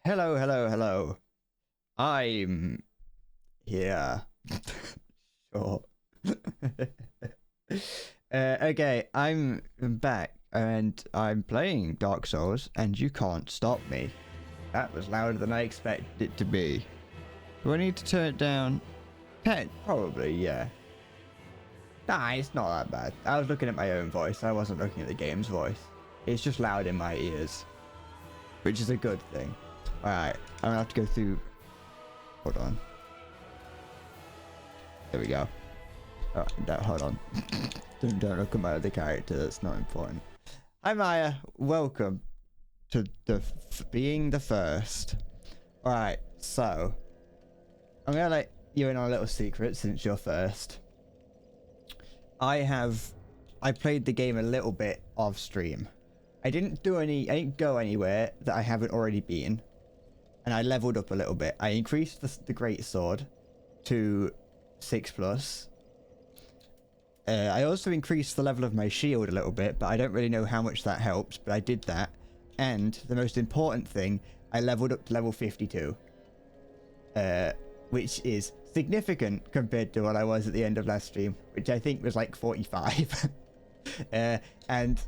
Hello, hello, hello. I'm here. Sure. Okay, I'm back and I'm playing Dark Souls and you can't stop me. That was louder than I expected it to be. Do I need to turn it down? 10? Probably, yeah. Nah, it's not that bad. I was looking at my own voice. I wasn't looking at the game's voice. It's just loud in my ears, which is a good thing. Alright, I'm gonna have to go through... Hold on. There we go. Oh, no, hold on. Don't look at my other character, that's not important. Hi Maya, welcome to the being the first. Alright, so... I'm gonna let you in on a little secret since you're first. I played the game a little bit off stream. I didn't go anywhere that I haven't already been. And I leveled up a little bit. I increased the great sword to 6+. I also increased the level of my shield a little bit, but I don't really know how much that helps, but I did that. And the most important thing, I leveled up to level 52. Which is significant compared to what I was at the end of last stream, which I think was like 45. And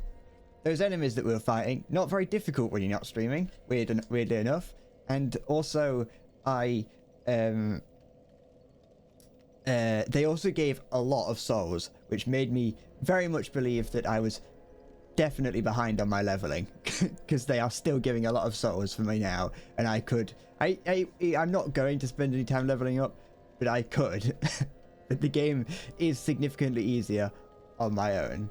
those enemies that we were fighting, not very difficult when you're not streaming, weirdly enough. And also, they also gave a lot of souls, which made me very much believe that I was definitely behind on my leveling, because they are still giving a lot of souls for me now, and I'm not going to spend any time leveling up, but I could. But the game is significantly easier on my own.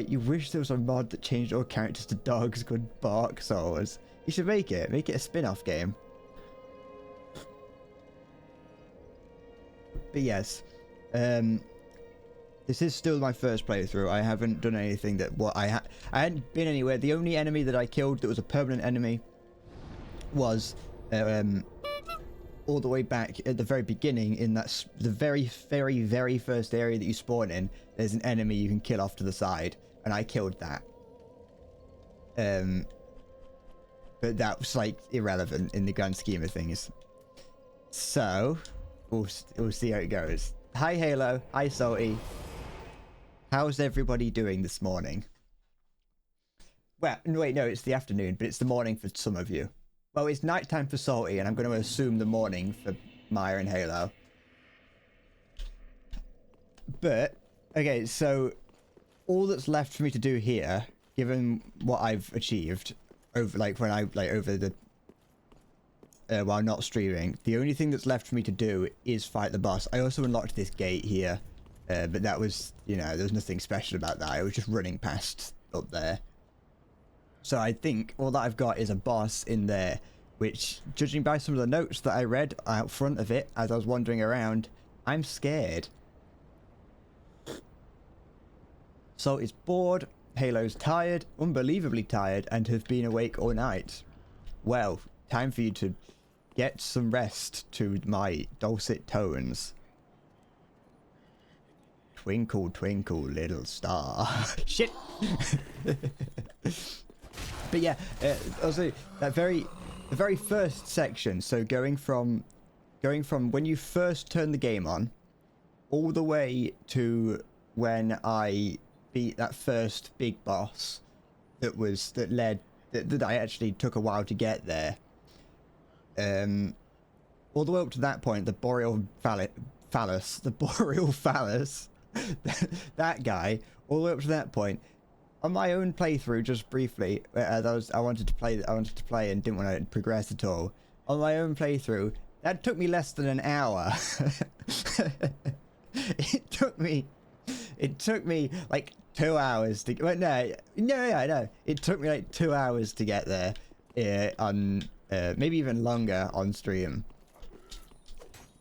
You wish there was a mod that changed all characters to dogs called Bark Souls. You should make it a spin-off game. But yes, this is still my first playthrough. I haven't done anything that I hadn't been anywhere. The only enemy that I killed that was a permanent enemy was all the way back at the very beginning in the very first area that you spawn in. There's an enemy you can kill off to the side, and I killed that. But that was like irrelevant in the grand scheme of things. So we'll see how it goes. Hi Halo, hi Salty. How's everybody doing this morning? Well, wait, no, it's the afternoon, but it's the morning for some of you. Well, it's nighttime for Salty, and I'm going to assume the morning for Maya and Halo. But, okay, so all that's left for me to do here, given what I've achieved over, like, when I, like, over the, while not streaming, the only thing that's left for me to do is fight the boss. I also unlocked this gate here, but that was, you know, there was nothing special about that. I was just running past up there. So I think all that I've got is a boss in there, which, judging by some of the notes that I read out front of it as I was wandering around, I'm scared. So it's bored, Halo's tired, unbelievably tired, and have been awake all night. Well, time for you to get some rest to my dulcet tones. Twinkle, twinkle, little star. Shit! But yeah, also the very first section, so going from when you first turn the game on all the way to when I beat that first big boss that I actually took a while to get there, all the way up to that point, the boreal phallus that guy, all the way up to that point. On my own playthrough, just briefly, as I wanted to play and didn't want to progress at all. On my own playthrough, that took me less than an hour. It took me like 2 hours to. Well, no. It took me like 2 hours to get there, on maybe even longer on stream.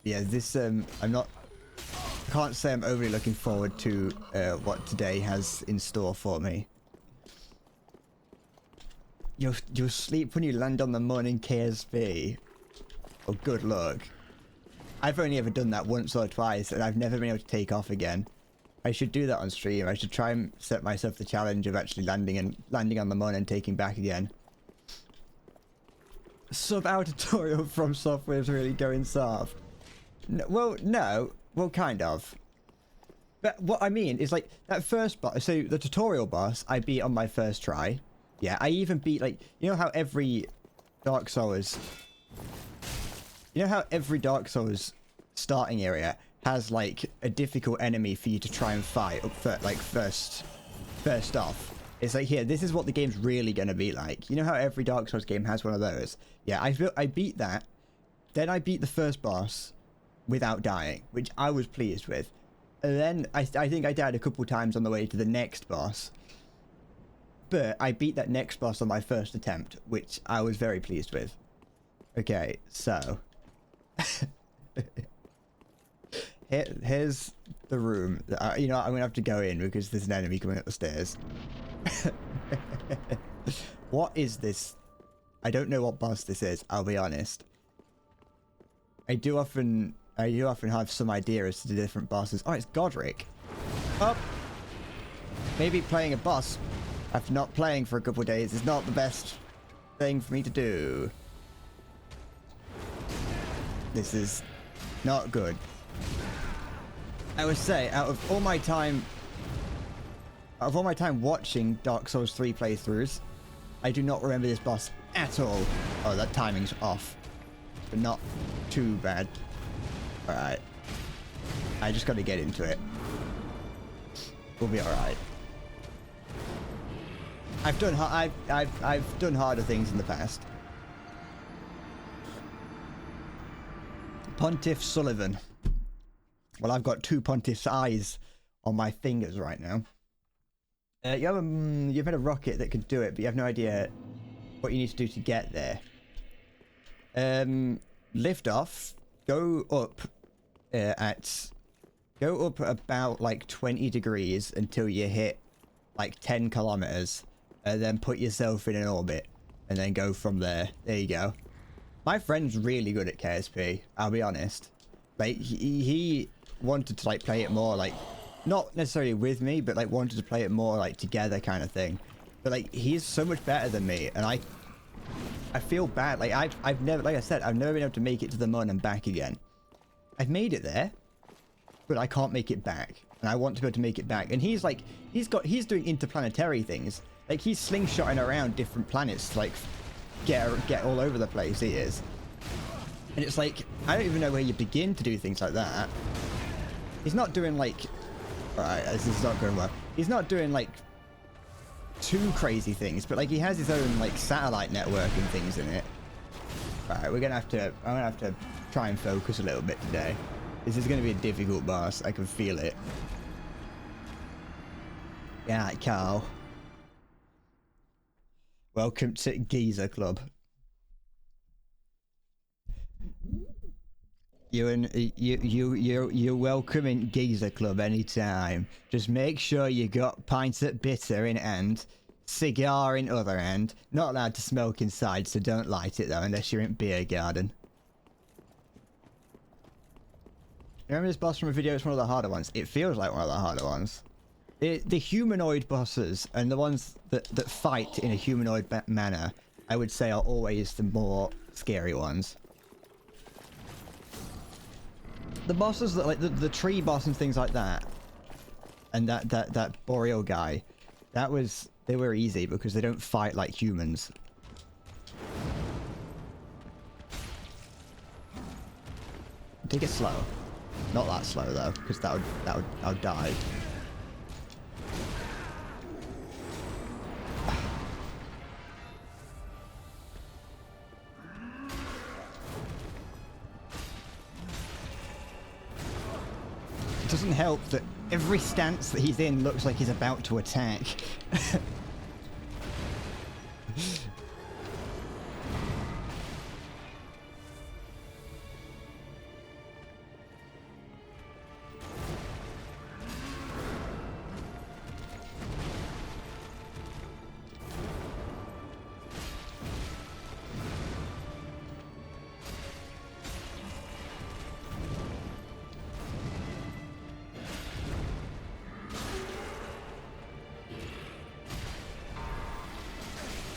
Yeah, this I can't say I'm overly looking forward to what today has in store for me. You'll sleep when you land on the morning KSP. Oh, good luck. I've only ever done that once or twice, and I've never been able to take off again. I should do that on stream. I should try and set myself the challenge of actually landing on the moon and taking back again. sub-hour tutorial from Software is really going soft. No. Well, kind of. But what I mean is, like, that first boss, so the tutorial boss, I beat on my first try. Yeah, I even beat, like, you know how every Dark Souls starting area has, like, a difficult enemy for you to try and fight up for, like, first off. It's like, here, this is what the game's really gonna be like. You know how every Dark Souls game has one of those? Yeah, I beat that. Then I beat the first boss without dying, which I was pleased with. And then I think I died a couple times on the way to the next boss. But I beat that next boss on my first attempt, which I was very pleased with. Okay, so... Here's the room. You know, I'm going to have to go in because there's an enemy coming up the stairs. What is this? I don't know what boss this is, I'll be honest. I do often have some idea as to the different bosses. Oh, it's Godric. Oh, maybe playing a boss after not playing for a couple of days is not the best thing for me to do. This is not good. I would say, out of all my time watching Dark Souls 3 playthroughs, I do not remember this boss at all. Oh, that timing's off, but not too bad. All right, I just got to get into it. We'll be all right. I've done harder things in the past. Pontiff Sullivan. Well, I've got 2 Pontiff's eyes on my fingers right now. You've had a rocket that can do it, but you have no idea what you need to do to get there. Lift off. Go up about like 20 degrees until you hit like 10 kilometers, and then put yourself in an orbit, and then go from there. There you go. My friend's really good at KSP, I'll be honest. Like, he wanted to, like, play it more, like, not necessarily with me, but, like, wanted to play it more, like, together kind of thing. But, like, he's so much better than me, and I feel bad. Like, I've never, like I said, I've never been able to make it to the Mun and back again. I've made it there, but I can't make it back. And I want to be able to make it back. And he's, like, he's doing interplanetary things. Like, he's slingshotting around different planets to, like, get all over the place. He is. And it's like, I don't even know where you begin to do things like that. He's not doing, like... Alright, this is not going well. He's not doing, like, too crazy things, but, like, he has his own, like, satellite network and things in it. Alright, I'm gonna have to try and focus a little bit today. This is gonna be a difficult boss. I can feel it. Yeah, Carl. Welcome to Geezer Club. You're welcome in Geezer Club anytime. Just make sure you got pints at bitter in hand, cigar in other hand. Not allowed to smoke inside, so don't light it though unless you're in beer garden. Remember this boss from a video? It's one of the harder ones. It feels like one of the harder ones. The humanoid bosses and the ones that fight in a humanoid manner, I would say, are always the more scary ones. The bosses that, like, the tree boss and things like that, and that Boreal guy, they were easy because they don't fight like humans. Take it slow. Not that slow though, because I'll die. It doesn't help that every stance that he's in looks like he's about to attack.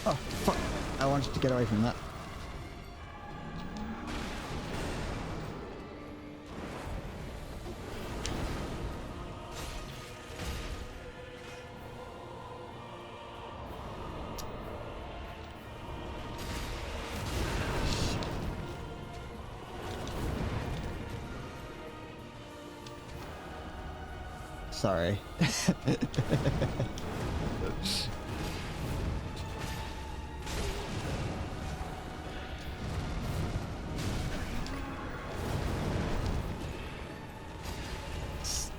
Oh, fuck. I wanted to get away from that. Sorry.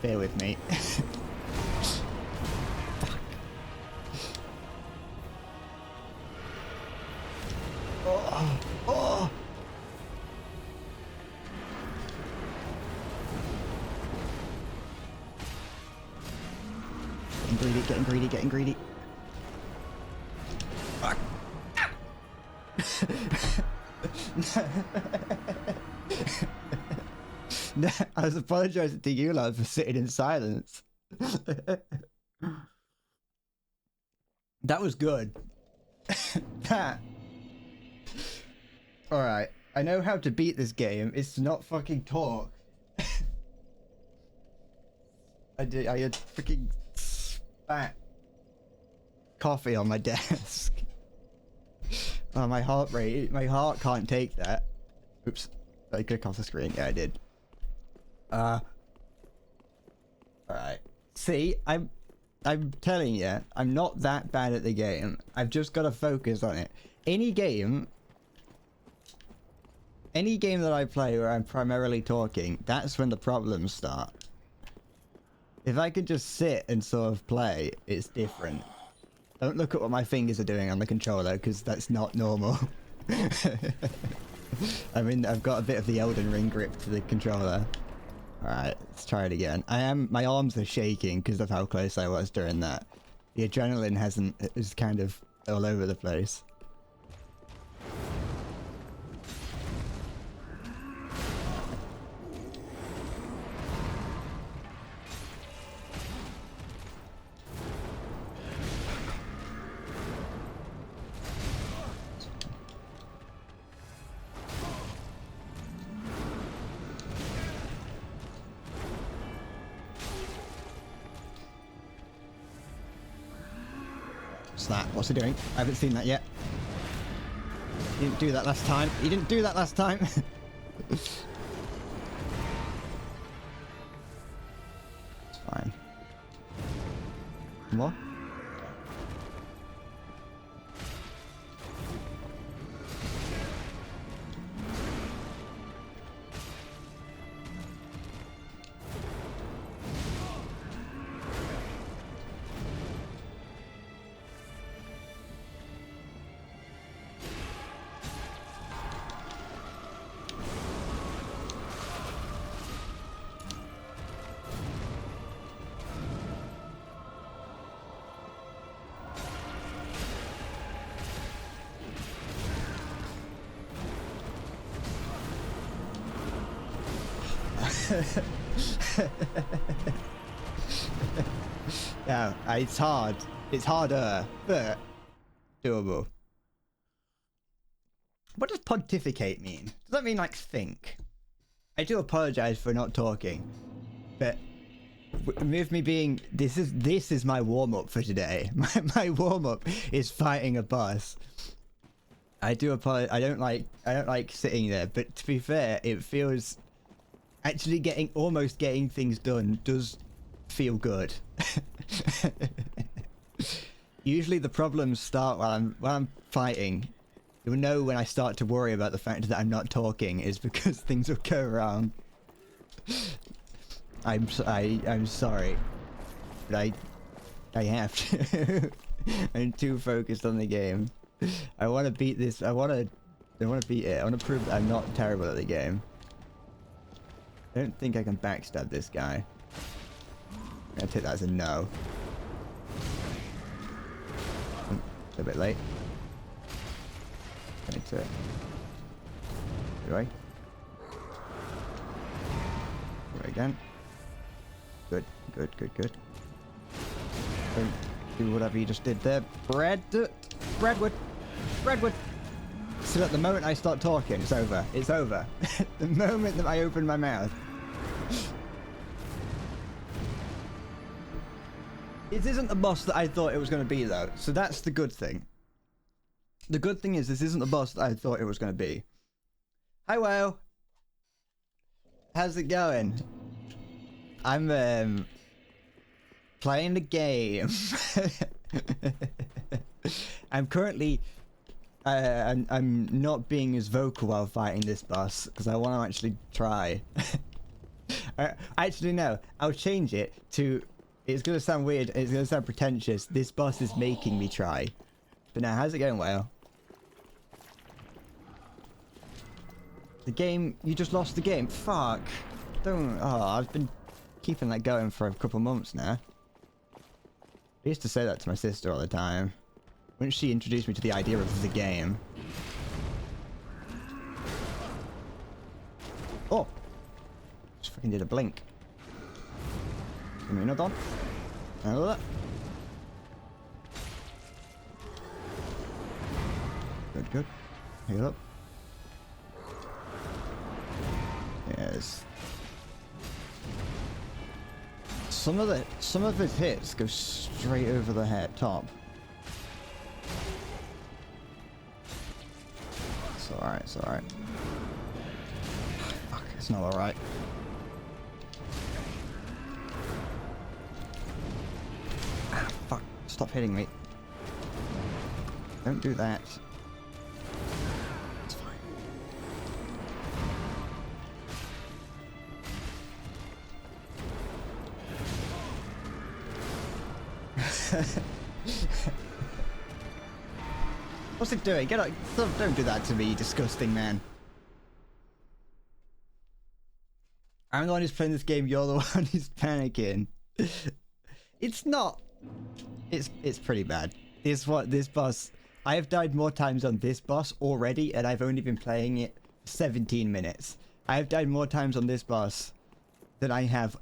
Bear with me. Oh, oh. Getting greedy, getting greedy, getting greedy. Fuck. No, I was apologizing to you, lad, for sitting in silence. That was good. That. Alright, I know how to beat this game. It's to not fucking talk. I had freaking spat coffee on my desk. Oh, my heart can't take that. Oops, I clicked off the screen. Yeah, I did. Alright. See, I'm telling you, I'm not that bad at the game. I've just got to focus on it. Any game that I play where I'm primarily talking, that's when the problems start. If I could just sit and sort of play, it's different. Don't look at what my fingers are doing on the controller, because that's not normal. I mean, I've got a bit of the Elden Ring grip to the controller. Alright, let's try it again. My arms are shaking because of how close I was during that. The adrenaline is kind of all over the place. What's that? What's he doing? I haven't seen that yet. He didn't do that last time. He didn't do that last time. It's fine. More? Yeah, it's hard. It's harder, but doable. What does pontificate mean? Does that mean like think? I do apologize for not talking, but with me being this is my warm-up for today. My warm-up is fighting a boss. I do apologize. I don't like sitting there, but to be fair, it feels actually almost getting things done does feel good. Usually the problems start while I'm fighting. You'll know when I start to worry about the fact that I'm not talking is because things will go wrong. I'm sorry, but I have to. I'm too focused on the game. I want to beat this. I want to beat it. I want to prove that I'm not terrible at the game. I don't think I can backstab this guy. I'm gonna take that as a no. A bit late. I need to. Do I? Do it again. Good, good, good, good. Don't do whatever you just did there. Breadwood. Breadwood. So at the moment I start talking, it's over. It's over. The moment that I open my mouth. It isn't the boss that I thought it was going to be, though. So that's the good thing. The good thing is this isn't the boss that I thought it was going to be. Hi, Will. How's it going? I'm playing the game. I'm currently I'm not being as vocal while fighting this boss because I want to actually try. Actually no, I'll change it to, it's gonna sound weird, it's gonna sound pretentious, this boss is making me try. But now, how's it going, Whale? The game, you just lost the game. Fuck. Don't, oh, I've been keeping that going for a couple months now. I used to say that to my sister all the time. When she introduced me to the idea of the game. Oh! Just fucking did a blink. Give me another one. Another. Good, good. Heal up. Yes. Some of his hits go straight over the head top. It's alright, it's alright. Fuck, it's not alright. Ah, fuck. Stop hitting me. Don't do that. It's fine. What's it doing? Get out! Don't do that to me, you disgusting man. I'm the one who's playing this game. You're the one who's panicking. It's not. It's pretty bad. This boss. I have died more times on this boss already, and I've only been playing it 17 minutes. I have died more times on this boss than I have,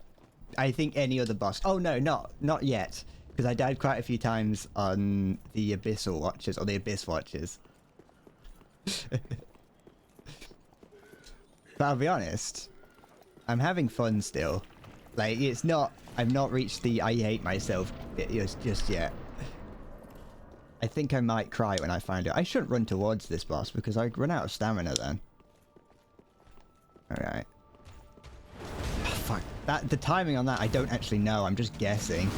I think, any other boss. Oh no, not yet. Because I died quite a few times on the Abyssal Watches, or the Abyss Watches. But I'll be honest, I'm having fun still. Like, it's not, I've not reached the I hate myself bit just yet. I think I might cry when I find it. I shouldn't run towards this boss because I run out of stamina then. Alright. Oh, fuck. The timing on that, I don't actually know. I'm just guessing.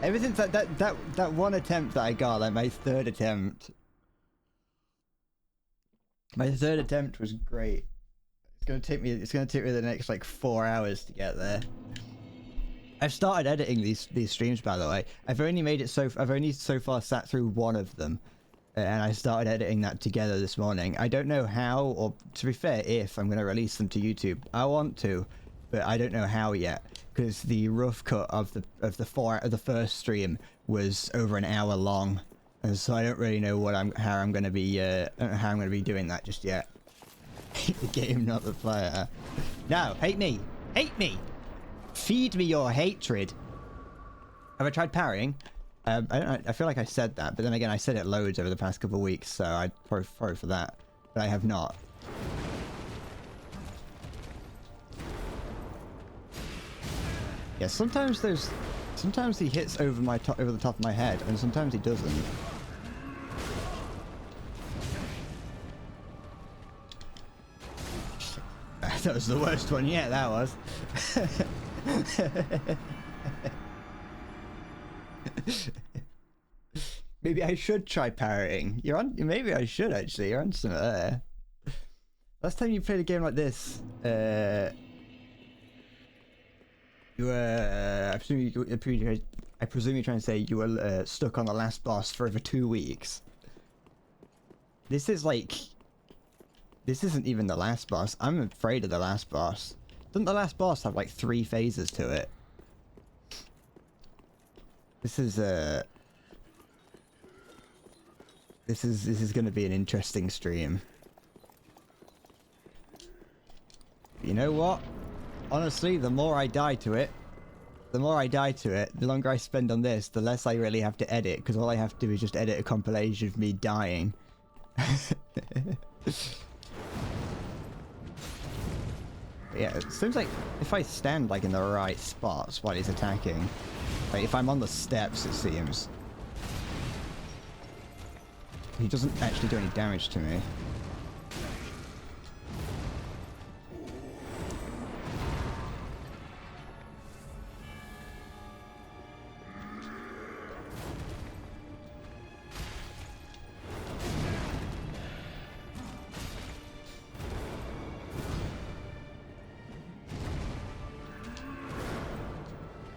Ever since that one attempt that I got, like my third attempt. My third attempt was great. It's gonna take me the next like 4 hours to get there. I've started editing these streams, by the way. I've only so far sat through one of them. And I started editing that together this morning. I don't know how, or to be fair, if I'm gonna release them to YouTube. I want to, but I don't know how yet. Because the rough cut of the first stream was over an hour long, and so I don't really know how I'm gonna be doing that just yet. Hate the game, not the player. No, hate me, feed me your hatred. Have I tried parrying? I don't know, I feel like I said that, but then again I said it loads over the past couple of weeks, so I'd pro for that, but I have not. Yeah, sometimes he hits over the top of my head, and sometimes he doesn't. That was the worst one yet, that was. Maybe I should try parrying. Maybe I should actually. You're on something there. Last time you played a game like this, you were, I presume you're trying to say you were stuck on the last boss for over 2 weeks. This isn't even the last boss. I'm afraid of the last boss. Doesn't the last boss have like 3 phases to it? This is This is going to be an interesting stream. You know what? Honestly, the more I die to it, the longer I spend on this, the less I really have to edit, because all I have to do is just edit a compilation of me dying. Yeah, it seems like if I stand like in the right spots while he's attacking, like if I'm on the steps, it seems he doesn't actually do any damage to me.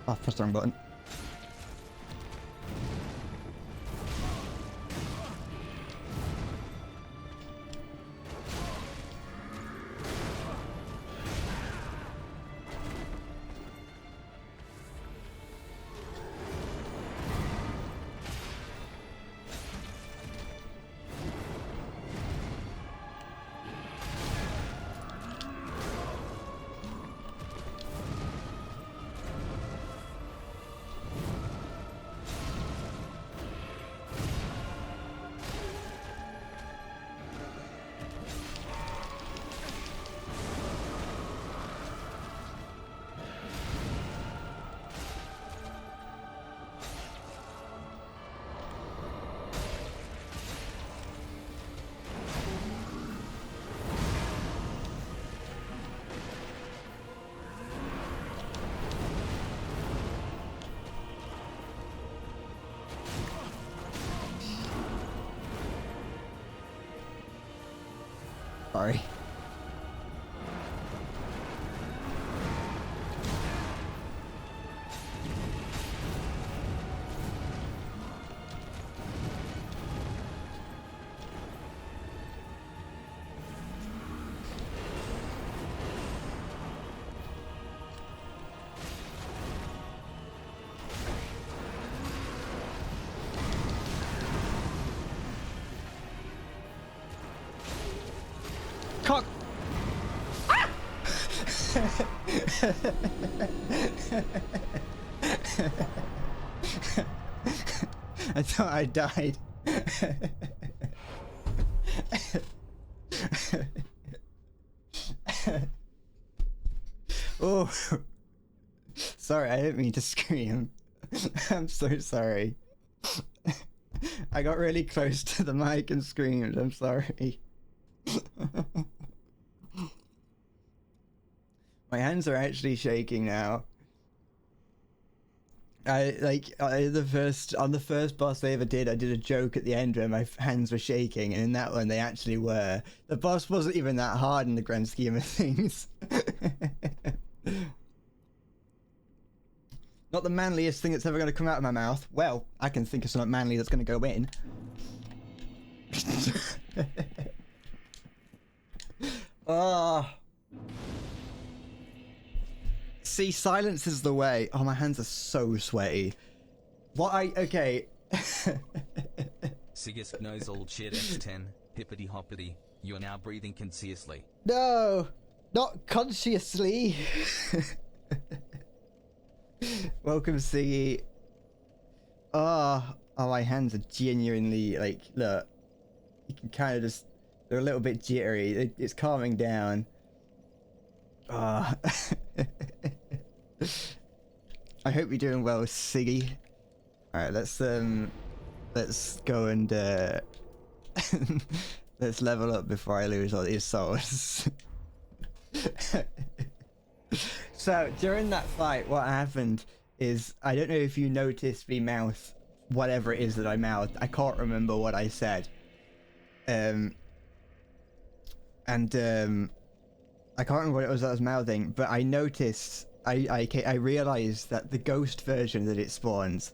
Oh, press the wrong button. Sorry. Cock. Ah! I thought I died. Oh, sorry, I didn't mean to scream. I'm so sorry. I got really close to the mic and screamed. I'm sorry. My hands are actually shaking now. On the first boss I ever did, I did a joke at the end where my hands were shaking, and in that one they actually were. The boss wasn't even that hard in the grand scheme of things. Not the manliest thing that's ever going to come out of my mouth. Well, I can think of something manly that's going to go in. Ah. See, silence is the way. Oh, my hands are so sweaty. Okay. Sigisk knows all shit X10. Hippity hoppity. You are now breathing consciously. No, not consciously. Welcome, Siggy. Oh, my hands are genuinely, like, look. You can kind of just, they're a little bit jittery. It's calming down. Ah. I hope you're doing well, Siggy. Alright, let's go and let's level up before I lose all these souls. So during that fight, what happened is, I don't know if you noticed me mouth whatever it is that I mouthed. I can't remember what I said. I can't remember what it was that I was mouthing, but I noticed, I realized that the ghost version that it spawns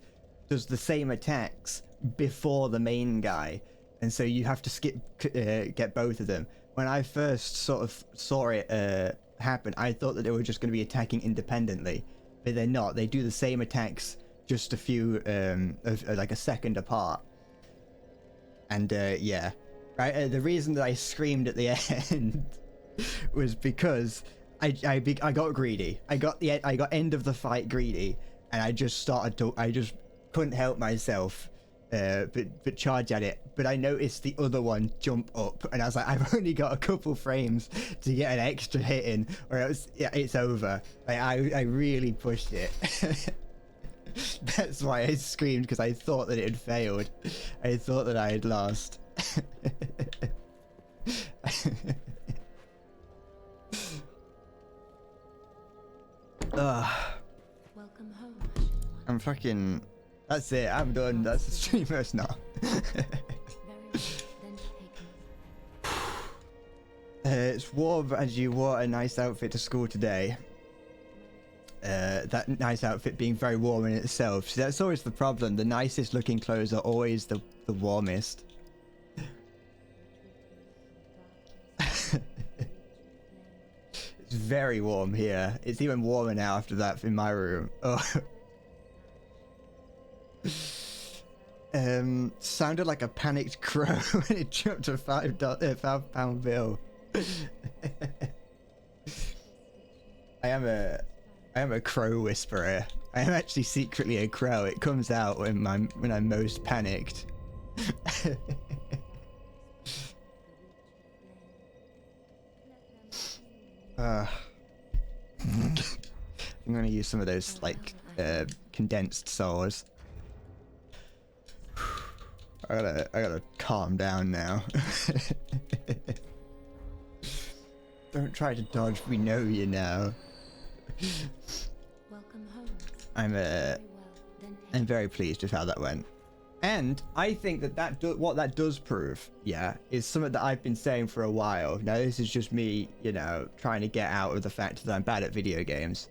does the same attacks before the main guy, and so you have to get both of them. When I first sort of saw it happen, I thought that they were just going to be attacking independently, but they're not. They do the same attacks, just a few, like a second apart. And yeah, right. The reason that I screamed at the end was because I got greedy. I got end of the fight greedy, and I just couldn't help myself. But charge at it. But I noticed the other one jump up, and I was like, I've only got a couple frames to get an extra hit in, or else it's over. Like, I really pushed it. That's why I screamed, because I thought that it had failed. I thought that I had lost. Welcome home. I'm fucking. That's it. I'm done. That's the streamers now. Very well. Then take me. It's warm as you wore a nice outfit to school today. That nice outfit being very warm in itself. See, that's always the problem. The nicest looking clothes are always the warmest. It's very warm here. It's even warmer now after that in my room. Oh. Sounded like a panicked crow when it jumped a £5 bill. I am a crow whisperer. I am actually secretly a crow. It comes out when I'm most panicked. I'm gonna use some of those like condensed saws. I gotta calm down now. Don't try to dodge. We know you now. Welcome home. I'm Very well. Then take I'm very pleased with how that went, and I think what that does prove, yeah, is something that I've been saying for a while. Now this is just me, you know, trying to get out of the fact that I'm bad at video games.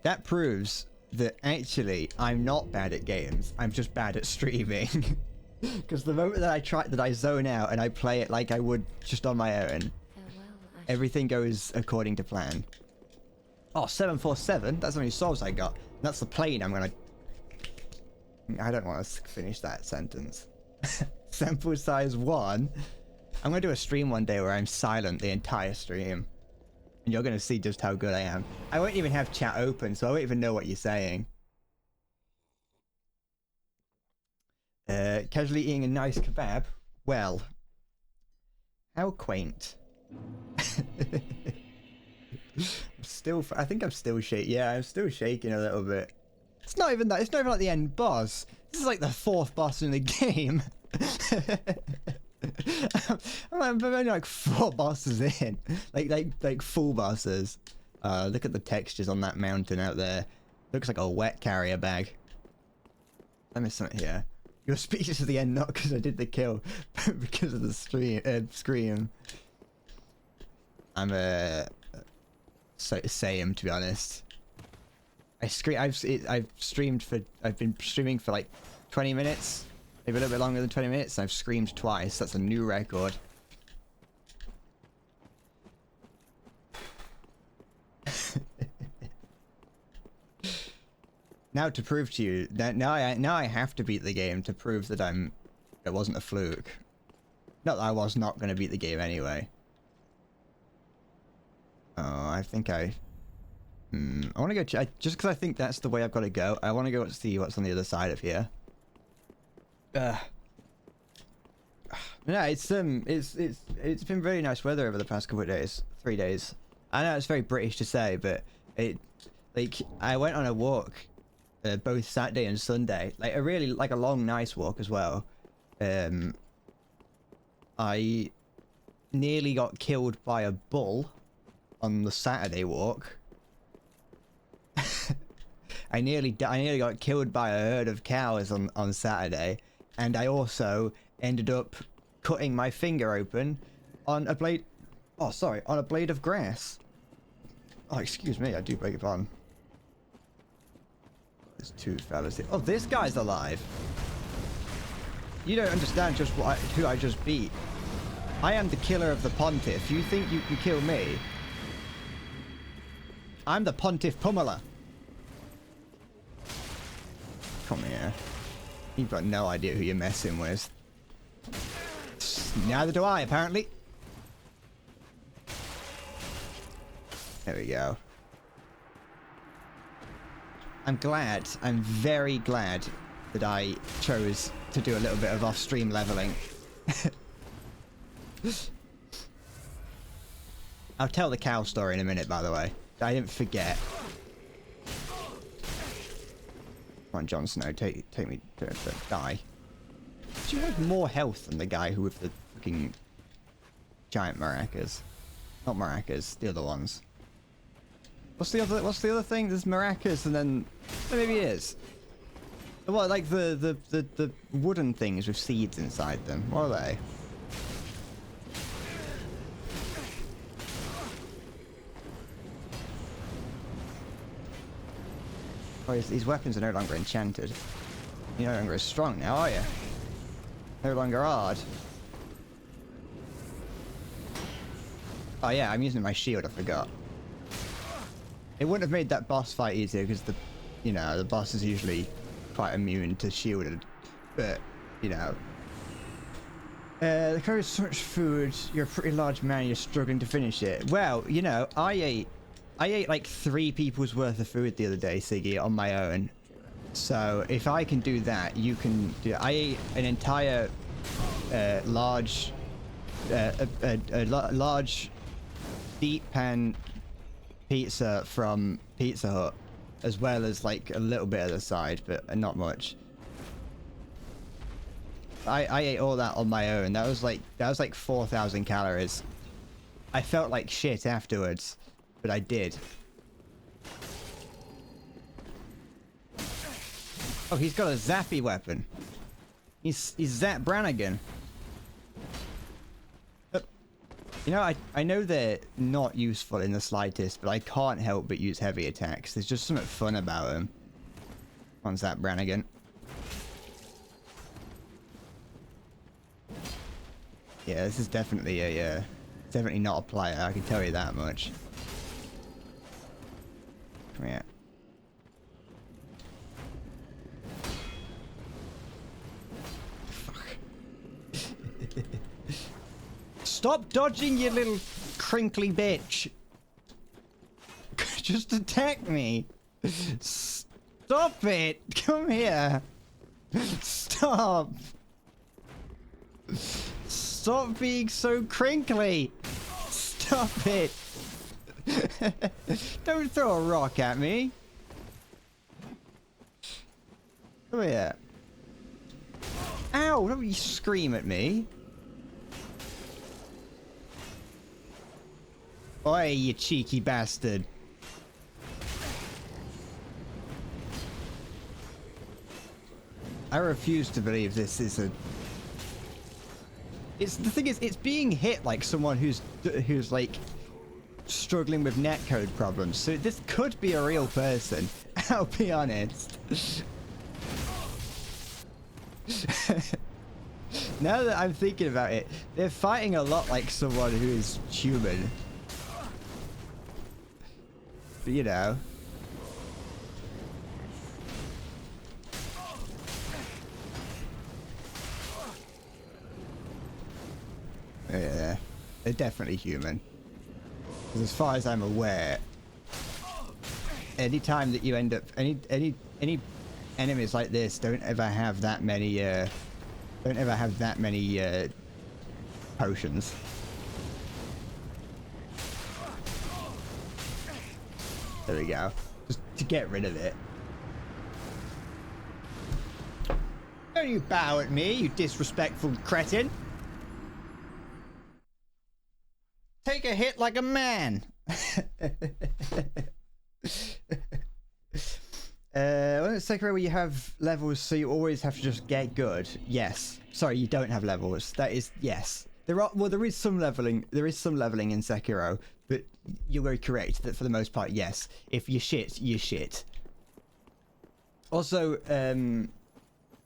That proves that actually I'm not bad at games. I'm just bad at streaming. Because the moment that I zone out and I play it like I would just on my own, farewell. everything goes according to plan. Oh, 747? That's how many souls I got. That's the plane I'm gonna... I don't want to finish that sentence. Sample size 1? I'm gonna do a stream one day where I'm silent the entire stream. And you're gonna see just how good I am. I won't even have chat open, so I won't even know what you're saying. Casually eating a nice kebab? Well, how quaint. I think I'm still shaking. Yeah, I'm still shaking a little bit. It's not even that. It's not even like the end boss. This is like the 4th boss in the game. I'm only like 4 bosses in. Like full bosses. Look at the textures on that mountain out there. Looks like a wet carrier bag. Let me something here. Your speech is at the end, not because I did the kill, but because of the scream. I'm same, to be honest. I've been streaming for like 20 minutes, maybe a little bit longer than 20 minutes, and I've screamed twice. That's a new record. Now to prove to you that now I have to beat the game to prove that it wasn't a fluke. Not that I was not going to beat the game anyway. Oh, I think I want to go just because I think that's the way I've got to go. I want to go see what's on the other side of here. Yeah, it's been really nice weather over the past couple of days, 3 days. I know it's very British to say, but I went on a walk. Both Saturday and Sunday, like a really a long nice walk as well. I nearly got killed by a bull on the Saturday walk. I nearly got killed by a herd of cows on Saturday, and I also ended up cutting my finger open on a blade. Oh, sorry, on a blade of grass. Oh, excuse me, I do beg your pardon. There's 2 fellas here. Oh, this guy's alive. You don't understand just who I just beat. I am the killer of the Pontiff. You think you can kill me? I'm the Pontiff Pummeler. Come here. You've got no idea who you're messing with. Neither do I, apparently. There we go. I'm very glad that I chose to do a little bit of off-stream leveling. I'll tell the cow story in a minute, by the way. I didn't forget. Come on, Jon Snow, take me to die. Do you have more health than the guy who with the fucking giant maracas? Not maracas, the other ones. What's the other thing? There's maracas and then maybe it is. What, like the wooden things with seeds inside them? What are they? Oh, these weapons are no longer enchanted. You're no longer as strong now, are you? No longer hard. Oh yeah, I'm using my shield, I forgot. It wouldn't have made that boss fight easier because the boss is usually quite immune to shielded. But, you know. The curry is so much food, you're a pretty large man, you're struggling to finish it. Well, you know, I ate like 3 people's worth of food the other day, Siggy, on my own. So if I can do that, you can do it. I ate an entire large deep pan pizza from Pizza Hut, as well as like a little bit of the side, but not much. I ate all that on my own. That was like 4,000 calories. I felt like shit afterwards. But I did. Oh, he's got a zappy weapon. He's Zap Brannigan. You know, I know they're not useful in the slightest, but I can't help but use heavy attacks. There's just something fun about them. On Zap Brannigan. Yeah, this is definitely definitely not a player. I can tell you that much. Come here. Fuck. Stop dodging, you little crinkly bitch. Just attack me. Stop it. Come here. Stop. Stop being so crinkly. Stop it. Don't throw a rock at me. Come here. Ow, don't you scream at me. Oi, you cheeky bastard. I refuse to believe this is a... The thing is, it's being hit like someone who's like struggling with netcode problems. So this could be a real person. I'll be honest. Now that I'm thinking about it, they're fighting a lot like someone who is human. But, you know. Yeah, they're definitely human. Because as far as I'm aware, anytime that you end up any enemies like this don't ever have that many potions. There we go. Just to get rid of it. Don't you bow at me, you disrespectful cretin. Take a hit like a man. Well, it's Sekiro where you have levels, so you always have to just get good. Yes. Sorry, you don't have levels. That is yes. There is some leveling. There is some leveling in Sekiro, but you're very correct that for the most part, yes. If you shit, you shit. Also,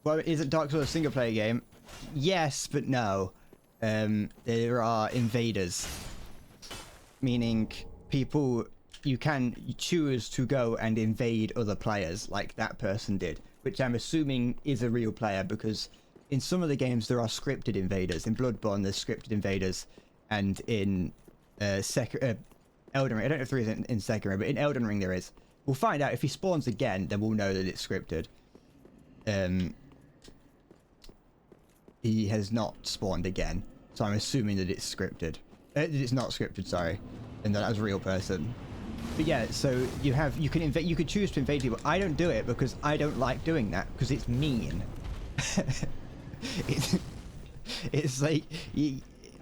well, is it Dark Souls a single player game? Yes, but no. There are invaders. Meaning people, you can choose to go and invade other players like that person did, which I'm assuming is a real player because in some of the games there are scripted invaders. In Bloodborne, there's scripted invaders, and in Elden Ring, I don't know if there is in Sekiro, but in Elden Ring there is. We'll find out if he spawns again, then we'll know that it's scripted. He has not spawned again, so I'm assuming that it's scripted. That it's not scripted, sorry, and that was a real person. But yeah, so you could choose to invade people. I don't do it because I don't like doing that because it's mean. It's like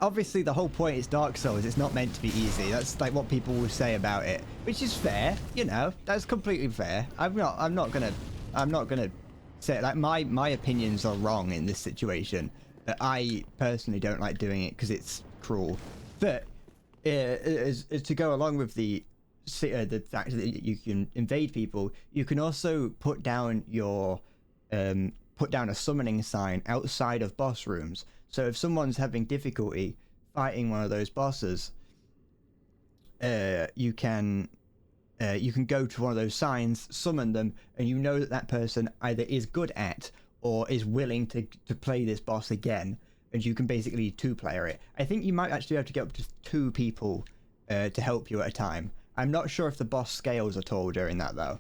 obviously the whole point is Dark Souls. It's not meant to be easy. That's like what people will say about it, which is fair. You know, that's completely fair. I'm not gonna say it. Like my opinions are wrong in this situation. But I personally don't like doing it because it's cruel. But to go along with the fact that you can invade people, you can also put down a summoning sign outside of boss rooms. So if someone's having difficulty fighting one of those bosses, you can go to one of those signs, summon them, and you know that that person either is good at or is willing to play this boss again, and you can basically two-player it. I think you might actually be able to get up to 2 people to help you at a time. I'm not sure if the boss scales at all during that though.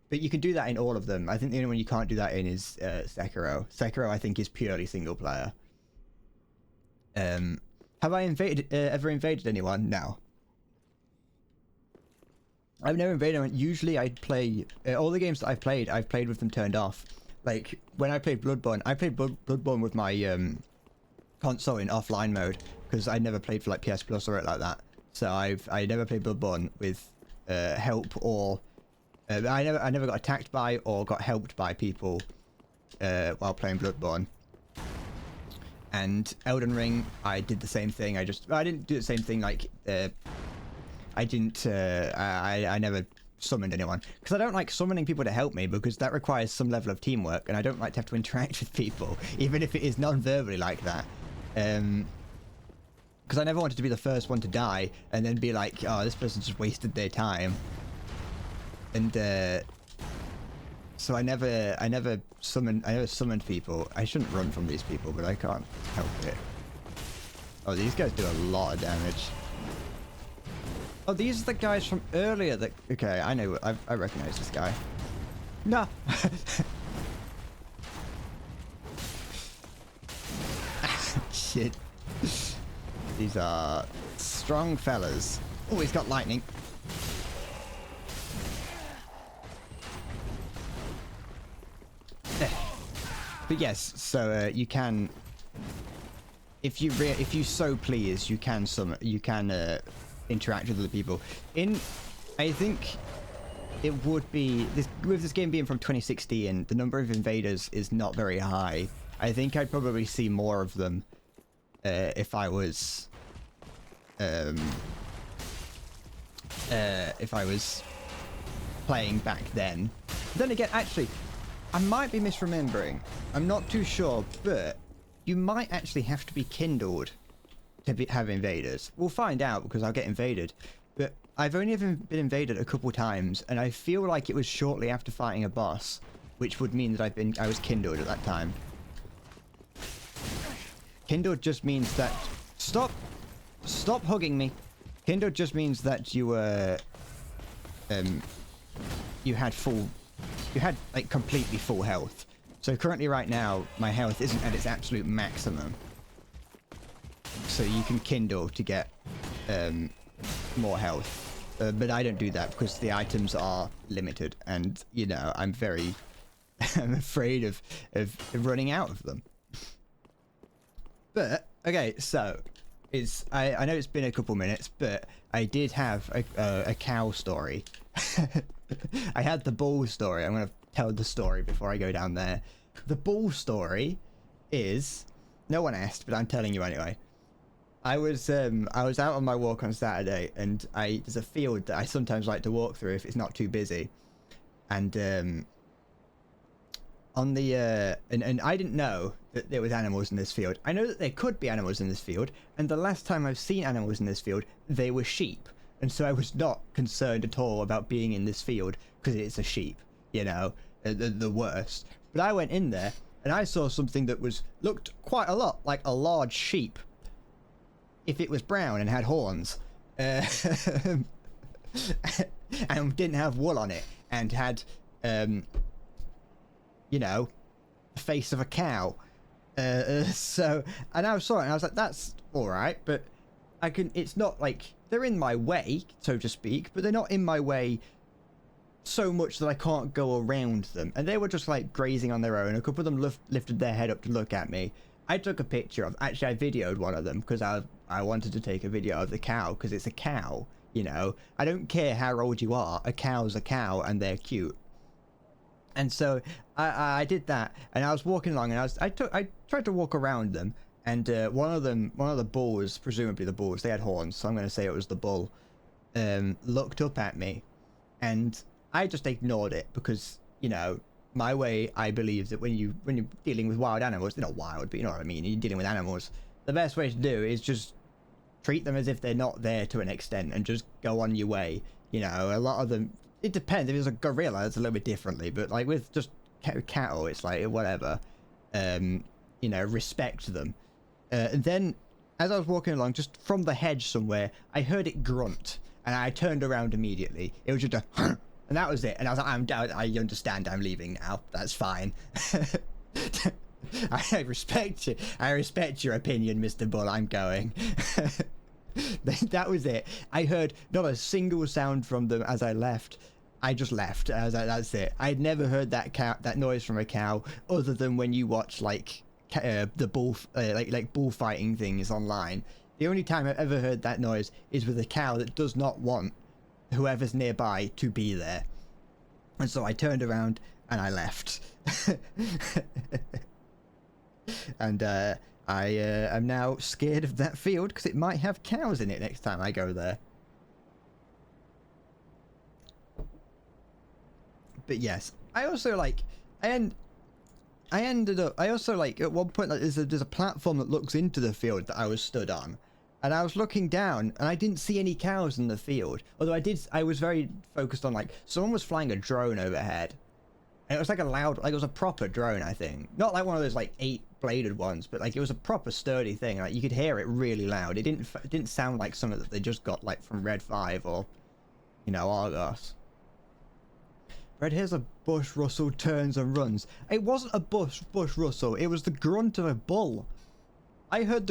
But you can do that in all of them. I think the only one you can't do that in is Sekiro. Sekiro, I think, is purely single player. Have I ever invaded anyone? No. I've never invaded anyone. Usually I'd play... all the games that I've played with them turned off. Like, when I played Bloodborne, I played Bloodborne with my console in offline mode, because I never played for like PS Plus or anything like that. So I never played Bloodborne with help or... I never got attacked by or got helped by people while playing Bloodborne. And Elden Ring, I did the same thing. I didn't do the same thing. Like I never summoned anyone because I don't like summoning people to help me because that requires some level of teamwork, and I don't like to have to interact with people, even if it is non-verbally like that. Because I never wanted to be the first one to die and then be like, oh, this person just wasted their time. And so I never summoned people. I shouldn't run from these people, but I can't help it. Oh, these guys do a lot of damage. Oh, these are the guys from earlier that... Okay, I know. I recognize this guy. No! Shit. These are strong fellas. Oh, he's got lightning. But yes, so you can, if you so please, you can interact with other people. I think it would be with this game being from 2016, the number of invaders is not very high. I think I'd probably see more of them if I was playing back then. Then again, actually, I might be misremembering. I'm not too sure, but you might actually have to be kindled to have invaders. We'll find out because I'll get invaded. But I've only ever been invaded a couple times, and I feel like it was shortly after fighting a boss, which would mean that I was kindled at that time. Kindled just means that... Stop hugging me. Kindled just means that you were... you had like completely full health. So currently right now my health isn't at its absolute maximum, so you can kindle to get more health, but I don't do that because the items are limited, and you know I'm afraid of running out of them. But okay, so I know it's been a couple minutes, but I did have a cow story. I had the bull story. I'm going to tell the story before I go down there. The bull story is... No one asked, but I'm telling you anyway. I was out on my walk on Saturday, and there's a field that I sometimes like to walk through if it's not too busy. And on the and I didn't know that there was animals in this field. I know that there could be animals in this field, and the last time I've seen animals in this field, they were sheep. And so I was not concerned at all about being in this field because it's a sheep, you know, the worst. But I went in there and I saw something that looked quite a lot like a large sheep if it was brown and had horns, and didn't have wool on it, and had you know, the face of a cow. So, and I saw it and I was like, that's all right, but it's not like they're in my way, so to speak, but they're not in my way so much that I can't go around them. And they were just like grazing on their own. A couple of them lifted their head up to look at me. I took a picture of, actually I videoed one of them because I wanted to take a video of the cow because it's a cow, you know. I don't care how old you are, a cow's a cow and they're cute. And so I did that, and I was walking along, and I tried to walk around them, and one of the bulls, presumably the bulls, they had horns, so I'm going to say it was the bull, looked up at me, and I just ignored it because, you know, my way, I believe that when you're dealing with wild animals, they're not wild, but you know what I mean, you're dealing with animals, the best way to do is just treat them as if they're not there to an extent and just go on your way. You know, a lot of them, it depends. If it's a gorilla, it's a little bit differently, but like with just cattle, it's like whatever. You know, respect them. Then, as I was walking along, just from the hedge somewhere, I heard it grunt, and I turned around immediately. It was just a, and that was it. And I was like, I understand. I'm leaving now. That's fine. I respect you. I respect your opinion, Mr. Bull. I'm going. That was it. I heard not a single sound from them as I left. I just left. I was like, that's it. I'd never heard that noise from a cow, other than when you watch like the bull like bullfighting things online. The only time I've ever heard that noise is with a cow that does not want whoever's nearby to be there. And so I turned around and I left. And I am now scared of that field because it might have cows in it next time I go there. But yes, I also like, I also like at one point, like, there's a platform that looks into the field that I was stood on, and I was looking down and I didn't see any cows in the field. Although I was very focused on, like, someone was flying a drone overhead, and it was like a loud, like it was a proper drone, I think, not like one of those like 8-bladed ones, but like it was a proper sturdy thing. Like you could hear it really loud. It didn't sound like something that they just got like from Red 5 or, you know, Argos. Red hears a bush rustle, turns and runs. It wasn't a bush rustle. It was the grunt of a bull. I heard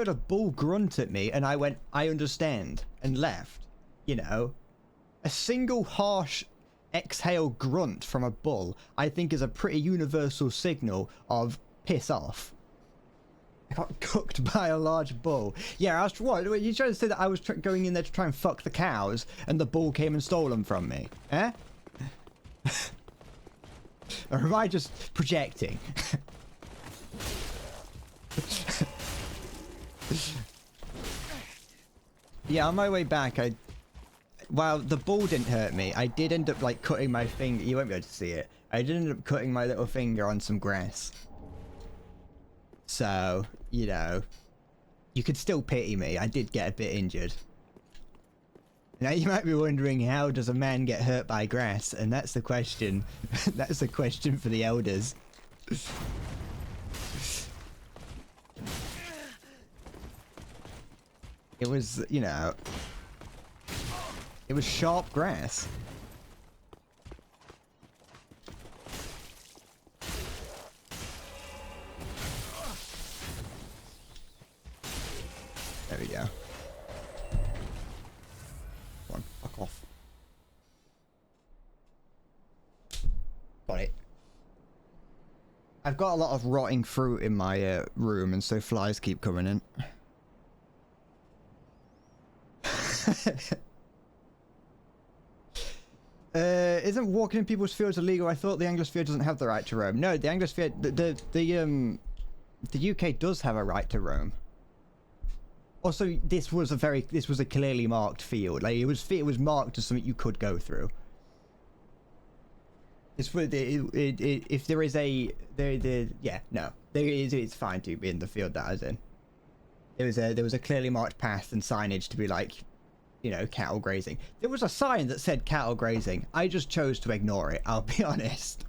a bull grunt at me, and I went, I understand, and left. You know, a single harsh exhale grunt from a bull, I think, is a pretty universal signal of piss off. I got cooked by a large bull. Yeah, I was, what? Were you trying to say that I was going in there to try and fuck the cows, and the bull came and stole them from me? Eh? Or am I just projecting? Yeah, on my way back, while the bull didn't hurt me, I did end up like cutting my finger. You won't be able to see it. I did end up cutting my little finger on some grass. So, you know, you could still pity me. I did get a bit injured. Now you might be wondering, how does a man get hurt by grass? And that's the question. That's the question for the elders. It was, you know, it was sharp grass. There we go. Come on, fuck off. Got it. I've got a lot of rotting fruit in my room, and so flies keep coming in. Isn't walking in people's fields illegal? I thought the Anglosphere doesn't have the right to roam. No, the Anglosphere, the UK does have a right to roam. Also, this was a clearly marked field. Like it was marked as something you could go through. If there is it's fine to be in the field that I was in. There was a clearly marked path and signage to be like, you know, cattle grazing. There was a sign that said cattle grazing. I just chose to ignore it, I'll be honest.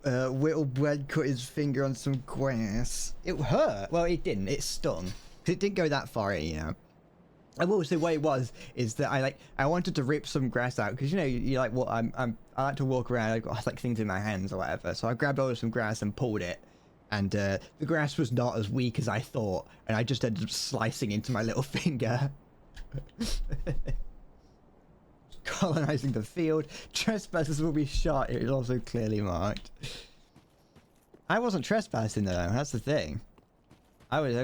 Whittlebread cut his finger on some grass. It hurt. Well, it didn't. It stung. 'Cause it didn't go that far in, you know. I will say what it was is that I wanted to rip some grass out because you know you like what I like to walk around. I've got like things in my hands or whatever. So I grabbed over some grass and pulled it, and the grass was not as weak as I thought, and I just ended up slicing into my little finger. Colonizing the field. Trespassers will be shot. It is also clearly marked. I wasn't trespassing though. That's the thing. I was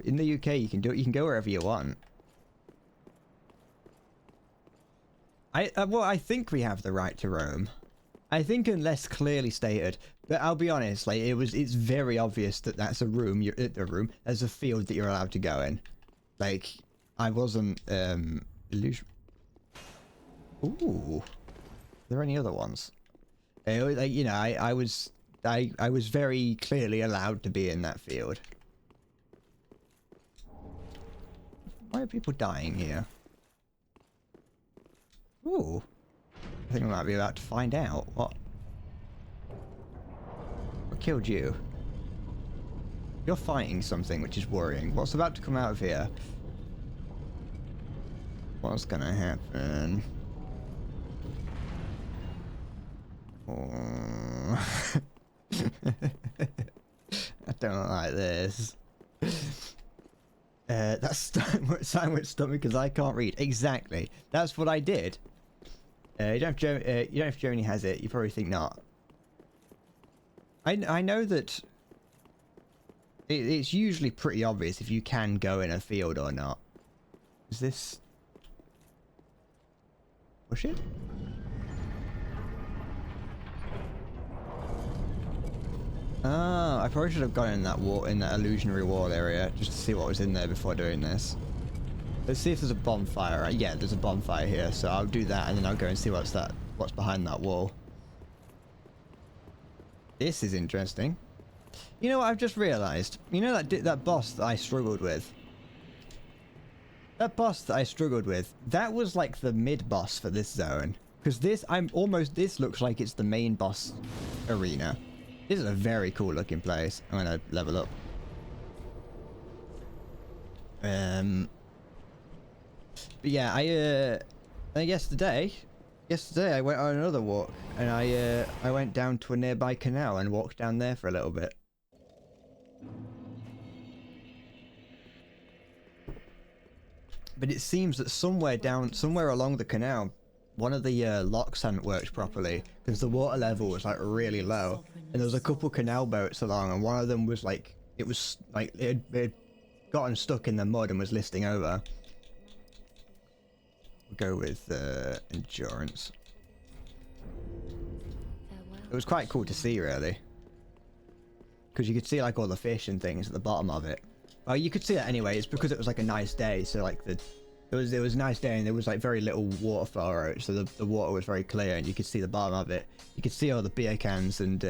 in the UK. You can do it. You can go wherever you want. Well, I think we have the right to roam. I think unless clearly stated. But I'll be honest. Like it's very obvious that that's a room. There's a field that you're allowed to go in. Like I wasn't illusion. Ooh, are there any other ones? Like, you know, I was very clearly allowed to be in that field. Why are people dying here? Ooh, I think we might be about to find out. What killed you? You're fighting something, which is worrying. What's about to come out of here? What's gonna happen? Oh. I don't like this. That's sandwich stomach because I can't read. Exactly. That's what I did. You don't know if Germany has it. You probably think not. I know that it's usually pretty obvious if you can go in a field or not. Is this... Push it? Oh, I probably should have gone in that illusionary wall area just to see what was in there before doing this. Let's see if there's a bonfire. Yeah, there's a bonfire here, so I'll do that and then I'll go and see what's behind that wall. This is interesting. You know what I've just realized? You know that boss that I struggled with? That boss that I struggled with, that was like the mid-boss for this zone. Because this looks like it's the main boss arena. This is a very cool looking place. I'm gonna level up. But yeah, yesterday I went on another walk and I went down to a nearby canal and walked down there for a little bit. But it seems that somewhere along the canal, one of the locks hadn't worked properly because the water level was like really low, and there was a couple canal boats along, and one of them was like it had gotten stuck in the mud and was listing over. We'll go with endurance. It was quite cool to see, really, because you could see like all the fish and things at the bottom of it. Well, you could see that anyway. It's because it was like a nice day, so like it was a nice day, and there was like very little water flow, so the water was very clear, and you could see the bottom of it. You could see all the beer cans and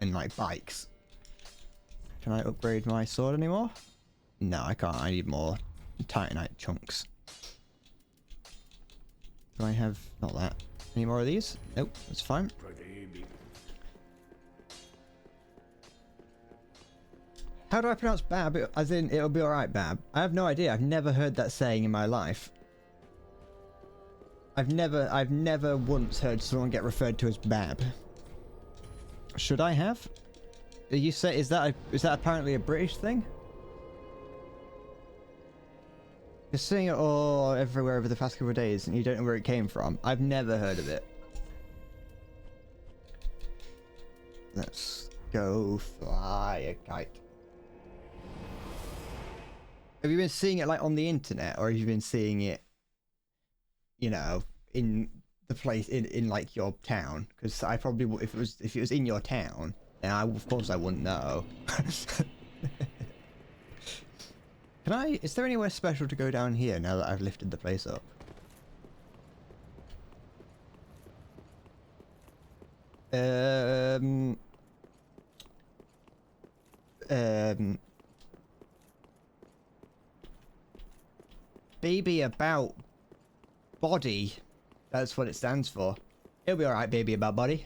like bikes. Can I upgrade my sword anymore? No, I can't. I need more titanite chunks. Do I have not that? Any more of these? Nope, that's fine. How do I pronounce Bab? As in, it'll be alright, Bab. I have no idea. I've never heard that saying in my life. I've never once heard someone get referred to as Bab. Should I have? You say, is that apparently a British thing? You're seeing it all everywhere over the past couple of days and you don't know where it came from. I've never heard of it. Let's go fly a kite. Have you been seeing it like on the internet, or have you been seeing it, you know, in the place in like your town? Because I probably would, if it was in your town, then of course I wouldn't know. Is there anywhere special to go down here now that I've lifted the place up? Baby about body. That's what it stands for. It'll be alright, baby about body.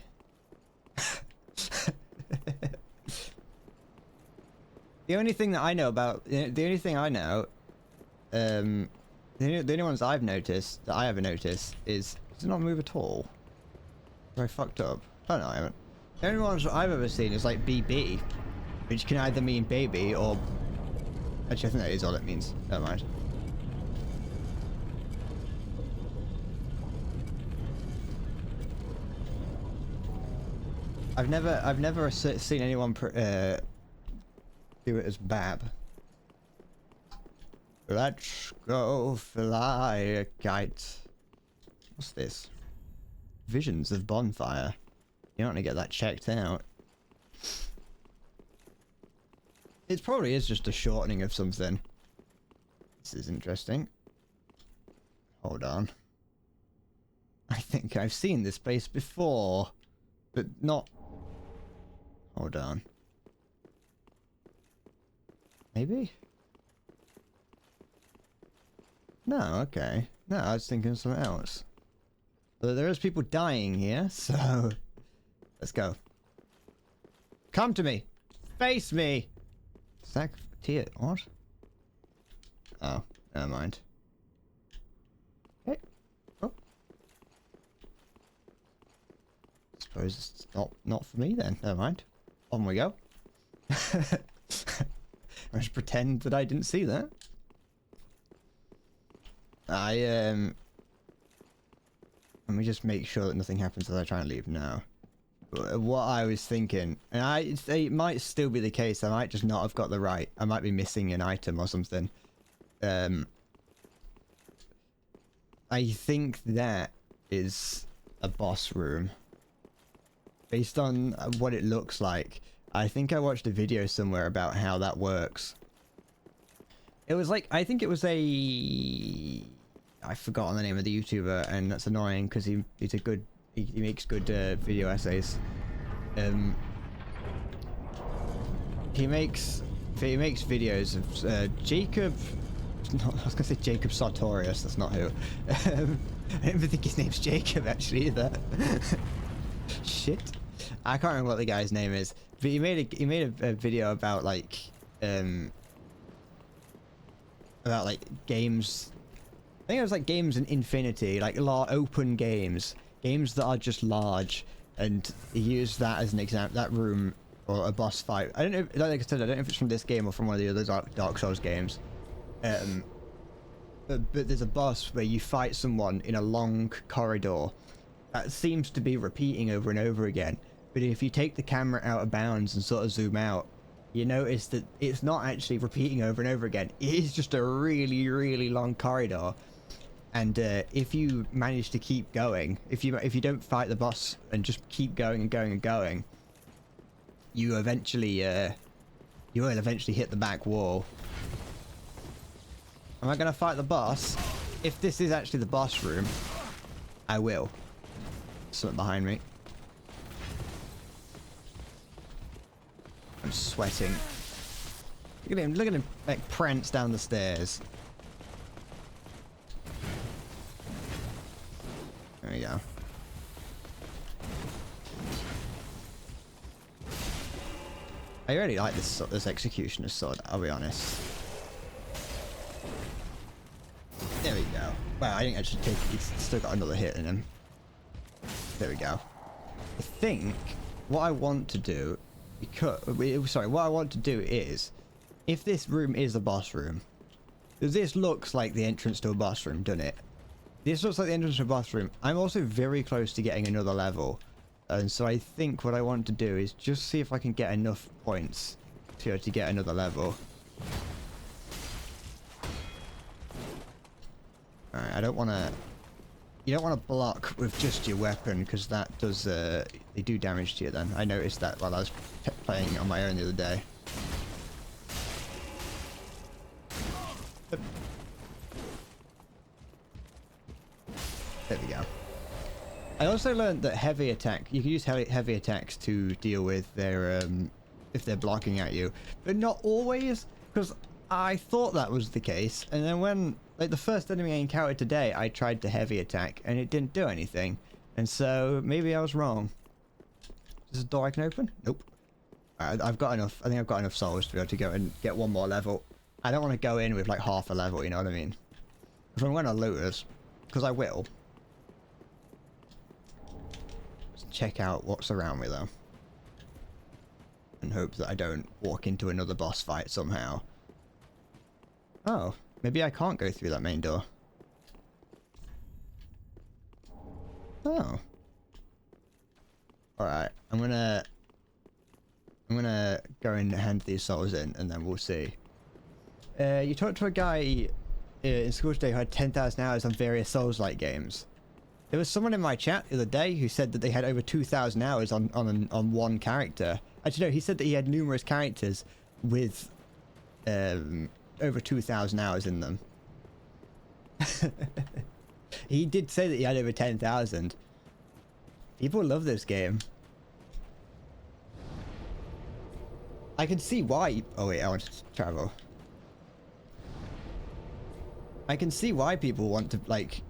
The only thing that I know about the only thing I know, the only ones I've noticed that I ever noticed is does it not move at all? Very fucked up. Oh no, I haven't. The only ones I've ever seen is like BB, which can either mean baby or actually I think that is all it means. Never mind. I've never seen anyone do it as Bab. Let's go fly a kite. What's this? Visions of Bonfire. You're not gonna get that checked out. It probably is just a shortening of something. This is interesting. Hold on. I think I've seen this place before, but not... Hold on. Maybe? No, okay. No, I was thinking of something else. But there is people dying here, so... Let's go. Come to me! Face me! Zach Tier, what? Oh, never mind. Okay. Oh. Suppose it's not for me then. Never mind. On we go. I just pretend that I didn't see that. Let me just make sure that nothing happens as I try and leave now. What I was thinking, and it might still be the case, I might just not have got the right, I might be missing an item or something. I think that is a boss room. Based on what it looks like, I think I watched a video somewhere about how that works. It was like, I think it was I've forgotten the name of the YouTuber, and that's annoying because he's a good, he makes good video essays. He makes videos of Jacob. No, I was gonna say Jacob Sartorius. That's not who. I don't even think his name's Jacob actually either. Shit, I can't remember what the guy's name is. But he made a video about like games. I think it was like games in infinity, like open games that are just large, and he used that as an example. That room or a boss fight. I don't know. Like I said, I don't know if it's from this game or from one of the other Dark Souls games. But there's a boss where you fight someone in a long corridor that seems to be repeating over and over again. But if you take the camera out of bounds and sort of zoom out, you notice that it's not actually repeating over and over again. It is just a really, really long corridor. And if you manage to keep going, if you don't fight the boss and just keep going and going and going, you will eventually hit the back wall. Am I gonna fight the boss? If this is actually the boss room, I will. Something behind me. I'm sweating. Look at him like prance down the stairs. There we go. I really like this executioner's sword, I'll be honest. There we go. Wow, I didn't actually take it. He's still got another hit in him. There we go. I think what I want to do, what I want to do is, if this room is a boss room, because this looks like the entrance to a boss room, doesn't it? This looks like the entrance to a boss room. I'm also very close to getting another level, and so I think what I want to do is just see if I can get enough points to get another level. Alright, I don't want to... You don't want to block with just your weapon, because that does... they do damage to you then. I noticed that while I was playing on my own the other day. There we go. I also learned that heavy attack... You can use heavy attacks to deal with their... if they're blocking at you. But not always, because I thought that was the case, and then when... Like, the first enemy I encountered today, I tried to heavy attack, and it didn't do anything. And so, maybe I was wrong. Is this a door I can open? Nope. I've got enough. I think I've got enough souls to be able to go and get one more level. I don't want to go in with like half a level, you know what I mean? If I'm going to lose, because I will. Let's check out what's around me though. And hope that I don't walk into another boss fight somehow. Oh, maybe I can't go through that main door. Oh. Alright, I'm gonna go and hand these souls in and then we'll see. You talked to a guy in school today who had 10,000 hours on various Souls-like games. There was someone in my chat the other day who said that they had over 2,000 hours on one character. Actually, no, he said that he had numerous characters with over 2,000 hours in them. He did say that he had over 10,000. People love this game. I can see why. Oh wait, I want to travel. I can see why people want to, like,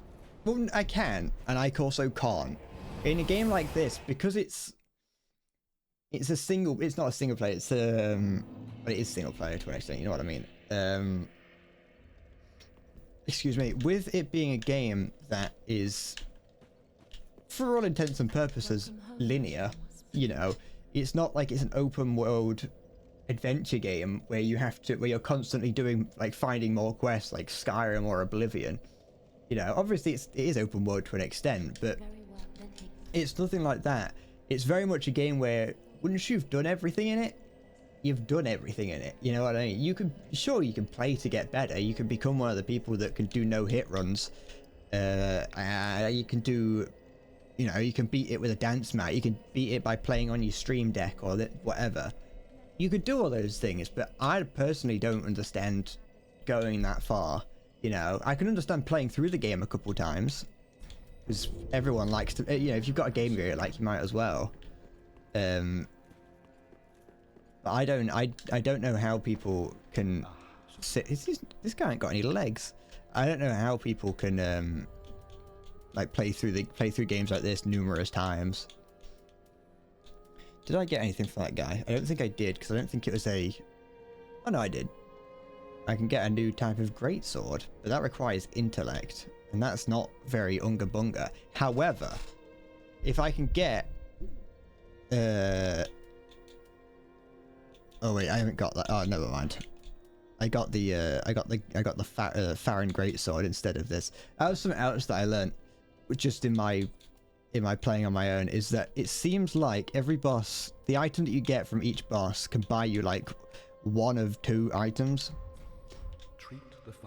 well, I can, and I also can't. In a game like this, because it's not a single player, it's but it is single player to an extent, you know what I mean? Excuse me, with it being a game that is, for all intents and purposes, linear, you know, it's not like it's an open world adventure game where you're constantly doing, like, finding more quests like Skyrim or Oblivion. You know, obviously it is open world to an extent, but it's nothing like that. It's very much a game where once you've done everything in it, you've done everything in it. You know what I mean? You can play to get better. You can become one of the people that can do no hit runs. You can do, you know, you can beat it with a dance mat. You can beat it by playing on your stream deck or whatever. You could do all those things, but I personally don't understand going that far. You know, I can understand playing through the game a couple times, because everyone likes to, you know, if you've got a game you like, you might as well. But I don't know how people can sit. This guy ain't got any legs. I don't know how people can like play through games like this numerous times. Did I get anything from that guy? I don't think I did, because I don't think it was a... Oh no, I did. I can get a new type of greatsword, but that requires intellect, and that's not very unga bunga. However, if I can get... Oh wait, I haven't got that. Oh, never mind. I got the Farron greatsword instead of this. That was something else that I learned, just in my playing on my own, is that it seems like every boss, the item that you get from each boss can buy you like one of two items,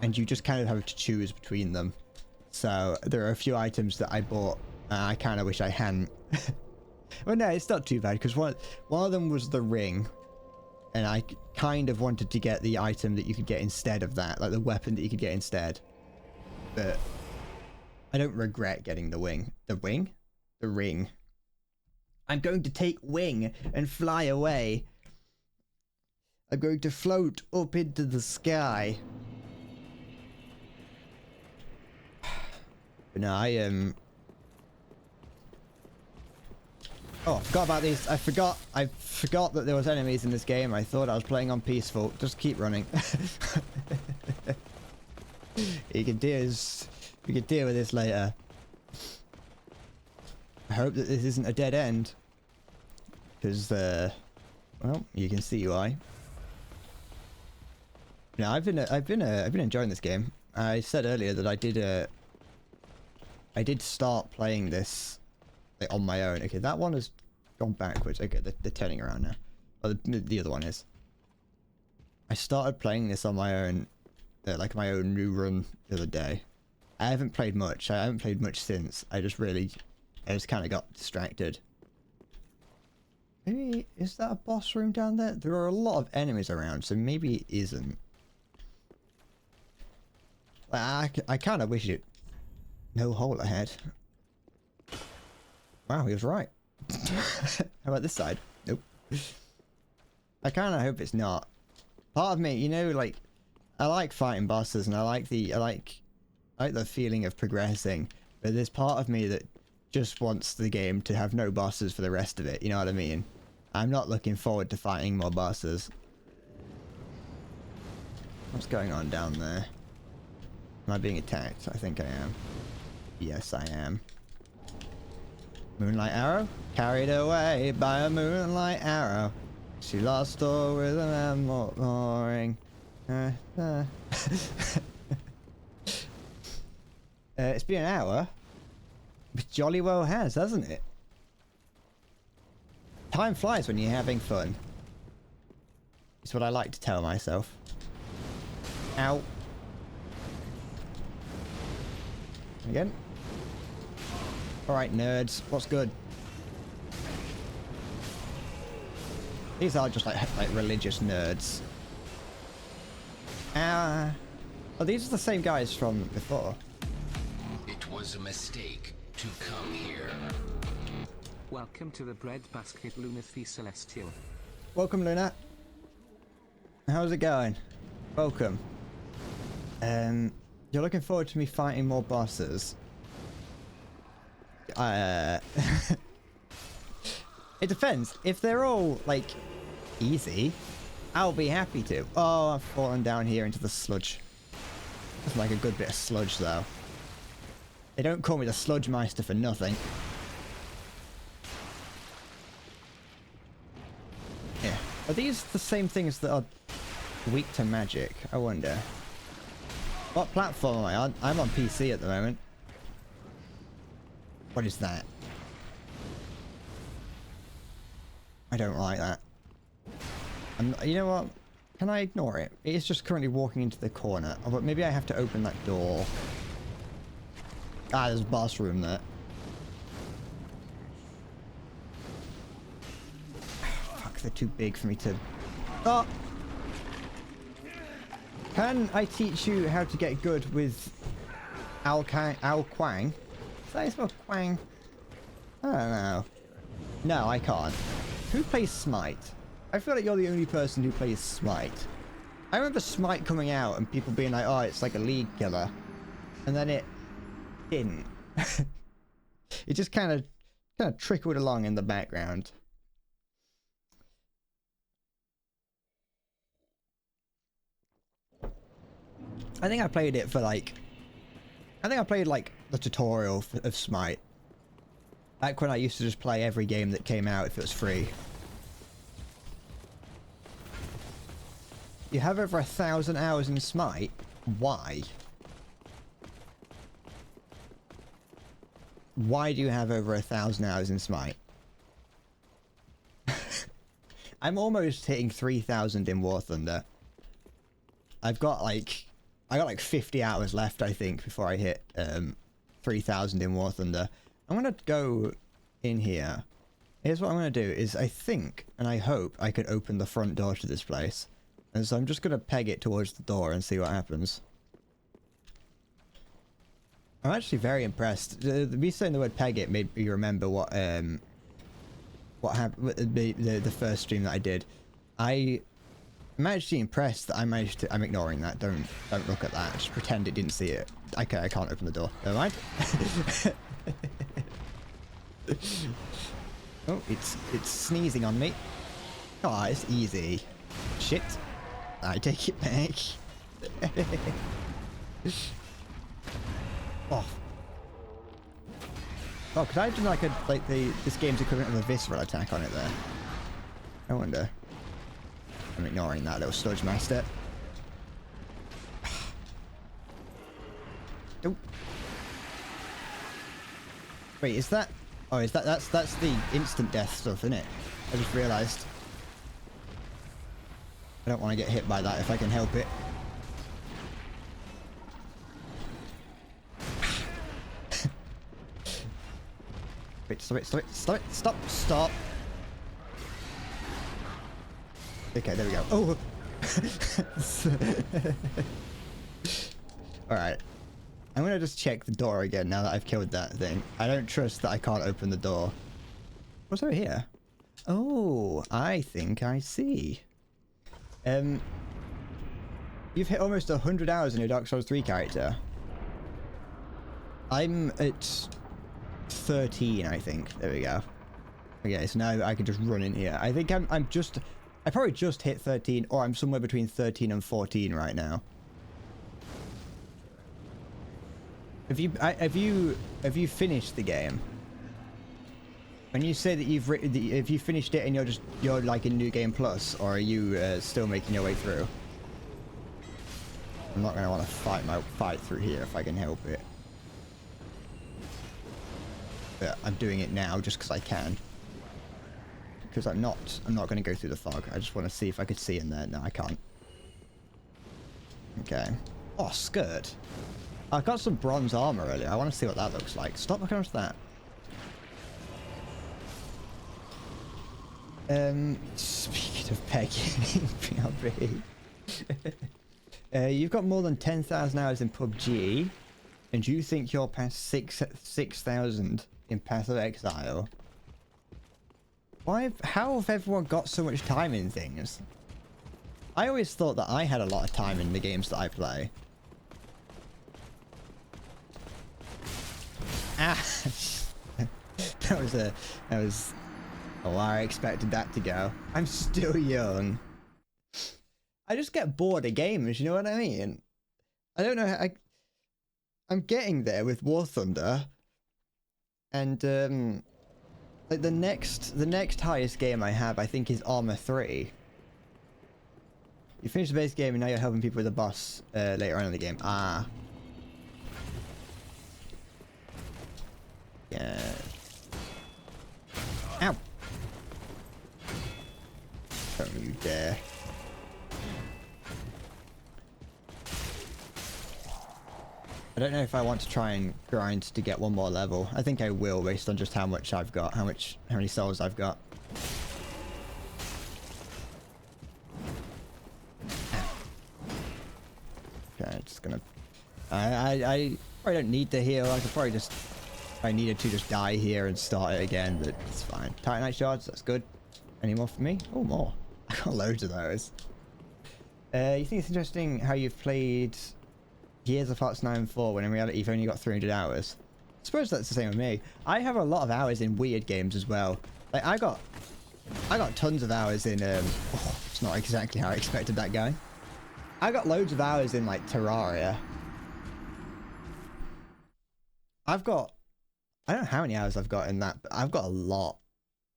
and you just kind of have to choose between them. So there are a few items that I bought, I kind of wish I hadn't. Well, no, it's not too bad, because one of them was the ring, and I kind of wanted to get the item that you could get instead of that, like the weapon that you could get instead. But I don't regret getting the wing. The wing? The ring. I'm going to take wing and fly away. I'm going to float up into the sky. But no, Oh, I forgot about these. I forgot that there was enemies in this game. I thought I was playing on peaceful. Just keep running. You can deal with this later. I hope that this isn't a dead end, because well, you can see why. Now, I've been enjoying this game. I said earlier that I did start playing this like on my own. Okay, that one has gone backwards. Okay, they're turning around now. Oh, the other one is. I started playing this on my own, like my own new run the other day. I haven't played much. I haven't played much since. I just kind of got distracted. Maybe, is that a boss room down there? There are a lot of enemies around, so maybe it isn't. I kind of wish it... No hole ahead. Wow, he was right. How about this side? Nope. I kind of hope it's not. Part of me, you know, like, I like fighting bosses, and I like the feeling of progressing, but there's part of me that just wants the game to have no bosses for the rest of it, you know what I mean? I'm not looking forward to fighting more bosses. What's going on down there? Am I being attacked? I think I am. Yes, I am. Moonlight arrow? Carried away by a moonlight arrow. She lost all with a mooring. It's been an hour. It jolly well has, hasn't it? Time flies when you're having fun. It's what I like to tell myself. Ow. Again. Alright, nerds. What's good? These are just like religious nerds. Oh, these are the same guys from before. It was a mistake to come here. Welcome to the breadbasket, Lunacy Celestial. Welcome, Luna. How's it going? Welcome. You're looking forward to me fighting more bosses. It depends. If they're all, like, easy, I'll be happy to. Oh, I've fallen down here into the sludge. That's like a good bit of sludge, though. They don't call me the Sludge Meister for nothing. Yeah. Are these the same things that are weak to magic? I wonder. What platform am I on? I'm on PC at the moment. What is that? I don't like that. You know what? Can I ignore it? It is just currently walking into the corner. Oh, but maybe I have to open that door. Ah, there's a boss room there. Fuck, they're too big for me to... Oh! Can I teach you how to get good with Ao Kuang? Is that his name? Quang? I don't know. No, I can't. Who plays Smite? I feel like you're the only person who plays Smite. I remember Smite coming out and people being like, oh, it's like a league killer. And then it didn't. It just kind of trickled along in the background. I think I played it for like... I think I played like the tutorial of Smite. Back when I used to just play every game that came out if it was free. You have over 1,000 hours in Smite? Why? Why do you have over 1,000 hours in Smite? I'm almost hitting 3,000 in War Thunder. I got like 50 hours left, I think, before I hit 3,000 in War Thunder. I'm gonna go in here. Here's what I'm gonna do is I think and I hope I can open the front door to this place. And so I'm just gonna peg it towards the door and see what happens. I'm actually very impressed. Me saying the word peg it made me remember what happened the first stream that I did. I'm actually impressed that I managed to... I'm ignoring that. Don't look at that. Just pretend it didn't see it. Okay, I can't open the door. Never mind. Oh, it's sneezing on me. Oh, it's easy. Shit. I take it back. Oh. Oh, could I have done like this game's equivalent of a visceral attack on it there? I wonder. I'm ignoring that little sludge master. Oh. Wait, is that... Oh, is that's the instant death stuff, isn't it? I just realised. I don't want to get hit by that if I can help it. Wait, stop. Okay, there we go. Oh! Alright. I'm gonna just check the door again now that I've killed that thing. I don't trust that I can't open the door. What's over here? Oh, I think I see. You've hit almost 100 hours in your Dark Souls 3 character. I'm at 13, I think. There we go. Okay, so now I can just run in here. I think I probably just hit 13, or I'm somewhere between 13 and 14 right now. Have you finished the game? When you say that if you finished it and you're like in New Game Plus, or are you still making your way through? I'm not gonna want to fight through here if I can help it. But I'm doing it now just because I can. Because I'm not going to go through the fog. I just want to see if I could see in there. No, I can't. Okay. Oh, skirt. I got some bronze armor earlier. I want to see what that looks like. Stop looking at that. Speaking of pegging, BRB. You've got more than 10,000 hours in PUBG, and you think you're past 6,000 in Path of Exile? How have everyone got so much time in things? I always thought that I had a lot of time in the games that I play. Ah! that was oh, I expected that to go. I'm still young. I just get bored of games, you know what I mean? I don't know, I'm getting there with War Thunder. And, like the next highest game I have, I think, is Arma 3. You finish the base game and now you're helping people with the boss later on in the game. Ah. Yeah. Ow! Don't you dare. I don't know if I want to try and grind to get one more level. I think I will, based on just how much I've got, how many souls I've got. Okay, just gonna. I probably don't need to heal. I could probably just, if I needed to, just die here and start it again. But it's fine. Titanite shards, that's good. Any more for me? Oh, more. I got loads of those. You think it's interesting how you've played Gears of Hearts 9 and 4 when in reality you've only got 300 hours? I suppose that's the same with me. I have a lot of hours in weird games as well. Like I got tons of hours in oh, it's not exactly how I expected that guy. I got loads of hours in like Terraria. I don't know how many hours I've got in that, but I've got a lot.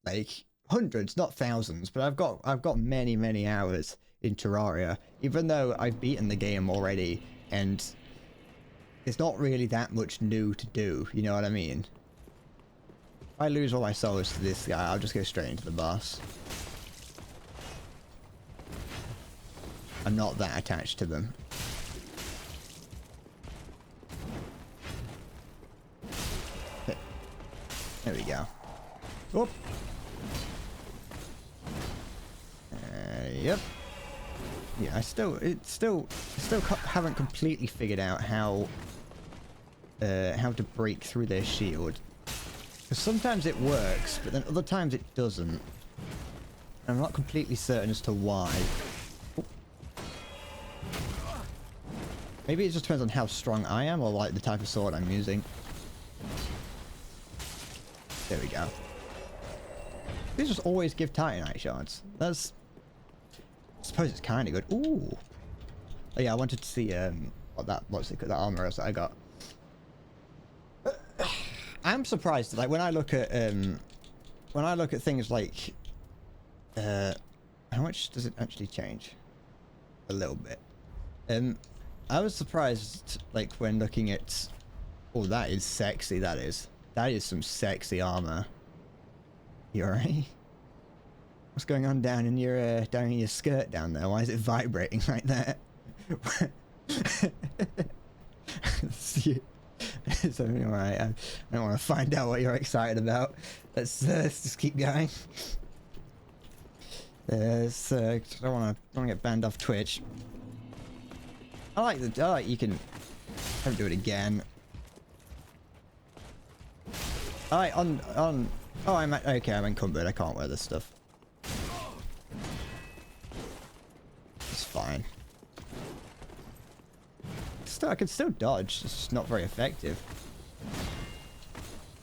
Like hundreds, not thousands, but I've got many hours in Terraria, even though I've beaten the game already. And there's not really that much new to do, you know what I mean? If I lose all my souls to this guy, I'll just go straight into the boss. I'm not that attached to them. Okay. There we go. Whoop. Yep. Yeah, I still haven't completely figured out how to break through their shield. Because sometimes it works, but then other times it doesn't. I'm not completely certain as to why. Oh. Maybe it just depends on how strong I am, or like the type of sword I'm using. There we go. These just always give Titanite shards. That's... I suppose it's kind of good. Ooh. Oh yeah, I wanted to see that armor is that I got. I'm surprised. Like when I look at things like, how much does it actually change? A little bit. I was surprised, like when looking at. Oh, that is sexy. That is some sexy armor. You alright? What's going on down in your skirt down there? Why is it vibrating like that? So alright, I don't want to find out what you're excited about. Let's just keep going. I don't want to get banned off Twitch. I like you can. Don't do it again. I like on. Oh, I'm encumbered. I can't wear this stuff. It's fine. I can still dodge. It's just not very effective.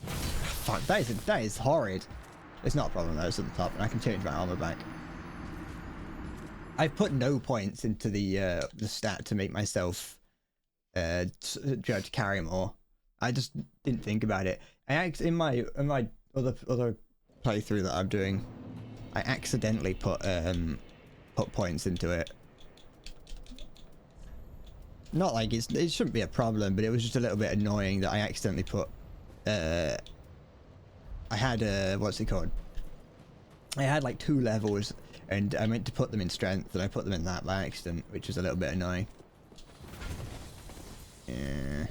Fuck, that is horrid. It's not a problem though, it's at the top, and I can change my armor back. I've put no points into the stat to make myself to carry more. I just didn't think about it. In my other playthrough that I'm doing, I accidentally put points into it. Not like it shouldn't be a problem, but it was just a little bit annoying that I accidentally put. I had what's it called? I had like 2 levels, and I meant to put them in strength, and I put them in that by accident, which was a little bit annoying. Yeah.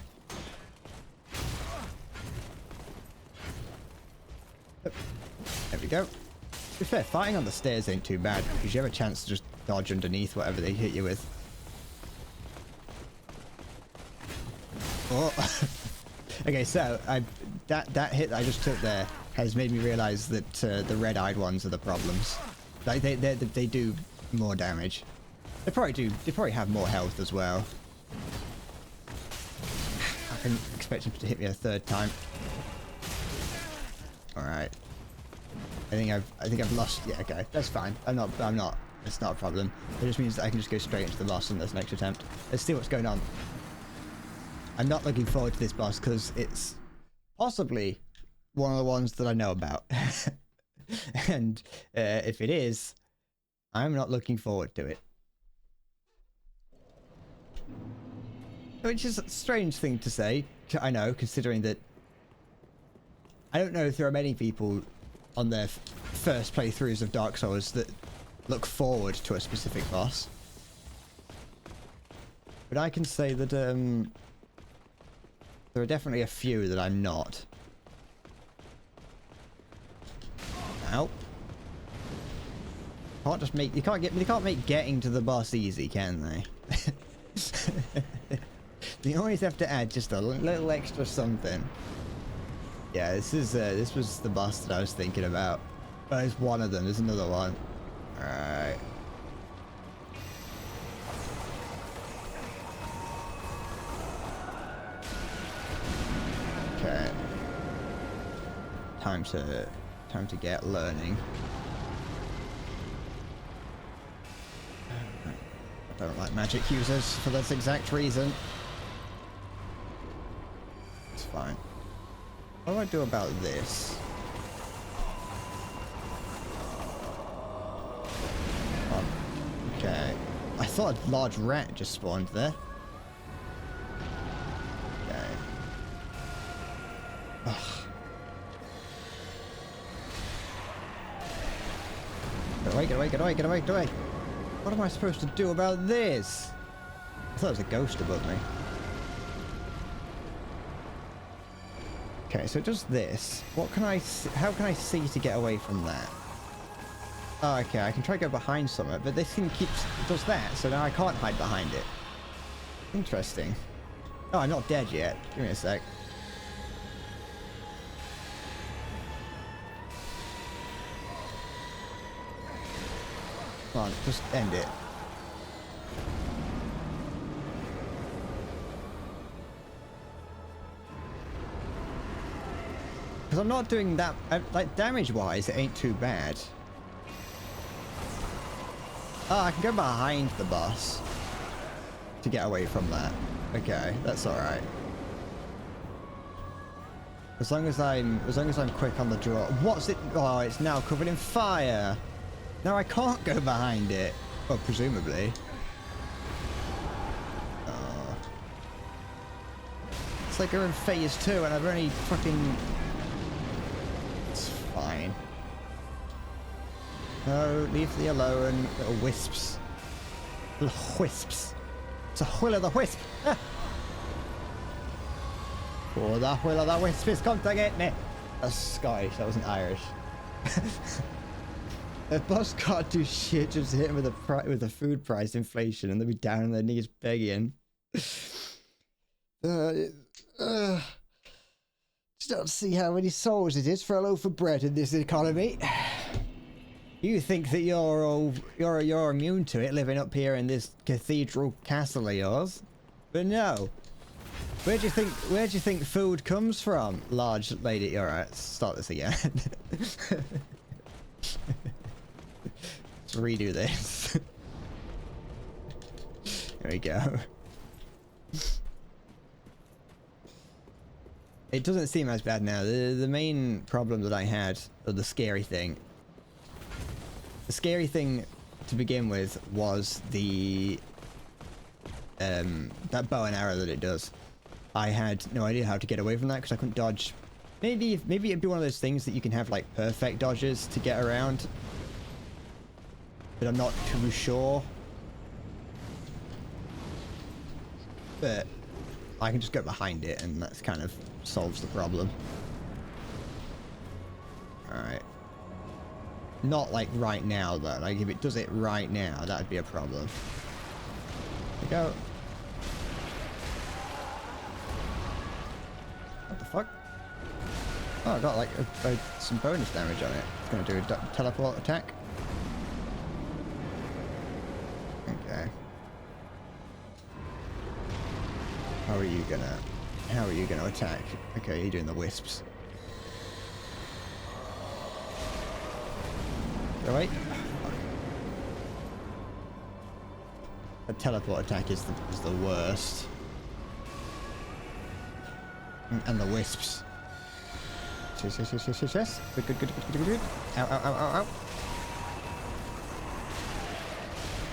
There we go. To be fair, fighting on the stairs ain't too bad, because you have a chance to just dodge underneath whatever they hit you with. Oh. Okay, so that hit that I just took there has made me realize that the red-eyed ones are the problems. Like they do more damage. They probably have more health as well. I can expect them to hit me a 3rd time. All right. I think I've lost. Yeah, okay, that's fine. I'm not. It's not a problem. It just means that I can just go straight into the boss and there's next attempt. Let's see what's going on. I'm not looking forward to this boss because it's possibly one of the ones that I know about. And if it is, I'm not looking forward to it. Which is a strange thing to say, I know, considering that I don't know if there are many people on their first playthroughs of Dark Souls that look forward to a specific boss. But I can say that there are definitely a few that I'm not. Ow. You can't make getting to the boss easy, can they? You always have to add just a little extra something. Yeah, this was the boss that I was thinking about. Oh, there's one of them. There's another one. All right. Okay. Time to get learning. I don't like magic users for this exact reason. It's fine. What do I do about this? Okay. I thought a large rat just spawned there. Okay. Ugh. Get away, get away, get away, get away, get away! What am I supposed to do about this? I thought it was a ghost above me. Okay, so it does this. What can I... How can I see to get away from that? Oh, okay, I can try to go behind somewhere, but this thing does that, so now I can't hide behind it. Interesting. Oh, I'm not dead yet. Give me a sec. Come on, just end it. Because I'm not doing that... like, damage-wise, it ain't too bad. Oh, I can go behind the boss to get away from that. Okay, that's alright. As long as I'm quick on the draw. What's it? Oh, it's now covered in fire. No, I can't go behind it. Well, presumably. Oh. It's like we're in phase 2 and I've only fucking... It's fine. No, leave me alone, little wisps. Little wisps. It's a will o' the wisp. Ah. Oh, that will o' the wisp is come to get me. That's Scottish, that wasn't Irish. The boss can't do shit, just hit him with the food price inflation and they'll be down on their knees begging. Just don't see how many souls it is for a loaf of bread in this economy. You think that you're immune to it living up here in this cathedral castle of yours, but no. Where do you think food comes from, large lady? All right, start this again. Let's redo this. There we go. It doesn't seem as bad now. The main problem that I had, or the scary thing to begin with was the that bow and arrow that it does. I had no idea how to get away from that because I couldn't dodge. Maybe it'd be one of those things that you can have like perfect dodges to get around, but I'm not too sure. But I can just go behind it and that's kind of solves the problem. Alright. Not like right now though. Like if it does it right now, that'd be a problem. There we go. What the fuck? Oh, I got like some bonus damage on it. It's gonna do a teleport attack. Okay. How are you gonna attack? Okay, you're doing the wisps. Go away. A teleport attack is the worst. And the wisps. Yes. Good. Ow.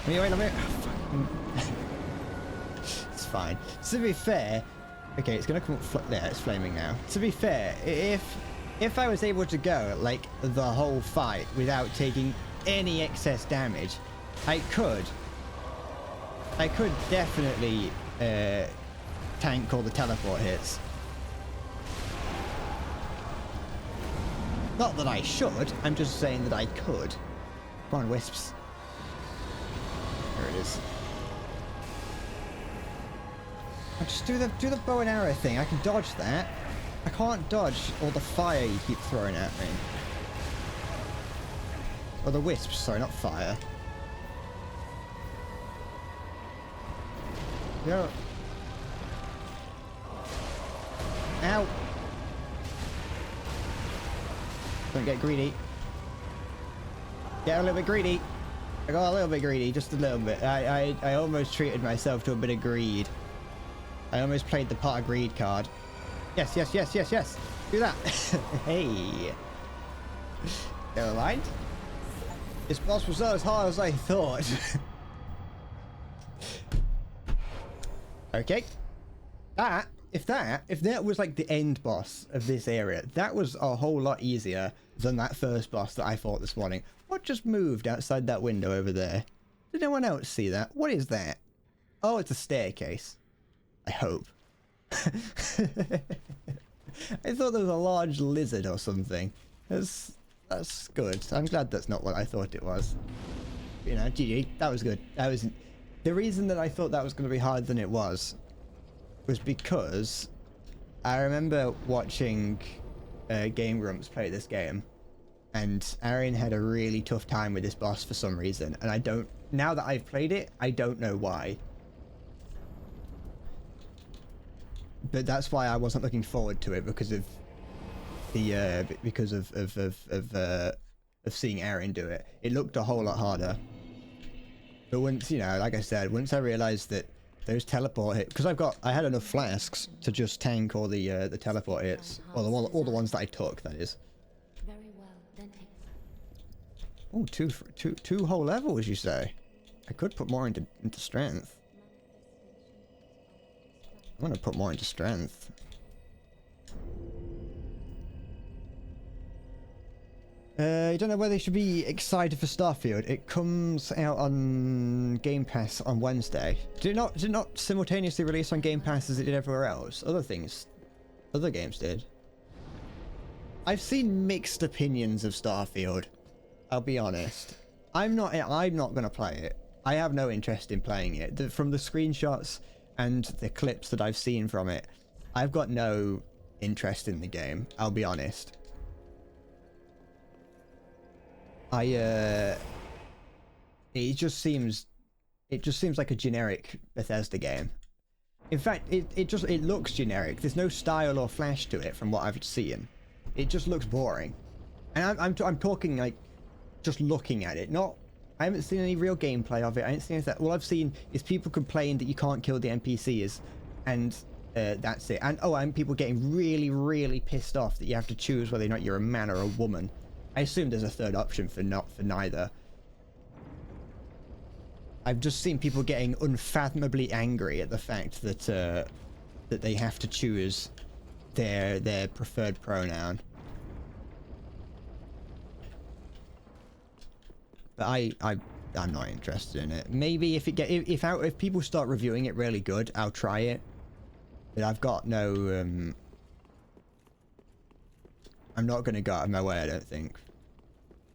Let me. It's fine. To be fair, okay, it's gonna come up there. It's flaming now. To be fair, if I was able to go like the whole fight without taking any excess damage, I could definitely tank all the teleport hits. Not that I should. I'm just saying that I could. Come on, wisps. There it is. I just do the bow and arrow thing. I can dodge that. I can't dodge all the fire you keep throwing at me. Or the wisps, sorry, not fire. Go. Ow. Don't get greedy. Get a little bit greedy. I got a little bit greedy, just a little bit. I almost treated myself to a bit of greed. I almost played the pot of greed card. Yes. Do that. Hey. Never mind. This boss was not as hard as I thought. Okay. If that was like the end boss of this area, that was a whole lot easier than that first boss that I fought this morning. What just moved outside that window over there? Did anyone else see that? What is that? Oh, it's a staircase. I hope. I thought there was a large lizard or something. That's good. I'm glad that's not what I thought it was. You know, GG. That was good. That was the reason that I thought that was going to be harder than it was because I remember watching Game Grumps play this game, and Aaron had a really tough time with this boss for some reason, and I don't. Now that I've played it, I don't know why. But that's why I wasn't looking forward to it because of the of seeing Aaron do it. It looked a whole lot harder. But once, you know, like I said, once I realized that those teleport hits, because I had enough flasks to just tank all the teleport hits, or all the ones that I took. That is. Very well, then take Oh, two whole levels, you say? I could put more into strength. I'm gonna put more into strength. I don't know whether you should be excited for Starfield. It comes out on Game Pass on Wednesday. Did it not simultaneously release on Game Pass as it did everywhere else? Other games did. I've seen mixed opinions of Starfield. I'll be honest. I'm not gonna play it. I have no interest in playing it. From the screenshots and the clips that I've seen from it, I've got no interest in the game. I'll be honest. It just seems like a generic Bethesda game. In fact, it looks generic. There's no style or flash to it from what I've seen. It just looks boring. And I'm talking like just looking at it. Not, I haven't seen any real gameplay of it. I haven't seen that. All I've seen is people complain that you can't kill the NPCs, and that's it. And people getting really, really pissed off that you have to choose whether or not you're a man or a woman. I assume there's a third option for neither. I've just seen people getting unfathomably angry at the fact that that they have to choose their preferred pronoun. But I'm not interested in it. Maybe if people start reviewing it really good, I'll try it. But I've got no I'm not gonna go out of my way, I don't think.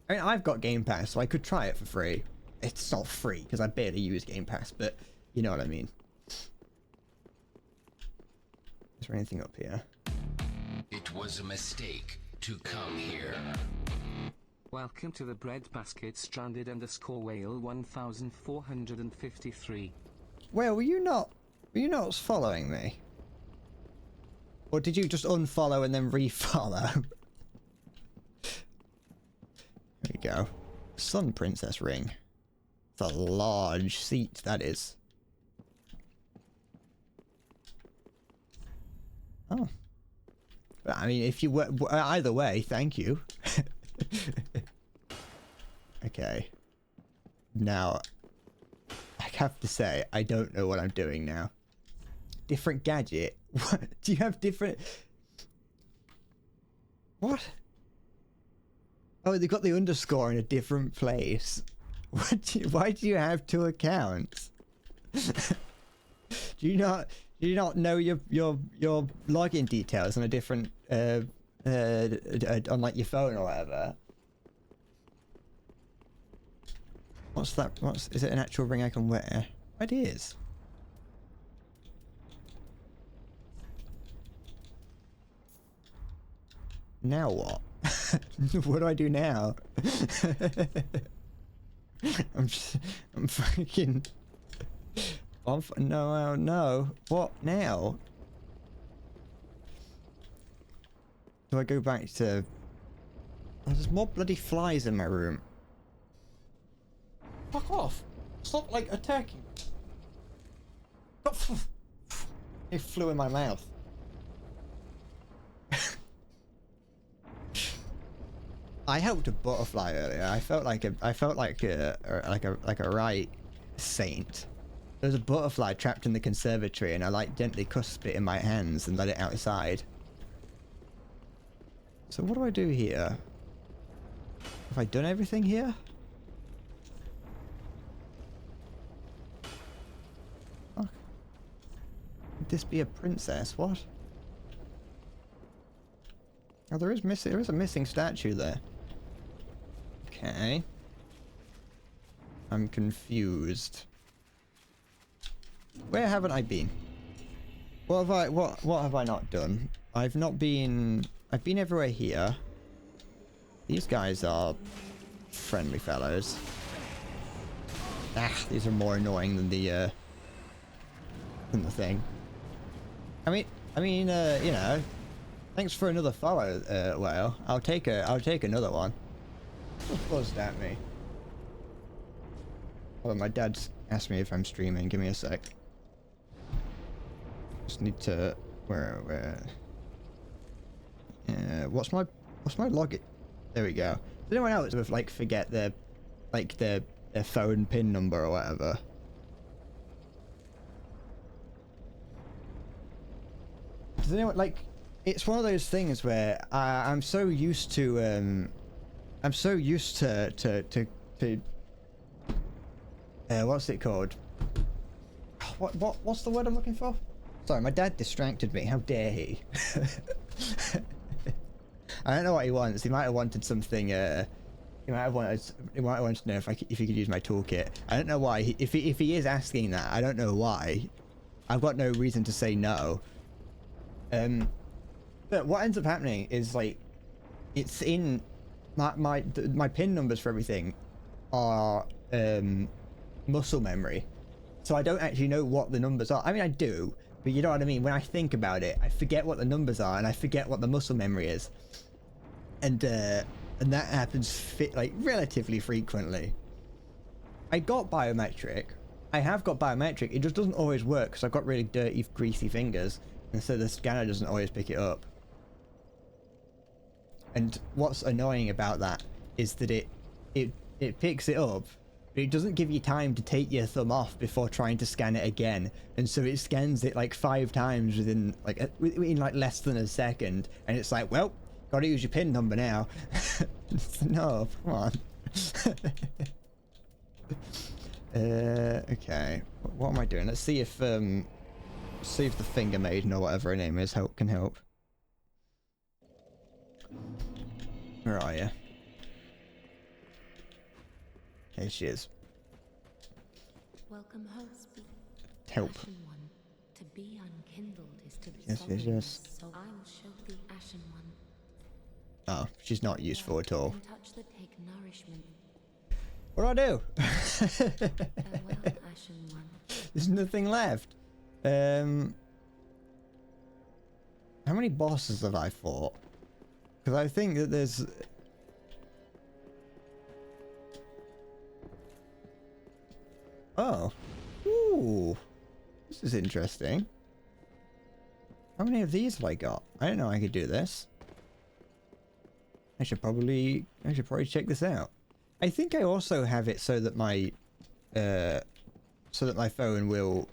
I mean, I've got Game Pass, so I could try it for free. It's not free because I barely use Game Pass, but you know what I mean. Is there anything up here? It was a mistake to come here. Welcome to the breadbasket stranded _whale 1453. Well, were you not following me? Or did you just unfollow and then refollow? There we go. Sun Princess ring. It's a large seat, that is. Oh. But, I mean, if you were either way, thank you. Okay. Now, I have to say, I don't know what I'm doing now. Different gadget? What? Do you have different... What? Oh, they got the underscore in a different place. Why do you have two accounts? Do you not know your login details on a different on like your phone or whatever? What's that? Is it an actual ring I can wear? It is. Now what? What do I do now? I'm fucking... no. What now? Do I go back to... Oh, there's more bloody flies in my room. Fuck off. Stop, like, attacking. It flew in my mouth. I helped a butterfly earlier. I felt like a right saint. There was a butterfly trapped in the conservatory, and I like gently cusped it in my hands and let it outside. So what do I do here? Have I done everything here? Fuck. Would this be a princess? What? Oh, there is a missing statue there. Okay. I'm confused. Where haven't I been? What have I not done? I've been everywhere here. These guys are friendly fellows. Ah, these are more annoying than the thing. I mean, you know, thanks for another follow, Whale. I'll take another one. Just buzzed at me. Oh, my dad's asked me if I'm streaming. Give me a sec. Just need to... Where? What's my login? There we go. Does anyone else sort of like forget their phone pin number or whatever? Does anyone like? It's one of those things where I'm so used to what's it called? What's the word I'm looking for? Sorry, my dad distracted me. How dare he? I don't know what he wants. He might have wanted something. He might have wanted to know if he could use my toolkit. I don't know why. If he is asking that, I don't know why. I've got no reason to say no. But what ends up happening is like, it's in my pin numbers for everything are muscle memory, so I don't actually know what the numbers are. I mean, I do, but you know what I mean. When I think about it, I forget what the numbers are, and I forget what the muscle memory is. And and that happens like relatively frequently. I got biometric. I have got biometric. It just doesn't always work because I've got really dirty, greasy fingers, and so the scanner doesn't always pick it up. And what's annoying about that is that it picks it up, but it doesn't give you time to take your thumb off before trying to scan it again, and so it scans it like 5 times within like less than a second, and it's like, well, gotta use your PIN number now. No, come on. Okay, what am I doing? Let's see if the finger maiden or whatever her name is can help. Where are you? Here she is. Welcome host. Help. Ashen one. To be unkindled is to be Yes, sullen. yes. So I will show the ashen one. Oh, she's not useful at all. Can touch that take nourishment. What do I do? Farewell, ashen one. There's nothing left. How many bosses have I fought? Because I think that there's... Oh. Ooh. This is interesting. How many of these have I got? I didn't know I could do this. I should probably check this out. I think I also have it so that my phone will...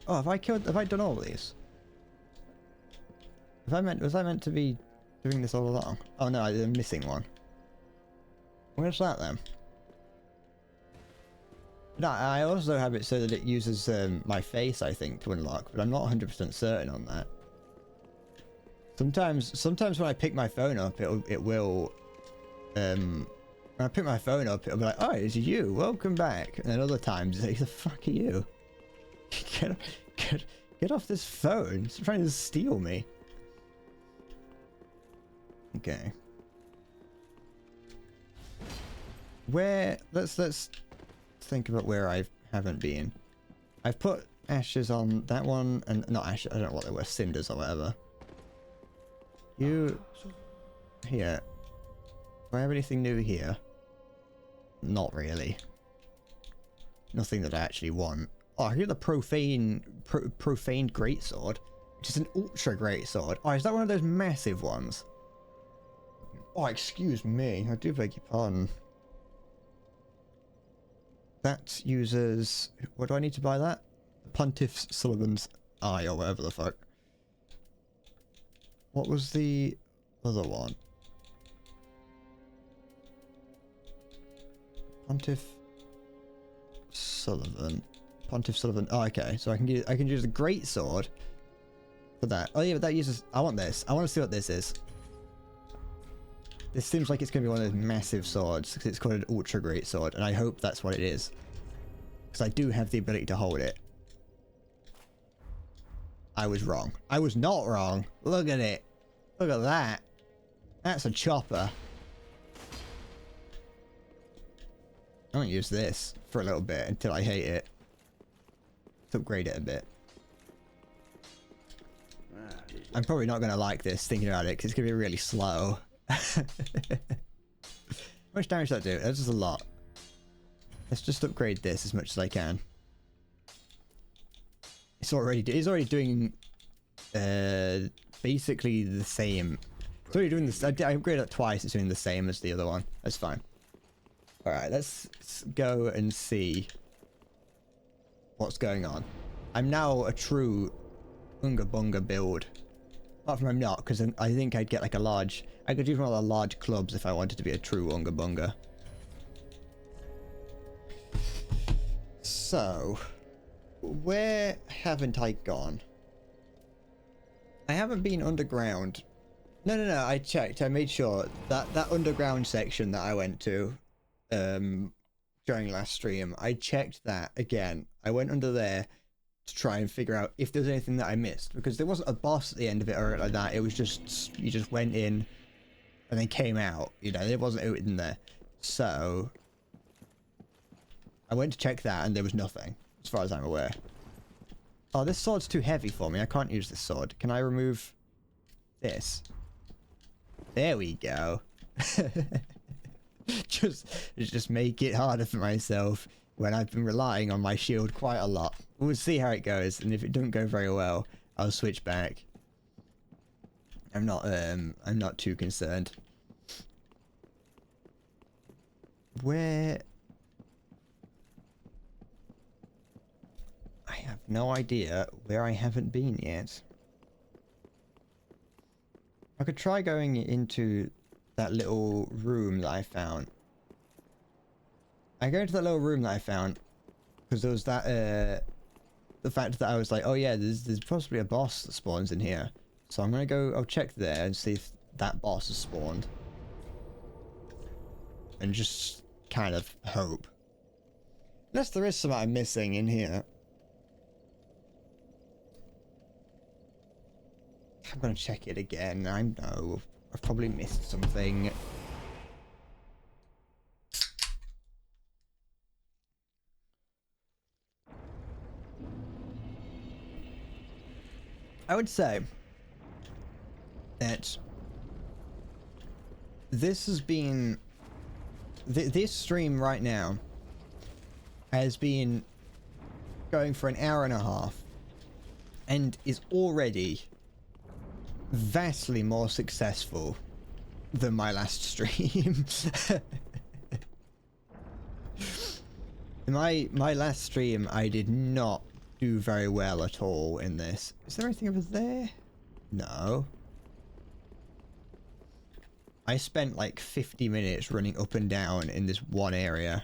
Oh, have I done all of these? Was I meant to be doing this all along? Oh no, I'm missing one. Where's that then? No, I also have it so that it uses my face, I think, to unlock, but I'm not 100% certain on that. Sometimes when I pick my phone up, it will when I pick my phone up, it'll be like, oh, it's you, welcome back. And then other times it's like, the fuck are you? Get off this phone. It's trying to steal me. Okay. Let's think about where I haven't been. I've put ashes on that one, and not ashes, I don't know what they were, cinders or whatever. You... Here. Do I have anything new here? Not really. Nothing that I actually want. Oh, I hear the profaned greatsword, which is an ultra greatsword. Oh, is that one of those massive ones? Oh, excuse me. I do beg your pardon. That uses... What do I need to buy that? Pontiff Sullivan's Eye, or whatever the fuck. What was the other one? Pontiff Sullivan. Oh, okay. So I can use a great sword for that. Oh yeah, but that uses... I want this. I want to see what this is. This seems like it's going to be one of those massive swords, because it's called an ultra great sword, and I hope that's what it is. Because I do have the ability to hold it. I was wrong. I was not wrong. Look at it. Look at that. That's a chopper. I'm going to use this for a little bit until I hate it. Let's upgrade it a bit. I'm probably not going to like this thinking about it, because it's going to be really slow. How much damage does that do? That's just a lot. Let's just upgrade this as much as I can. It's already doing basically the same. It's already doing this. I upgraded it twice. It's doing the same as the other one. That's fine. All right, let's go and see what's going on. I'm now a true Unga Bunga build. Apart from I'm not, because I think I'd get like a large... I could use one of the large clubs if I wanted to be a true Unga Bunga. So, where haven't I gone? I haven't been underground. No, I checked. I made sure that underground section that I went to during last stream, I checked that again. I went under there to try and figure out if there's anything that I missed, because there wasn't a boss at the end of it or anything like that. It was just, you just went in and then came out, you know, there wasn't out in there. So I went to check that and there was nothing, as far as I'm aware. Oh, this sword's too heavy for me. I can't use this sword. Can I remove this? There we go. just make it harder for myself when I've been relying on my shield quite a lot. We'll see how it goes, and if it doesn't go very well, I'll switch back. I'm not too concerned. Where? I have no idea where I haven't been yet. I could try going into that little room that I found. I go into that little room that I found because there was that the fact that I was like, oh yeah, there's possibly a boss that spawns in here. So I'm gonna go, I'll check there and see if that boss has spawned. And just kind of hope. Unless there is something I'm missing in here. I'm gonna check it again. I know I've probably missed something. I would say that this has been this stream right now has been going for an hour and a half and is already vastly more successful than my last stream. my last stream I did not do very well at all in this. Is there anything over there? No. I spent like 50 minutes running up and down in this one area.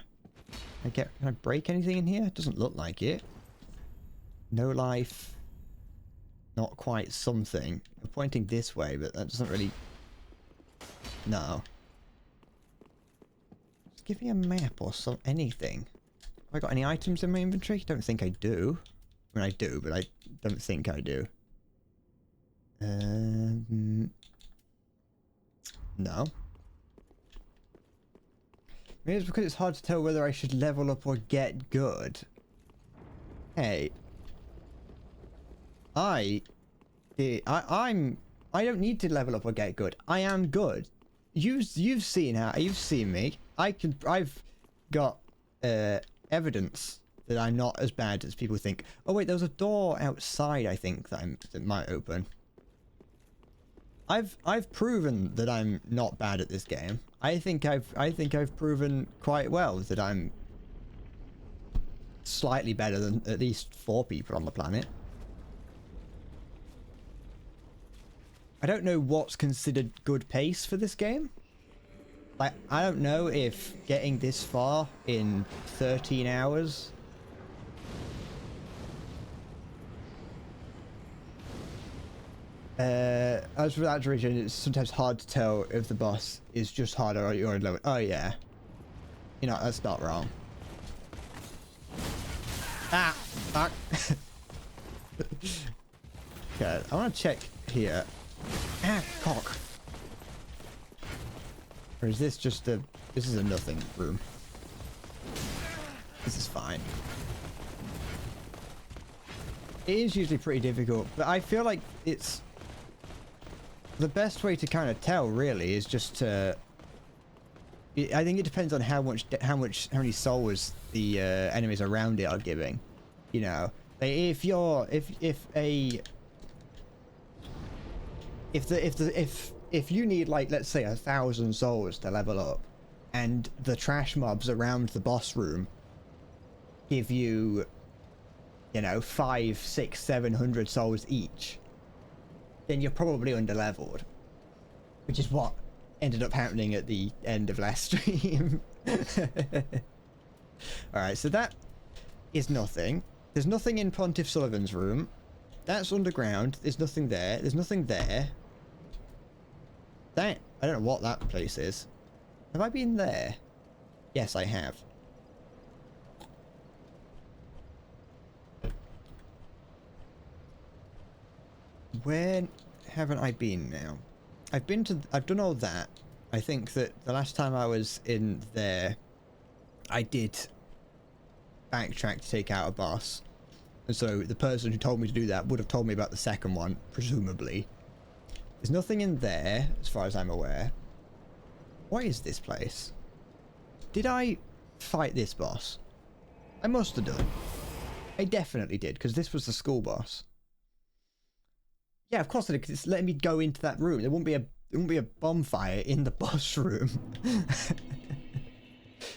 Can I break anything in here? It doesn't look like it. No life. Not quite something. I'm pointing this way, but that doesn't really... No. Just give me a map or anything. Have I got any items in my inventory? Don't think I do. I mean, I do, but I don't think I do. No. Maybe it's because it's hard to tell whether I should level up or get good. Hey. I don't need to level up or get good. I am good. You've seen me. I've got evidence that I'm not as bad as people think. Oh wait, there was a door outside I think that might open. I've proven that I'm not bad at this game. I think I've proven quite well that I'm slightly better than at least 4 people on the planet. I don't know what's considered good pace for this game. Like, I don't know if getting this far in 13 hours... as for that region, it's sometimes hard to tell if the boss is just harder or you're lower. Oh yeah. You know, that's not wrong. Ah! Fuck! Okay, I want to check here. Ah, cock. Or is this just a... This is a nothing room. This is fine. It is usually pretty difficult, but I feel like it's... The best way to kind of tell, really, is just to... I think it depends on how many souls the enemies around it are giving. You know, if you need, like, let's say 1,000 souls to level up, and the trash mobs around the boss room give you, you know, 500, 600, 700 souls each, then you're probably under-leveled, which is what ended up happening at the end of last stream. Alright, so that is nothing. There's nothing in Pontiff Sullivan's room. That's underground. There's nothing there. There's nothing there. That... I don't know what that place is. Have I been there? Yes, I have. Where haven't I been now? I've done all that. I think that the last time I was in there, I did backtrack to take out a boss. And so the person who told me to do that would have told me about the second one, presumably. There's nothing in there, as far as I'm aware. What is this place? Did I fight this boss? I must have done. I definitely did, because this was the school boss. Yeah, of course I did, because it's letting me go into that room. There wouldn't be a bonfire in the boss room.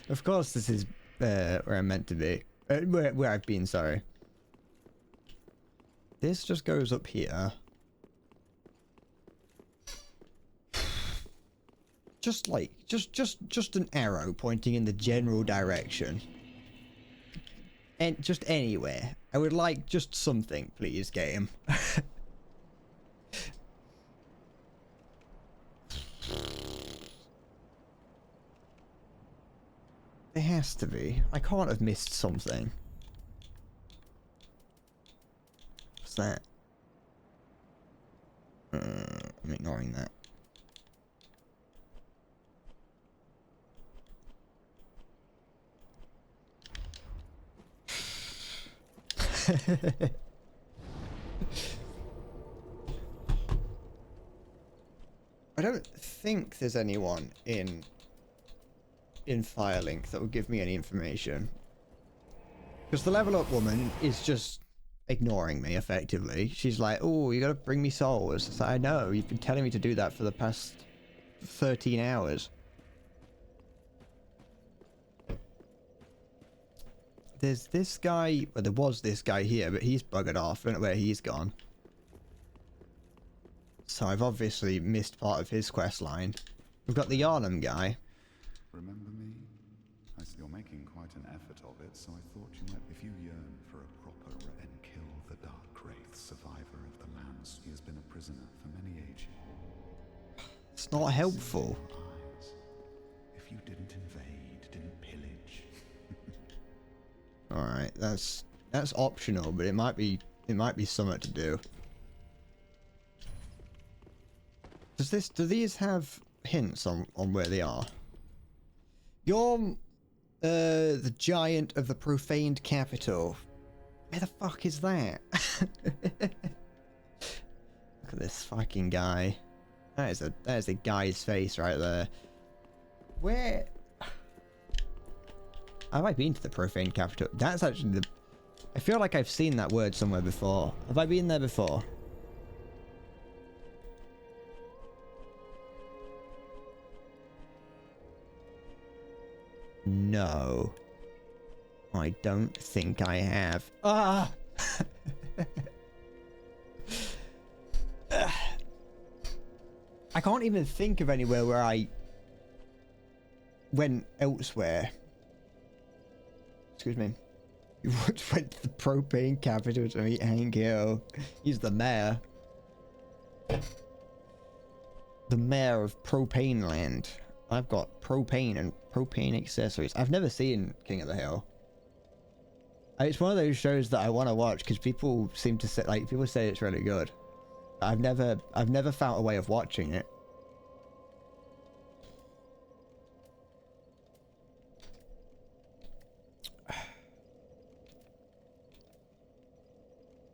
Of course this is where I'm meant to be. Where I've been, sorry. This just goes up here. Just like, just an arrow pointing in the general direction. And just anywhere. I would like just something, please, game. There has to be. I can't have missed something. What's that? I'm ignoring that. I don't think there's anyone in Firelink that would give me any information. Because the level up woman is just ignoring me, effectively. She's like, oh, you gotta bring me souls. It's like, I know, you've been telling me to do that for the past 13 hours. There's this guy, well, there was this guy here, but he's buggered off. I don't know where he's gone. So I've obviously missed part of his quest line. We've got the Yharnam guy. Remember me? I see you're making quite an effort of it, so I thought you might, if you yearn for a proper and kill the Dark Wraith, survivor of the lands he has been a prisoner for many ages. It's not helpful. Eyes. If you didn't invade, didn't pillage. Alright, that's optional, but it might be something to do. Do these have hints on where they are? You're the giant of the profaned capital. Where the fuck is that? Look at this fucking guy. That is a guy's face right there. Where have I been to the profaned capital? That's actually the... I feel like I've seen that word somewhere before. Have I been there before? No. I don't think I have. Ah! I can't even think of anywhere where I went elsewhere. Excuse me. You went to the propane capital to meet Hank Hill. He's the mayor. The mayor of Propane Land. I've got propane and propane accessories. I've never seen King of the Hill. It's one of those shows that I want to watch because people seem to say, like, people say it's really good. I've never found a way of watching it.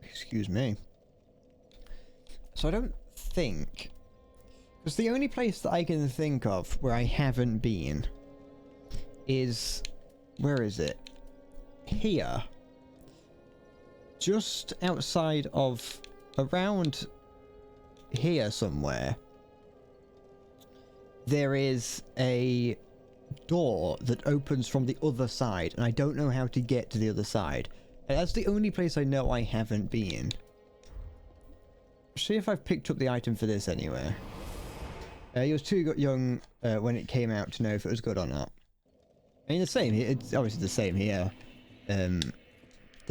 Excuse me. So I don't think... Because the only place that I can think of where I haven't been is... Where is it? Here. Just outside of... Around here somewhere. There is a door that opens from the other side, and I don't know how to get to the other side. And that's the only place I know I haven't been. See if I've picked up the item for this anywhere. He was too young when it came out to know if it was good or not. I mean, the same here. It's obviously the same here. Did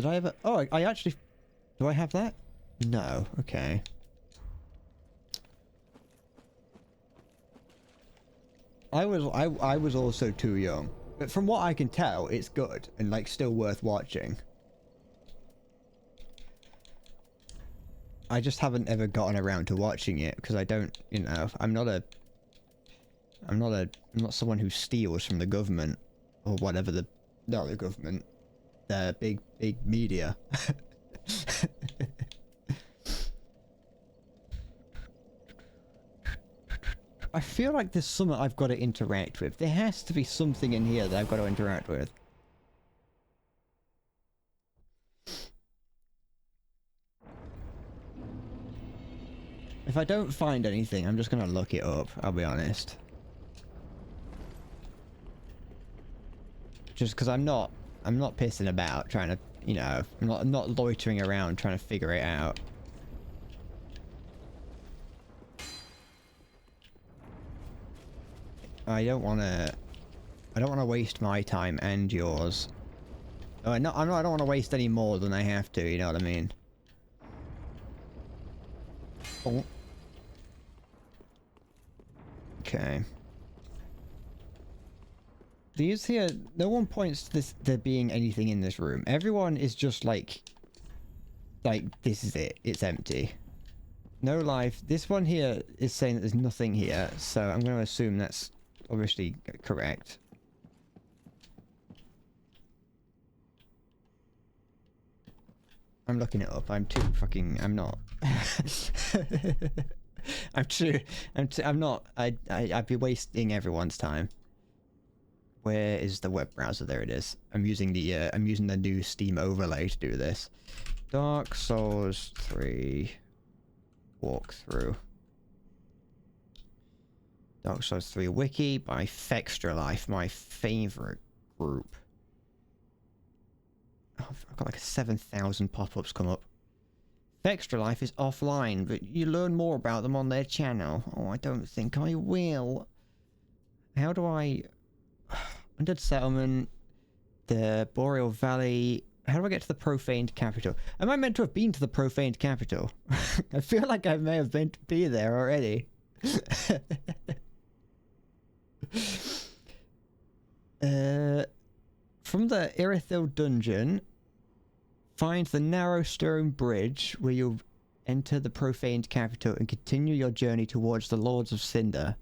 I ever... Oh, I actually... Do I have that? No. Okay. I was also too young. But from what I can tell, it's good and, like, still worth watching. I just haven't ever gotten around to watching it because I don't, you know, I'm not someone who steals from the government or whatever not the government, the big media. I feel like there's something I've got to interact with. There has to be something in here that I've got to interact with. If I don't find anything, I'm just gonna look it up, I'll be honest. Just because I'm not pissing about trying to, you know, I'm not loitering around trying to figure it out. I don't want to waste my time and yours. Oh, I don't want to waste any more than I have to, you know what I mean? Oh. Okay. These here, no one points to there being anything in this room. Everyone is just like, this is it. It's empty. No life. This one here is saying that there's nothing here, so I'm going to assume that's obviously correct. I'm looking it up. I'm not. I'd be wasting everyone's time. Where is the web browser? There it is. I'm using the new Steam overlay to do this. Dark Souls 3 walkthrough. Dark Souls 3 wiki by Fextralife, my favorite group. Oh, I've got like 7,000 pop-ups come up. Fextralife is offline, but you learn more about them on their channel. Oh, I don't think I will. How do I... Undead Settlement, the Boreal Valley... How do I get to the Profaned Capital? Am I meant to have been to the Profaned Capital? I feel like I may have been to be there already. From the Irithyll dungeon, find the narrow stone bridge where you'll enter the Profaned Capital and continue your journey towards the Lords of Cinder.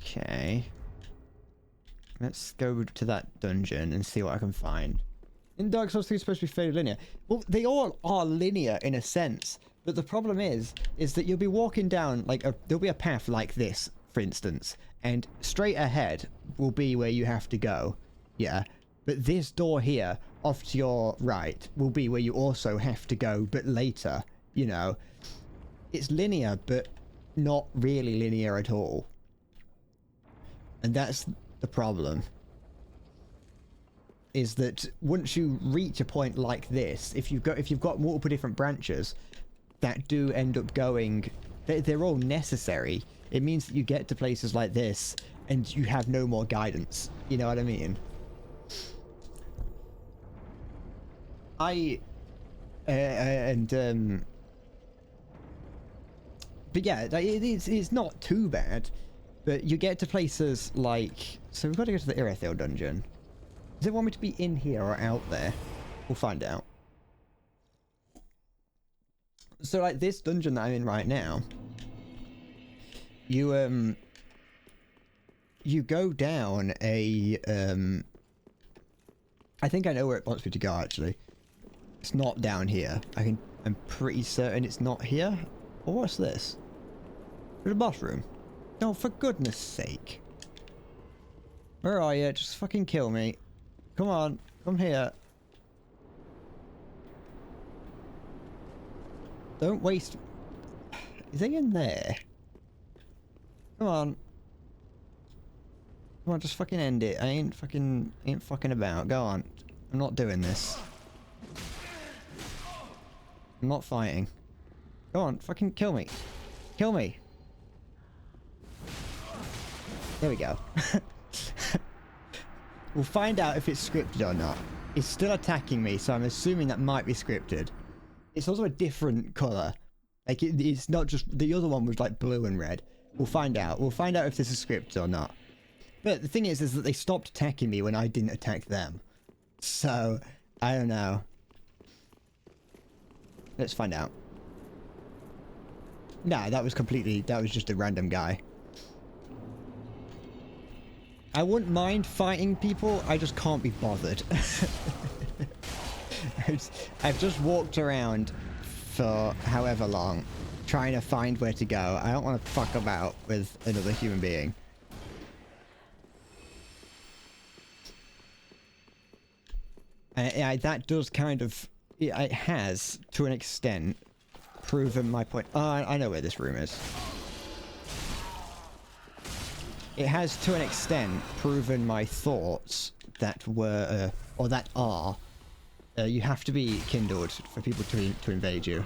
Okay. Let's go to that dungeon and see what I can find. In Dark Souls 3 it's supposed to be fairly linear. Well, they all are linear in a sense, but the problem is that you'll be walking down, like, there'll be a path like this, for instance, and straight ahead will be where you have to go, yeah? But this door here, off to your right, will be where you also have to go, but later, you know? It's linear, but not really linear at all. And that's the problem. Is that once you reach a point like this, if you've got multiple different branches that do end up going, they're all necessary. It means that you get to places like this and you have no more guidance. You know what I mean? But yeah, it's not too bad. But you get to places like... So we've got to go to the Irithyll dungeon. Does it want me to be in here or out there? We'll find out. So like this dungeon that I'm in right now, you go down a I think I know where it wants me to go actually. It's not down here. I'm pretty certain it's not here. Or what's this? There's a boss room. No, for goodness sake. Where are you? Just fucking kill me. Come on. Come here. Don't waste... Is he in there? Come on. Come on, just fucking end it. I ain't fucking about. Go on. I'm not doing this. I'm not fighting. Go on, fucking kill me. Kill me. There we go. We'll find out if it's scripted or not. It's still attacking me, so I'm assuming that might be scripted. It's also a different colour. Like, it's not just... The other one was, like, blue and red. We'll find out. We'll find out if this is scripted or not. But the thing is that they stopped attacking me when I didn't attack them. So, I don't know. Let's find out. Nah, that was just a random guy. I wouldn't mind fighting people, I just can't be bothered. I've just walked around for however long trying to find where to go. I don't want to fuck about with another human being. That does kind of... It has, to an extent, proven my point. Oh, I know where this room is. It has, to an extent, proven my thoughts that were, or that are, you have to be kindled for people to invade you.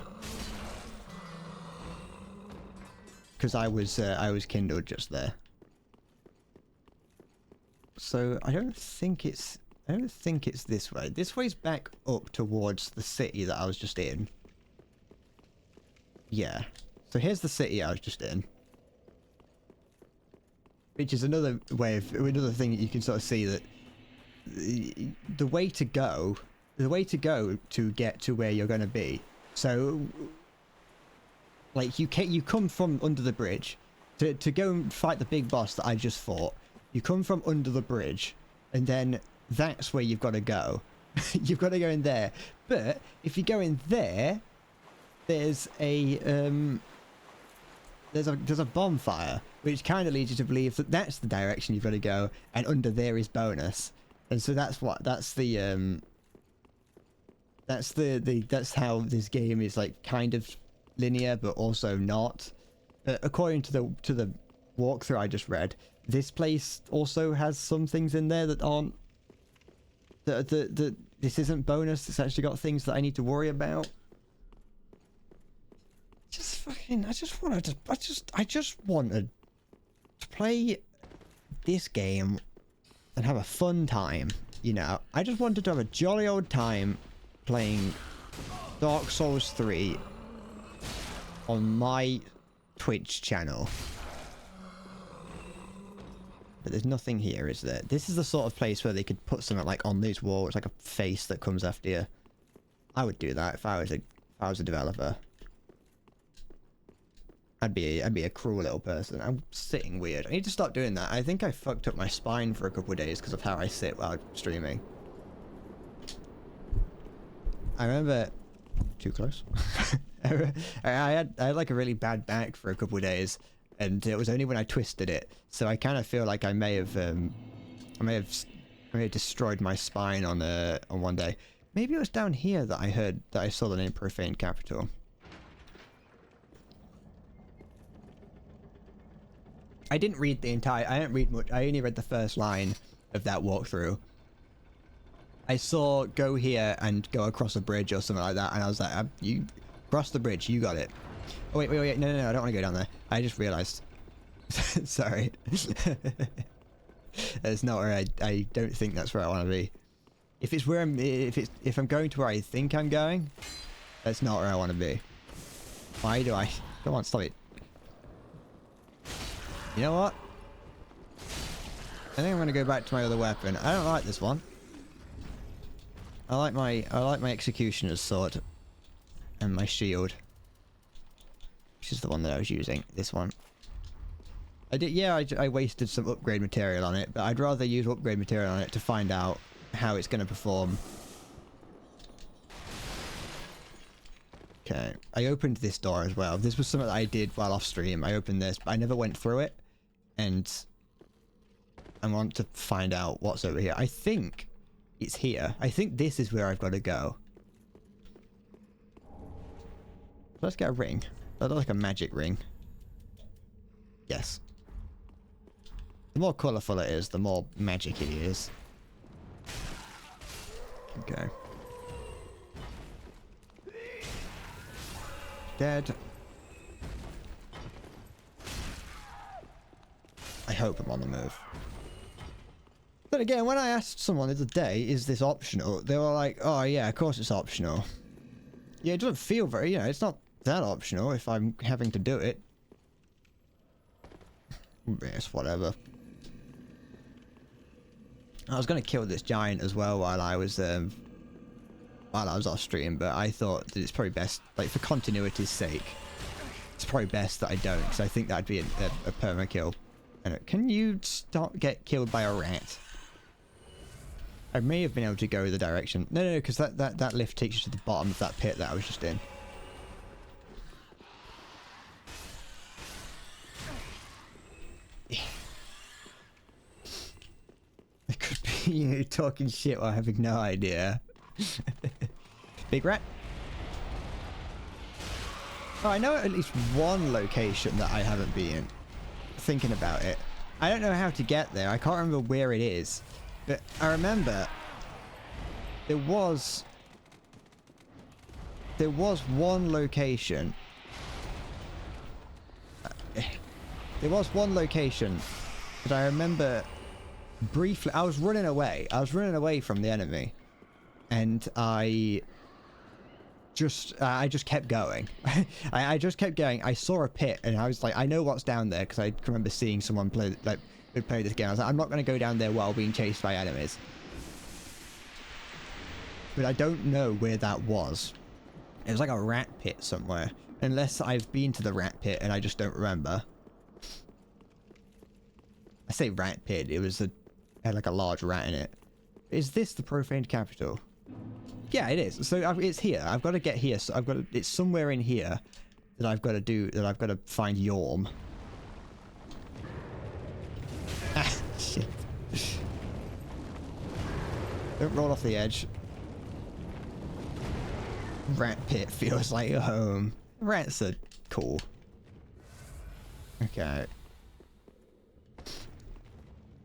Because I was kindled just there. So I don't think it's this way. This way's back up towards the city that I was just in. Yeah. So here's the city I was just in. Which is another way of, another thing that you can sort of see that the way to go to get to where you're going to be. So, like, you come from under the bridge to go and fight the big boss that I just fought. You come from under the bridge, and then that's where you've got to go. You've got to go in there. But if you go in there, there's a there's a bonfire, which kind of leads you to believe that that's the direction you've got to go, and under there is bonus. And so that's how this game is, like, kind of linear but also not. According to the walkthrough I just read, this place also has some things in there that aren't this isn't bonus. It's actually got things that I need to worry about. I just wanted to play this game and have a fun time, you know. I just wanted to have a jolly old time playing Dark Souls 3 on my Twitch channel. But there's nothing here, is there? This is the sort of place where they could put something like on these walls, like a face that comes after you. I would do that if I was a developer. I'd be a cruel little person. I'm sitting weird. I need to stop doing that. I think I fucked up my spine for a couple of days because of how I sit while streaming. I remember... Too close? I had like a really bad back for a couple of days, and it was only when I twisted it. So I kind of feel like I may have destroyed my spine on one day. Maybe it was down here that I saw the name Profane Capital. I didn't read the entire... I didn't read much. I only read the first line of that walkthrough. I saw go here and go across a bridge or something like that, and I was like, you cross the bridge, you got it. Oh, wait, no, I don't want to go down there. I just realized. Sorry. That's not where I don't think that's where I want to be. If it's where if I'm going to where I think I'm going, that's not where I want to be. Why do I... Come on, stop it. You know what? I think I'm going to go back to my other weapon. I don't like this one. I like my executioner's sword and my shield, which is the one that I was using. This one. I wasted some upgrade material on it, but I'd rather use upgrade material on it to find out how it's going to perform. Okay, I opened this door as well. This was something that I did while off stream. I opened this, but I never went through it, and I want to find out what's over here. I think it's here. I think this is where I've got to go. Let's get a ring. That looks like a magic ring. Yes. The more colourful it is, the more magic it is. Okay. Dead. I hope I'm on the move. But again, when I asked someone the other day, is this optional? They were like, oh yeah, of course it's optional. Yeah, it doesn't feel very, you know, it's not that optional if I'm having to do it. Yes, whatever. I was going to kill this giant as well while I was off stream, but I thought that it's probably best, like, for continuity's sake, it's probably best that I don't, because I think that'd be a perma-kill. Can you get killed by a rat? I may have been able to go the direction. No, because that lift takes you to the bottom of that pit that I was just in. You talking shit while having no idea. Big rat. Oh, I know at least one location that I haven't been. Thinking about it. I don't know how to get there. I can't remember where it is. But I remember there was one location. There was one location that I remember briefly. I was running away. I was running away from the enemy. And I just kept going. I just kept going. I saw a pit and I was like, I know what's down there because I can remember seeing someone play this game. I was like, I'm not going to go down there while being chased by enemies. But I don't know where that was. It was like a rat pit somewhere. Unless I've been to the rat pit and I just don't remember. I say rat pit. It had like a large rat in it. Is this the profaned capital? Yeah, it is. So it's here. I've got to get here. So it's somewhere in here that I've got to do. That I've got to find Yorm. Ah, shit. Don't roll off the edge. Rat pit feels like a home. Rats are cool. Okay.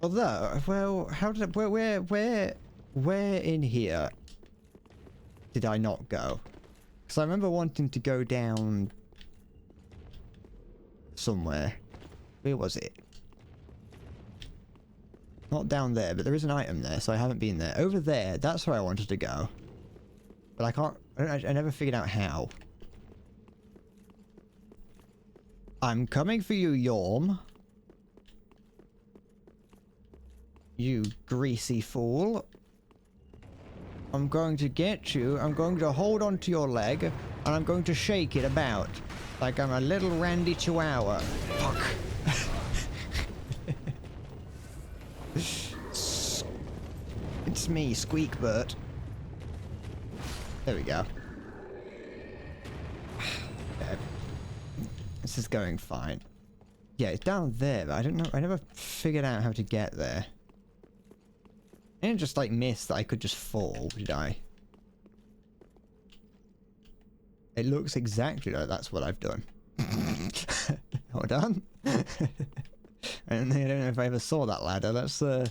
Although, well, how did where in here did I not go? Because I remember wanting to go down somewhere. Where was it? Not down there, but there is an item there, so I haven't been there. Over there, that's where I wanted to go. But I can't, I never figured out how. I'm coming for you, Yorm. You greasy fool. I'm going to get you. I'm going to hold onto your leg, and I'm going to shake it about. Like I'm a little Randy Chihuahua. Fuck. It's me, Squeakbert. There we go. Okay. This is going fine. Yeah, it's down there, but I don't know. I never figured out how to get there. I didn't just like miss that I could just fall, did I? It looks exactly like that's what I've done. Hold on. I don't know if I ever saw that ladder. Let's go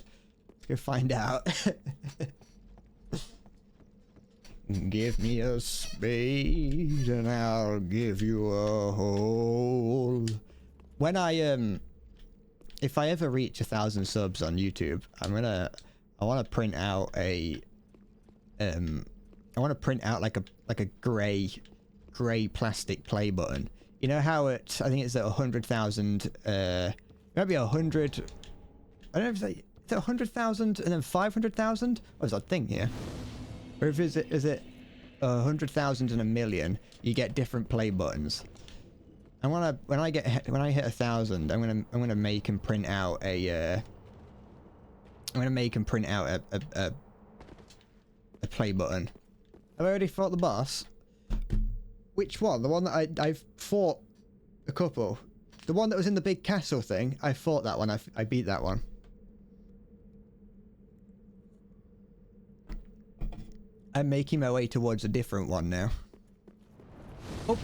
find out. Give me a spade and I'll give you a hole. When if I ever reach 1,000 subs on YouTube, I want to print out a like a grey plastic play button. You know how I think it's at 100,000 maybe 100, I don't know if it's 100,000 and then 500,000? What's that thing here? Or if is it 100,000 and a million, you get different play buttons. I wanna when I hit 1,000, I'm gonna make and print out a a play button. Have I already fought the boss? Which one? The one that I've fought a couple. The one that was in the big castle thing. I fought that one. I beat that one. I'm making my way towards a different one now. Oh,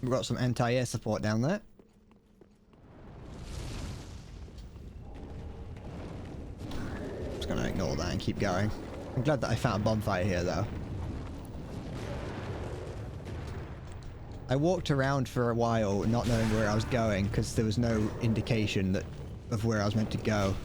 we've got some anti-air support down there. Just gonna ignore that and keep going. I'm glad that I found a bonfire here, though. I walked around for a while not knowing where I was going because there was no indication of where I was meant to go.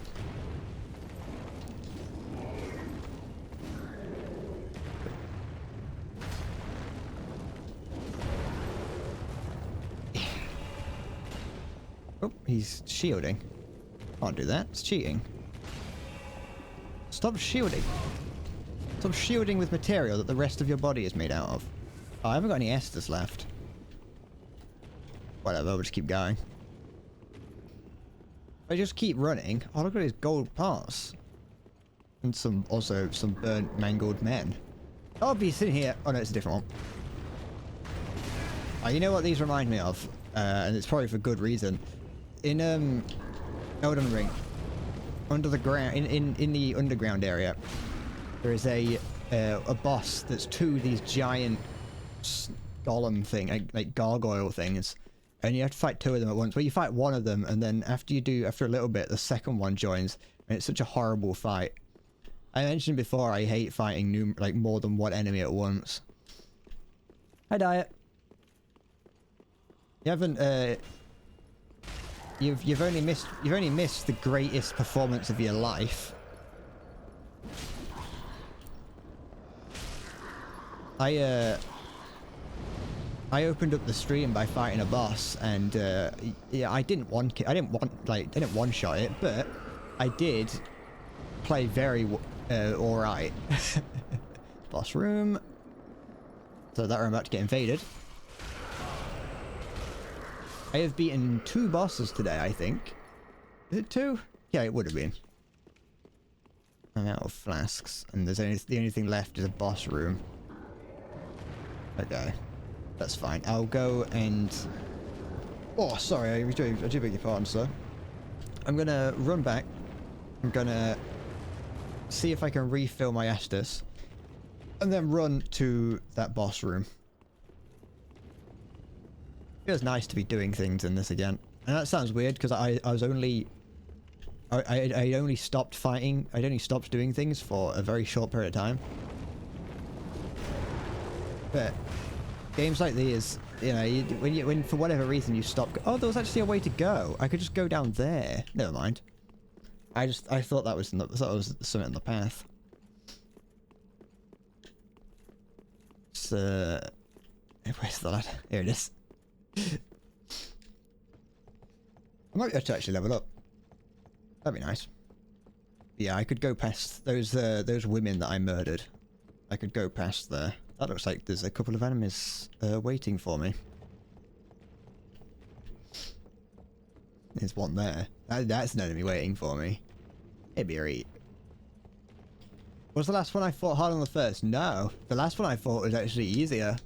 Oh, he's shielding. Can't do that. It's cheating. Stop shielding. Stop shielding with material that the rest of your body is made out of. Oh, I haven't got any Estus left. Whatever, we'll just keep going. I just keep running. Oh, look at these gold parts. And also some burnt, mangled men. I'll be sitting here. Oh no, it's a different one. Oh, you know what these remind me of? And it's probably for good reason. In Elden Ring, under the ground, in the underground area, there is a boss that's two of these giant golem thing, like gargoyle things, and you have to fight two of them at once. Well, you fight one of them, and then after a little bit, the second one joins, and it's such a horrible fight. I mentioned before I hate fighting more than one enemy at once. Hi, Diet. You haven't you've only missed the greatest performance of your life. I opened up the stream by fighting a boss, and yeah, I didn't one shot it, but I did play very all right. Boss room. So that we're about to get invaded. I have beaten 2 bosses today, I think. Is it 2? Yeah, it would have been. I'm out of flasks, and the only thing left is a boss room. Okay, that's fine. I'll go and... Oh, sorry, I do beg your pardon, sir. I'm gonna run back. I'm gonna see if I can refill my Estus, and then run to that boss room. Feels nice to be doing things in this again. And that sounds weird, because I only stopped fighting. I'd only stopped doing things for a very short period of time. But games like these, you know, when for whatever reason you stop. Oh, there was actually a way to go. I could just go down there. Never mind. I thought that was something in the path. So, where's the lad? Here it is. I might be able to actually level up. That'd be nice. Yeah, I could go past those women that I murdered. I could go past there. That looks like there's a couple of enemies waiting for me. There's one there. That's an enemy waiting for me. It'd be alright. Was the last one I fought hard on the first? No. The last one I fought was actually easier.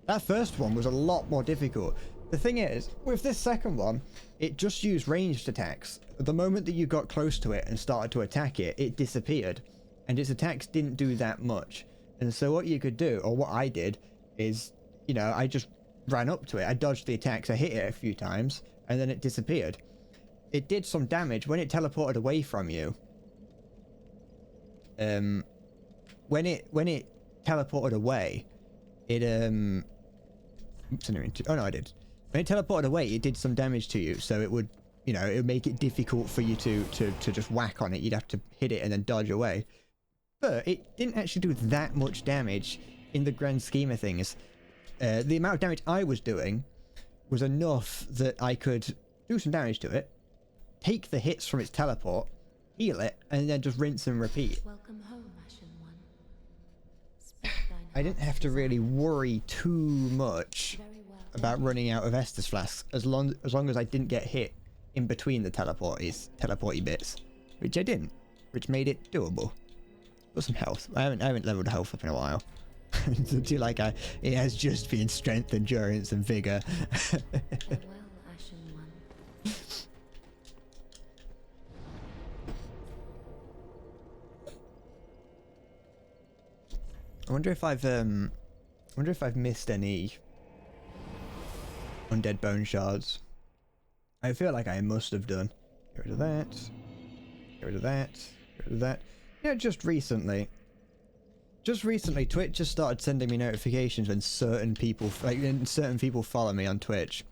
That first one was a lot more difficult. The thing is, with this second one, it just used ranged attacks. The moment that you got close to it and started to attack it, it disappeared. And its attacks didn't do that much. And so what you could do, or what I did, is, you know, I just ran up to it. I dodged the attacks, I hit it a few times, and then it disappeared. It did some damage when it teleported away from you. When it teleported away, it oh no, I did. When it teleported away, it did some damage to you, so it would, you know, it would make it difficult for you to just whack on it. You'd have to hit it and then dodge away. But it didn't actually do that much damage in the grand scheme of things. The amount of damage I was doing was enough that I could do some damage to it, take the hits from its teleport, heal it, and then just rinse and repeat. Welcome home, Ashen One. I didn't have to really worry too much about running out of Estus flasks, as long as I didn't get hit in between the teleporty bits, which I didn't, which made it doable. Got some health. I haven't leveled health up in a while. Until like it has just been strength, endurance, and vigor. Farewell, Ashen One. I wonder if I've missed any undead bone shards. I feel like I must have done. Get rid of that. Get rid of that. Get rid of that. Yeah, just recently, Twitch just started sending me notifications when certain people follow me on Twitch.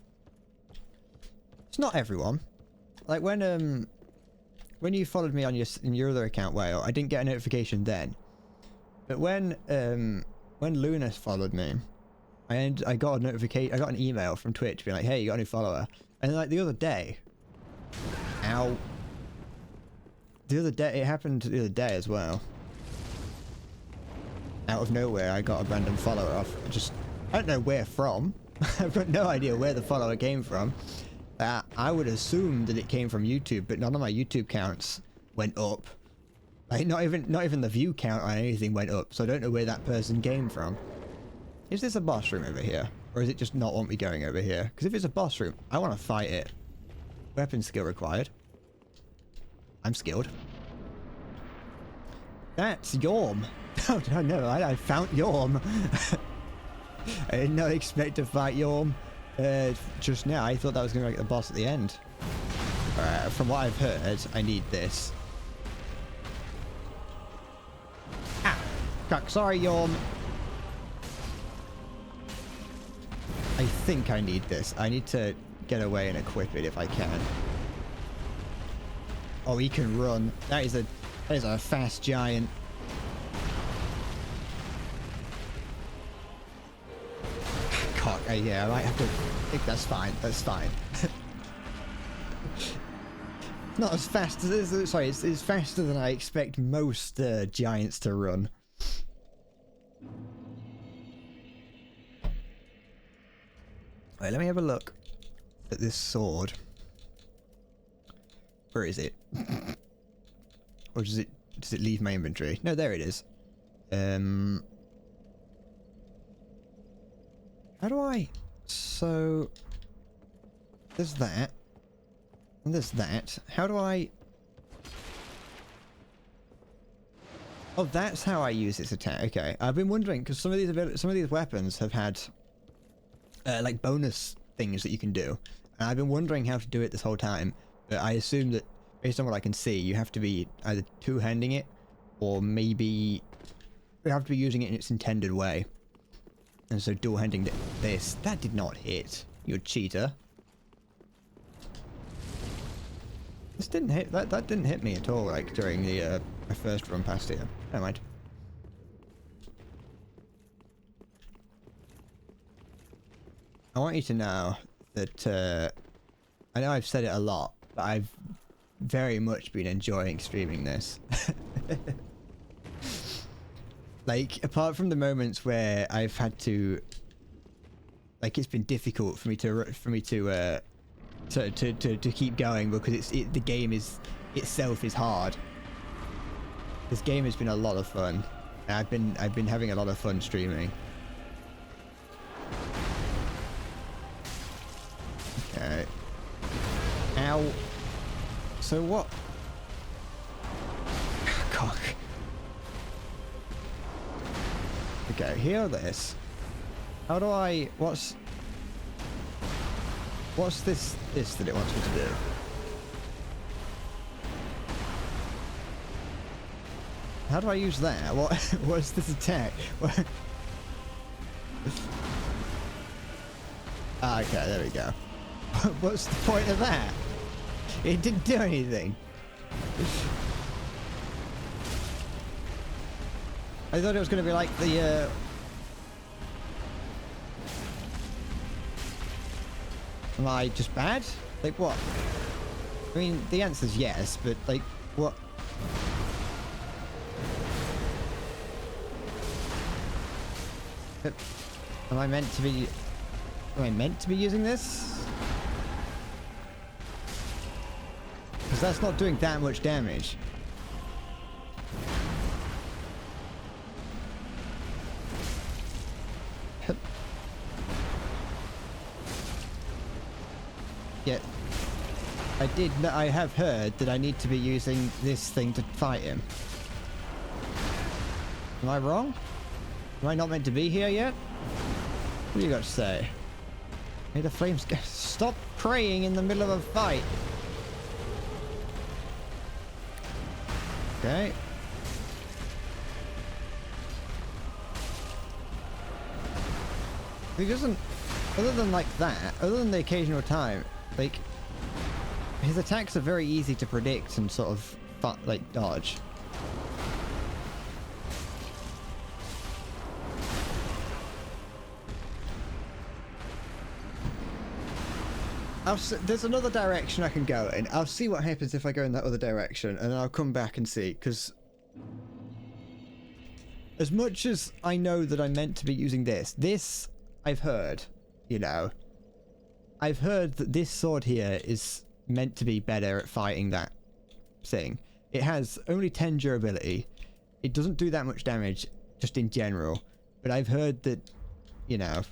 It's not everyone. Like when you followed me on your other account, Whale, I didn't get a notification then. But when Luna followed me, I got a notification. I got an email from Twitch being like, "Hey, you got a new follower." And like the other day, it happened the other day as well. Out of nowhere, I got a random follower off. I don't know where from. I've got no idea where the follower came from. I would assume that it came from YouTube, but none of my YouTube counts went up. Like not even the view count on anything went up, so I don't know where that person came from. Is this a boss room over here? Or is it just not want me going over here? Because if it's a boss room, I want to fight it. Weapon skill required. I'm skilled. That's Yorm. Oh, no, I found Yorm. I did not expect to fight Yorm just now. I thought that was going to be like the boss at the end. From what I've heard, I need this. Ah! Fuck, sorry, Yorm. I think I need this. I need to get away and equip it if I can. Oh, he can run. That is a fast giant. Cock. Yeah, I might have to. I think that's fine. That's fine. Not as fast as sorry. It's faster than I expect most giants to run. Wait, let me have a look at this sword. Where is it? Or does it leave my inventory? No, there it is. How do I... So... There's that. And there's that. How do I... Oh, that's how I use this attack. Okay. I've been wondering, because some of these weapons have had... like bonus things that you can do. And I've been wondering how to do it this whole time. But I assume that, based on what I can see, you have to be either two-handing it, or maybe you have to be using it in its intended way. And so dual-handing this. That did not hit. You cheater. This didn't hit. That didn't hit me at all. Like during the my first run past here. Never mind. I want you to know that I know I've said it a lot, but I've very much been enjoying streaming this. Like, apart from the moments where I've had to, like, it's been difficult for me to keep going because the game itself is hard. This game has been a lot of fun. I've been having a lot of fun streaming. Okay. Ow. So what? Cock. Okay, hear this. How do I... What's this that it wants me to do? How do I use that? What's this attack? What? Ah, okay, there we go. What's the point of that? It didn't do anything. I thought it was going to be like the Am I just bad? Like what? I mean, the answer's yes, but like what? Am I meant to be using this? Because that's not doing that much damage. Yet, I have heard that I need to be using this thing to fight him. Am I wrong? Am I not meant to be here yet? What do you got to say? May the flames stop praying in the middle of a fight. Okay. He doesn't, other than like that, other than the occasional time, like, his attacks are very easy to predict and sort of, like, dodge. There's another direction I can go in. I'll see what happens if I go in that other direction, and then I'll come back and see, because as much as I know that I'm meant to be using this I've heard, you know, I've heard that this sword here is meant to be better at fighting that thing. It has only 10 durability. It doesn't do that much damage, just in general, but I've heard that, you know,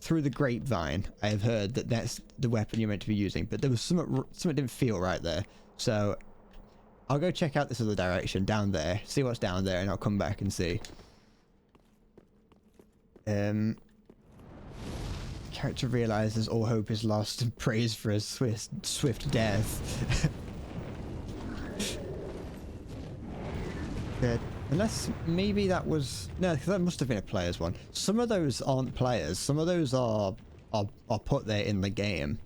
through the grapevine, I have heard that that's the weapon you're meant to be using, but there was something didn't feel right there. So I'll go check out this other direction down there, see what's down there, and I'll come back and see. Character realizes all hope is lost and prays for a swift death. Good. Unless maybe that was no, because that must have been a player's one. Some of those aren't players. Some of those are put there in the game.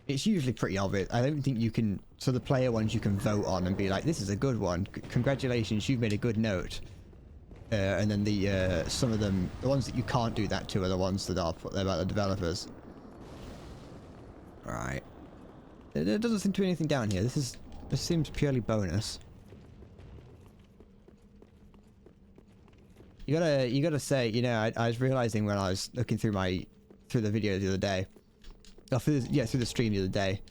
It's usually pretty obvious. I don't think you can. So the player ones you can vote on and be like, "This is a good one. Congratulations, you've made a good note." And then the some of them, the ones that you can't do that to, are the ones that are put there by the developers. All right. There doesn't seem to be anything down here. This seems purely bonus. You gotta say, you know, I was realizing when I was looking through the video the other day, through the stream the other day.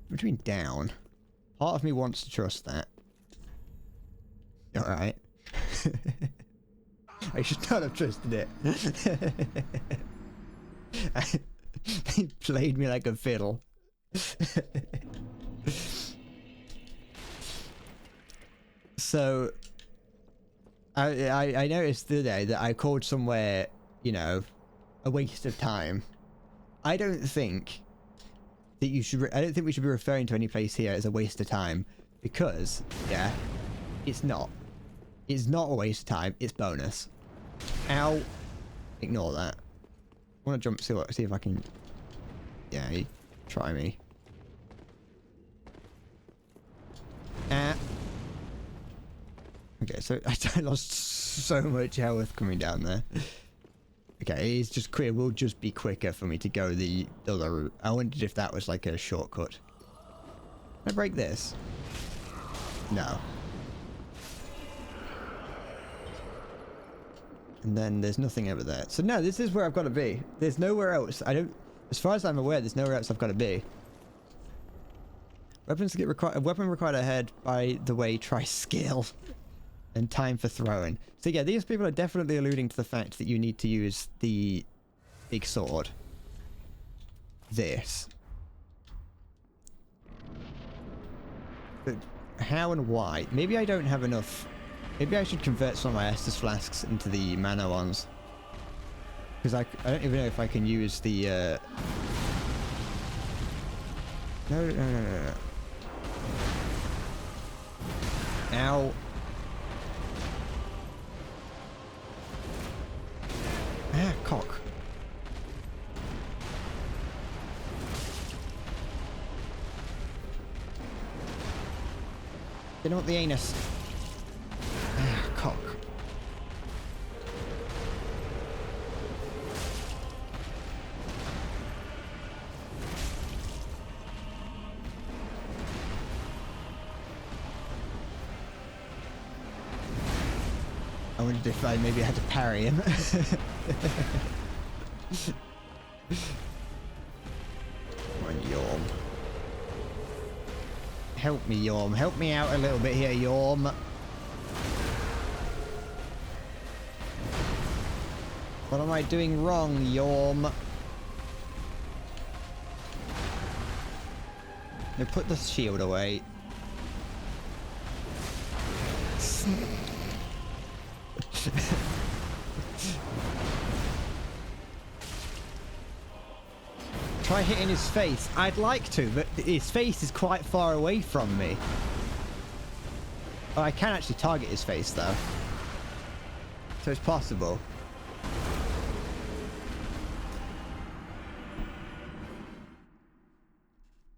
What do you mean down? Part of me wants to trust that. All right. I should not have trusted it. He played me like a fiddle. So I noticed the other day that I called somewhere, you know, a waste of time. I don't think that you should. I don't think we should be referring to any place here as a waste of time, because yeah, it's not. It's not a waste of time. It's bonus. Ow! Ignore that. I want to jump. See if I can. Yeah, try me. Okay, so I lost so much health coming down there. Okay, it's just clear. It will just be quicker for me to go the other route. I wondered if that was like a shortcut. Can I break this? No. And then there's nothing over there. So no, this is where I've got to be. There's nowhere else. As far as I'm aware, there's nowhere else I've got to be. Weapons get required. Weapon required ahead. By the way, try skill. And time for throwing. So yeah, these people are definitely alluding to the fact that you need to use the big sword. This. But how and why? Maybe I don't have enough. Maybe I should convert some of my Estus flasks into the mana ones. Because I don't even know if I can use the... No. Ow. Ah, cock. You know what, the anus. Ah, cock. I wondered if I maybe had to parry him. Come on, Yorm. Help me, Yorm. Help me out a little bit here, Yorm. What am I doing wrong, Yorm? Now put the shield away. Try hitting his face. I'd like to, but his face is quite far away from me. Oh, I can actually target his face though. So it's possible.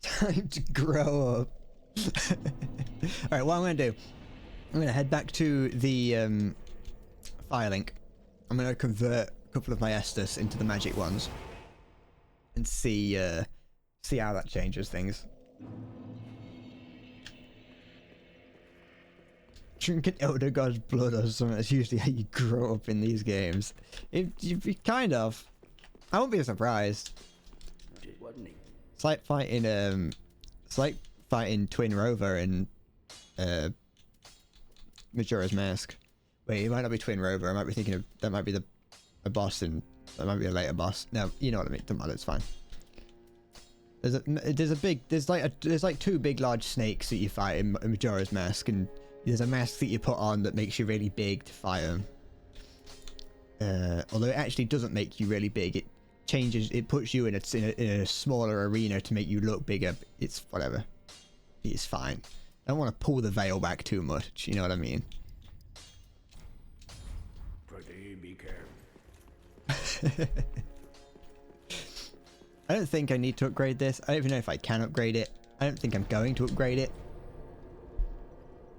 Time to grow up. Alright, what I'm going to do, I'm going to head back to the Firelink. I'm going to convert a couple of my Estus into the magic ones. And see how that changes things. Drinking Elder God's blood or something. That's usually how you grow up in these games. You kind of. I won't be surprised. It's like fighting Twin Rover in Majora's Mask. Wait, it might not be Twin Rover. I might be thinking of that. Might be a boss in. That might be a later boss. No, you know what I mean. Doesn't matter. It's fine. There's like two big large snakes that you fight in Majora's Mask, and there's a mask that you put on that makes you really big to fight them. Although it actually doesn't make you really big, it puts you in a smaller arena to make you look bigger. It's whatever. It's fine. I don't want to pull the veil back too much, you know what I mean? Pretty be careful. I don't think I need to upgrade this. I don't even know if I can upgrade it. I don't think I'm going to upgrade it.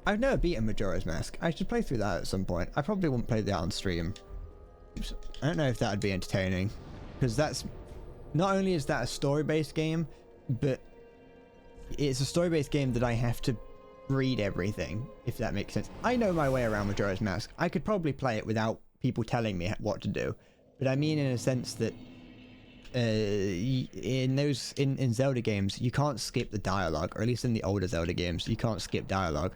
I've never beaten Majora's Mask. I should play through that at some point. I probably won't play that on stream. I don't know if that would be entertaining. Because that's... Not only is that a story-based game, but it's a story-based game that I have to read everything, if that makes sense. I know my way around Majora's Mask. I could probably play it without people telling me what to do. But I mean in a sense that in Zelda games, you can't skip the dialogue, or at least in the older Zelda games, you can't skip dialogue.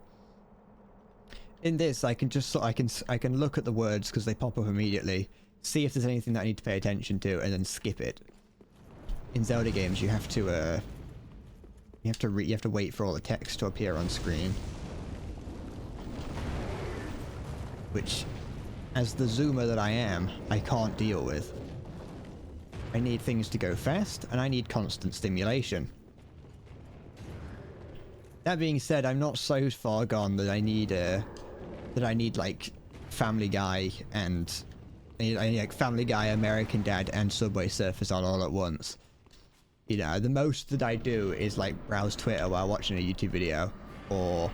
In this, I can just I can look at the words because they pop up immediately, see if there's anything that I need to pay attention to, and then skip it. In Zelda games, you have to wait for all the text to appear on screen, which, as the zoomer that I am, I can't deal with. I need things to go fast, and I need constant stimulation. That being said, I'm not so far gone that I need like Family Guy and I need like Family Guy, American Dad, and Subway Surfers on all at once. You know, the most that I do is like browse Twitter while watching a YouTube video, or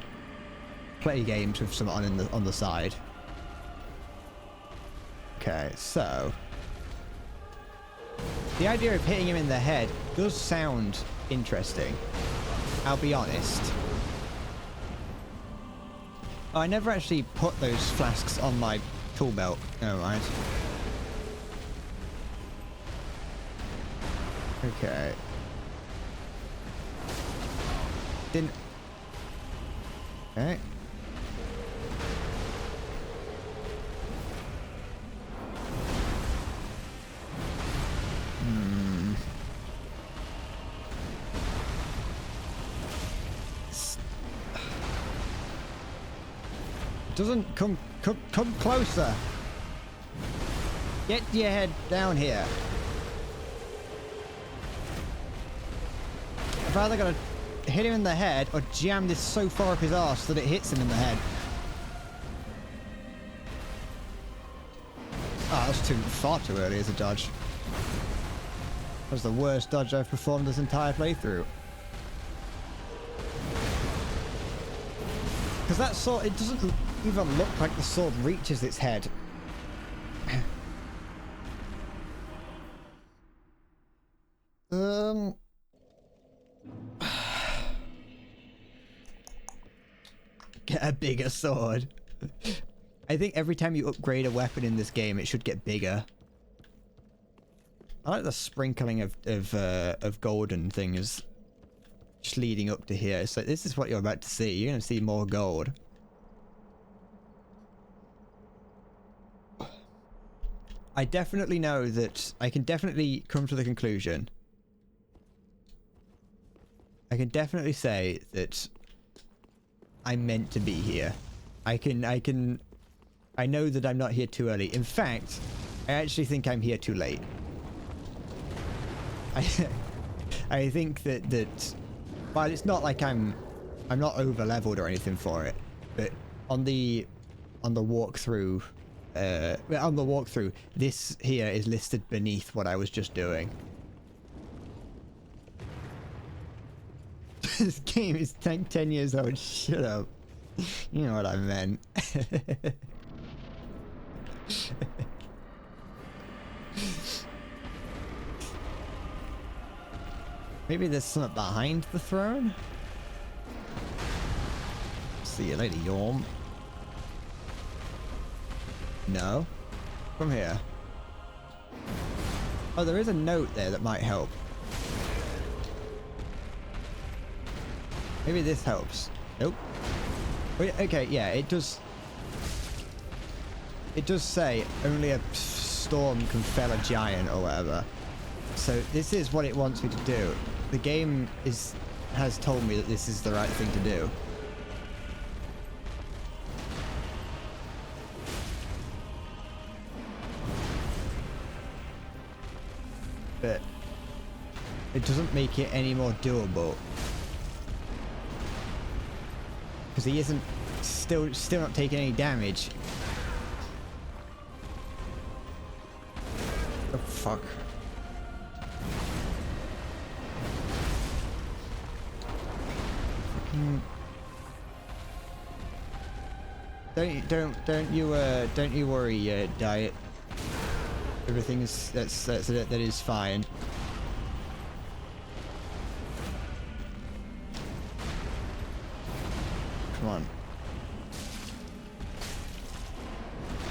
play games with someone on the side. Okay, so the idea of hitting him in the head does sound interesting. I'll be honest. Oh, I never actually put those flasks on my tool belt. Oh, right. Okay. Didn't... Okay. Doesn't come closer. Get your head down here. I've either got to hit him in the head or jam this so far up his arse that it hits him in the head. Oh, that was far too early as a dodge. That was the worst dodge I've performed this entire playthrough. Because that sword, it doesn't even look like the sword reaches its head. Get a bigger sword. I think every time you upgrade a weapon in this game, it should get bigger. I like the sprinkling of golden things just leading up to here. It's like, this is what you're about to see. You're going to see more gold. I definitely know that I can definitely come to the conclusion. I can definitely say that I'm meant to be here. I know that I'm not here too early. In fact, I actually think I'm here too late. I think that while it's not like I'm not over leveled or anything for it, but on the walkthrough, this here is listed beneath what I was just doing. This game is 10 years old. Shut up. You know what I meant. Maybe there's something behind the throne? See you later, Yorm. No? From here. Oh, there is a note there that might help. Maybe this helps. Nope. Wait, okay, yeah, it does. It does say only a storm can fell a giant or whatever. So this is what it wants me to do. the game has told me that this is the right thing to do. But it doesn't make it any more doable. Because he isn't still not taking any damage. Oh fuck. Don't you worry, Diet. Everything is that is fine. Come on.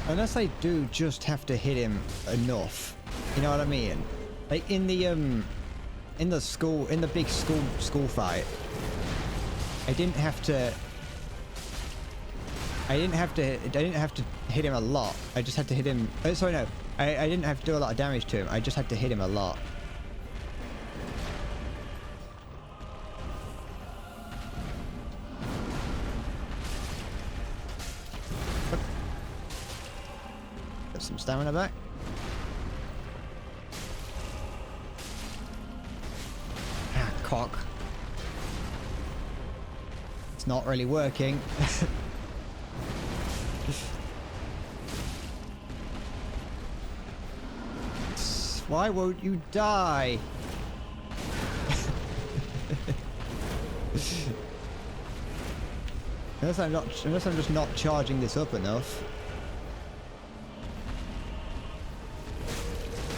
Unless I do just have to hit him enough. You know what I mean? Like in the big school fight. I didn't have to hit him a lot. I just had to hit him. Oh, sorry, no. I didn't have to do a lot of damage to him. I just had to hit him a lot. Got some stamina back. Ah, cock. It's not really working. Why won't you die? Unless I'm just not charging this up enough.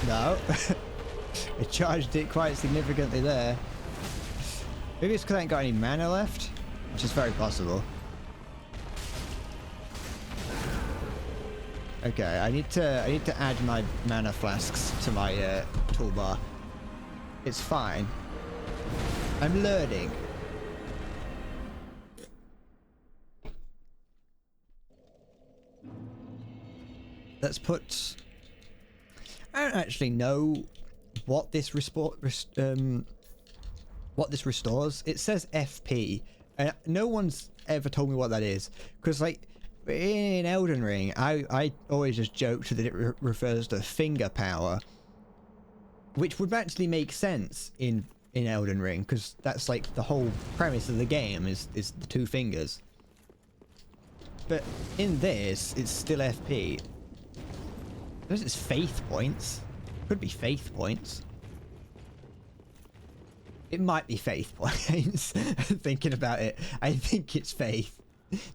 No. I charged it quite significantly there. Maybe it's because I ain't got any mana left, which is very possible. Okay, I need to add my mana flasks to my toolbar. It's fine. I'm learning. Let's put. I don't actually know what this restores. It says FP, and no one's ever told me what that is. Because like. In Elden Ring, I always just joked that it refers to finger power, which would actually make sense in Elden Ring, because that's like the whole premise of the game is the two fingers. But in this, it's still FP. This is faith points. Could be faith points. It might be faith points. Thinking about it, I think it's faith.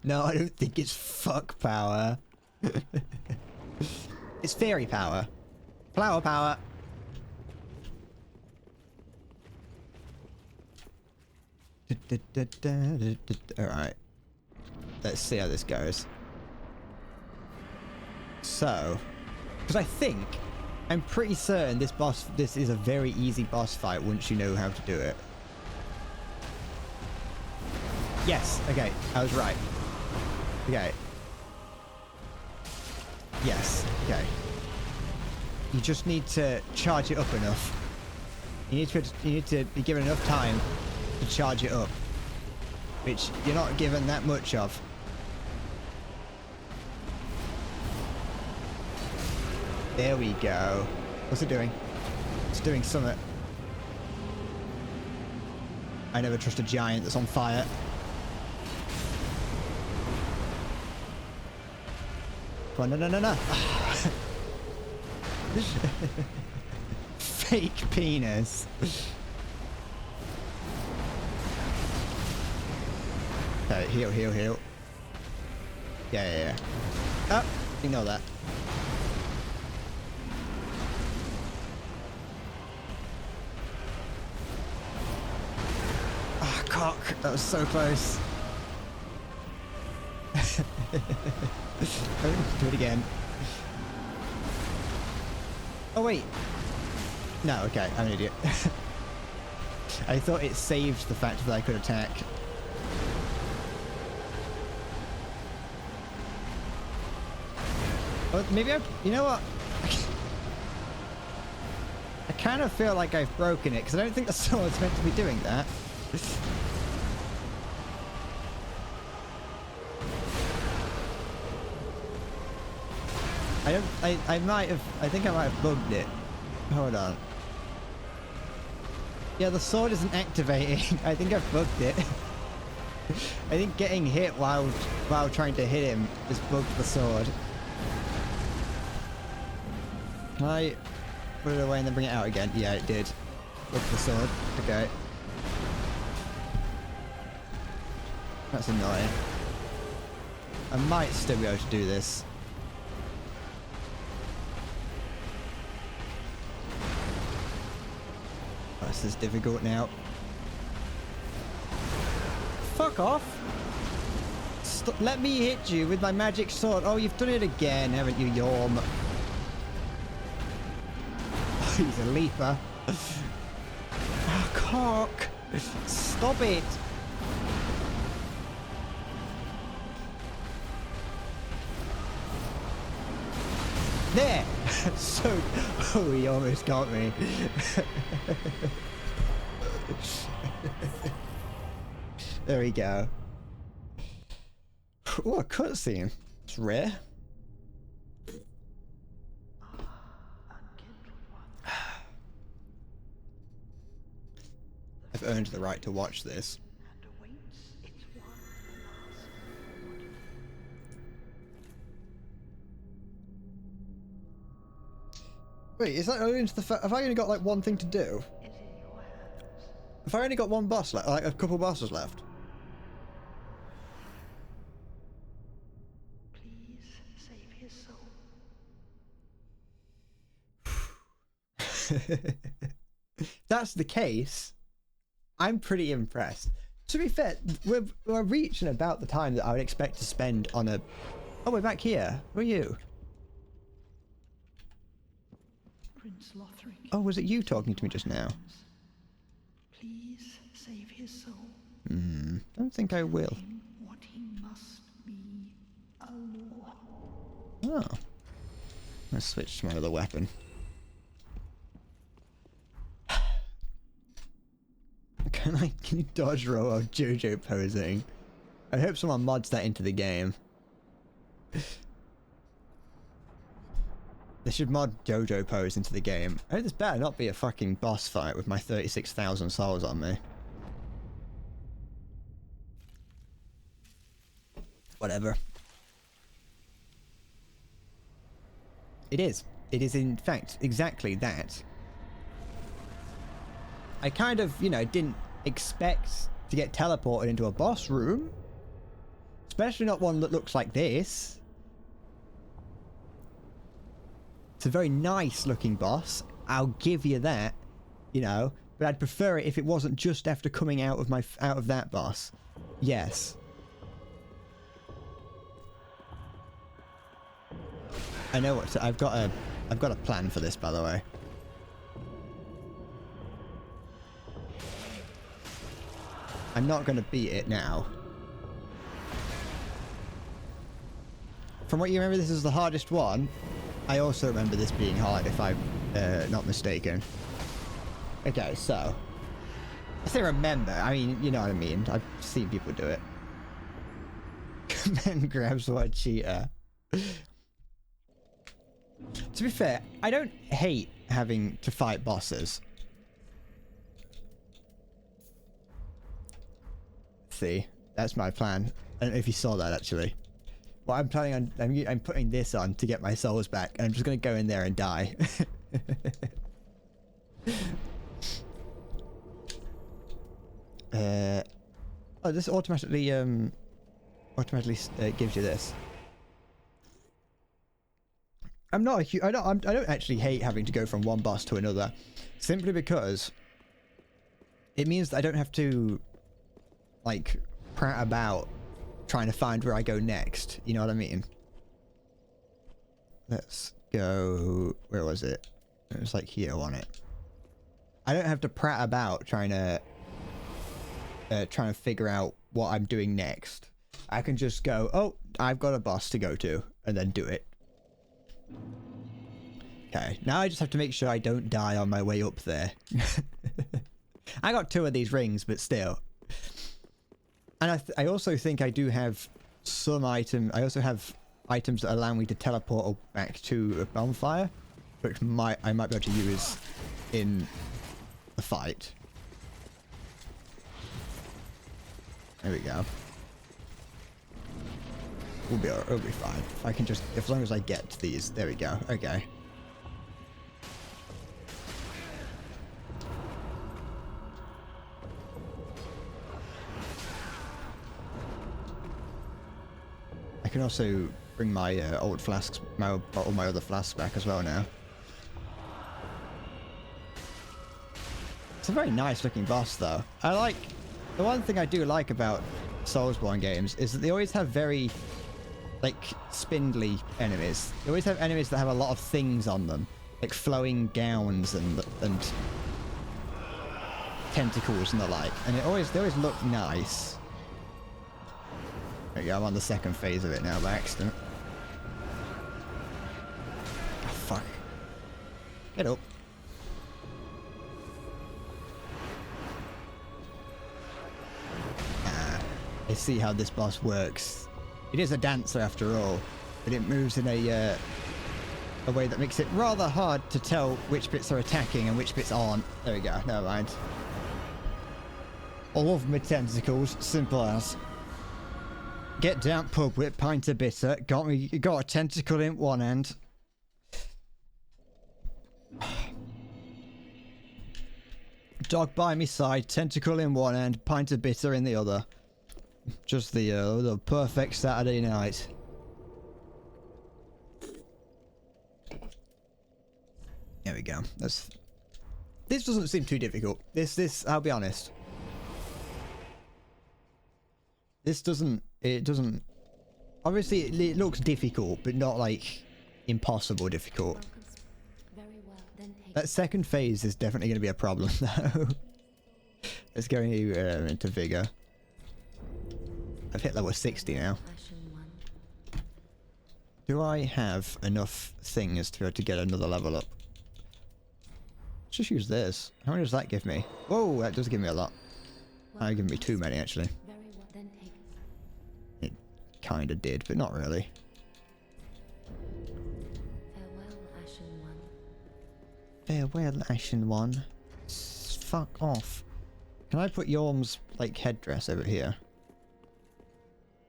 No, I don't think it's fuck power. It's fairy power. Flower power. Alright. Let's see how this goes. So, because I'm pretty certain this is a very easy boss fight once you know how to do it. Yes, okay, I was right. Okay. Yes, okay. You just need to charge it up enough. You need to be given enough time to charge it up, which you're not given that much of. There we go. What's it doing? It's doing something. I never trust a giant that's on fire. Come on, no. Fake penis. Okay, heal. Yeah. Oh, ignore that. Ah, cock. That was so close. Do it again. Oh wait. No, okay, I'm an idiot. I thought it saved the fact that I could attack. Oh, maybe you know what? I kind of feel like I've broken it, because I don't think the sword's meant to be doing that. I might have, I think I might have bugged it. Hold on. Yeah, the sword isn't activating. I think I've bugged it. I think getting hit while trying to hit him has bugged the sword. Can I put it away and then bring it out again? Yeah, it did. Bugged the sword. Okay. That's annoying. I might still be able to do this. Oh, this is difficult now. Fuck off! Let me hit you with my magic sword. Oh, you've done it again, haven't you, Yorm? Oh, he's a leaper. Oh, cock! Stop it! There! So... Oh, he almost got me. There we go. Oh, a cutscene. It's rare. I've earned the right to watch this. Wait, is that only into the have I only got like one thing to do? Have I only got one boss left? Like a couple bosses left? Please save his soul. If that's the case, I'm pretty impressed. To be fair, we're reaching about the time that I would expect to spend on a... Oh, we're back here. Who are you? Prince Lothric. Oh, was it you talking to me just now? Please save his soul. Don't think I will. What he must be, a law. Oh. Let's switch to my other weapon. Can you dodge roll while JoJo posing? I hope someone mods that into the game. They should mod JoJo pose into the game. Oh, this better not be a fucking boss fight with my 36,000 souls on me. Whatever. It is. It is in fact exactly that. I kind of, you know, didn't expect to get teleported into a boss room. Especially not one that looks like this. It's a very nice looking boss. I'll give you that, you know, but I'd prefer it if it wasn't just after coming out of that boss. Yes. I know what I've got a plan for this, by the way. I'm not going to beat it now. From what you remember, this is the hardest one. I also remember this being hard, if I'm not mistaken. Okay, so... I say remember, I mean, you know what I mean. I've seen people do it. Command grabs what cheater. To be fair, I don't hate having to fight bosses. See, that's my plan. I don't know if you saw that actually. What I'm planning on, I'm putting this on to get my souls back, and I'm just gonna go in there and die. Oh, this automatically gives you this. I don't actually hate having to go from one boss to another, simply because it means that I don't have to like prat about trying to find where I go next. You know what I mean? Let's go. Where was it? It was like here, wasn't it? I don't have to prat about trying to figure out what I'm doing next. I can just go, oh, I've got a boss to go to, and then do it. Okay, now I just have to make sure I don't die on my way up there. I got 2 of these rings, but still. And I also think I do have some item. I also have items that allow me to teleport back to a bonfire, which I might be able to use in the fight. There we go. We'll be fine. If I can just, as long as I get to these. There we go. Okay. I can also bring my old flasks, all my other flasks back as well now. It's a very nice looking boss though. The one thing I do like about Soulsborne games is that they always have very, like, spindly enemies. They always have enemies that have a lot of things on them, like flowing gowns and tentacles and the like. And they always look nice. There you go, I'm on the second phase of it now by accident. Oh, fuck. Get up. I see how this boss works. It is a dancer after all, but it moves in a way that makes it rather hard to tell which bits are attacking and which bits aren't. There we go, never mind. I love my tentacles, simple as. Get down, pub whip, pint of bitter. Got a tentacle in one hand. Dog by my side, tentacle in one hand, pint of bitter in the other. Just the perfect Saturday night. There we go. This doesn't seem too difficult. I'll be honest. It doesn't. Obviously, it looks difficult, but not like impossible difficult. Very well, then take That second phase is definitely going to be a problem, though. Let's go into vigor. I've hit level 60 now. Ashen One. Do I have enough things to be able to get another level up? Let's just use this. How many does that give me? Whoa, that does give me a lot. That give me too many, actually. Very well, then take It kind of did, but not really. farewell, Ashen One. Farewell, Ashen One. Fuck off. Can I put Yorm's, like, headdress over here?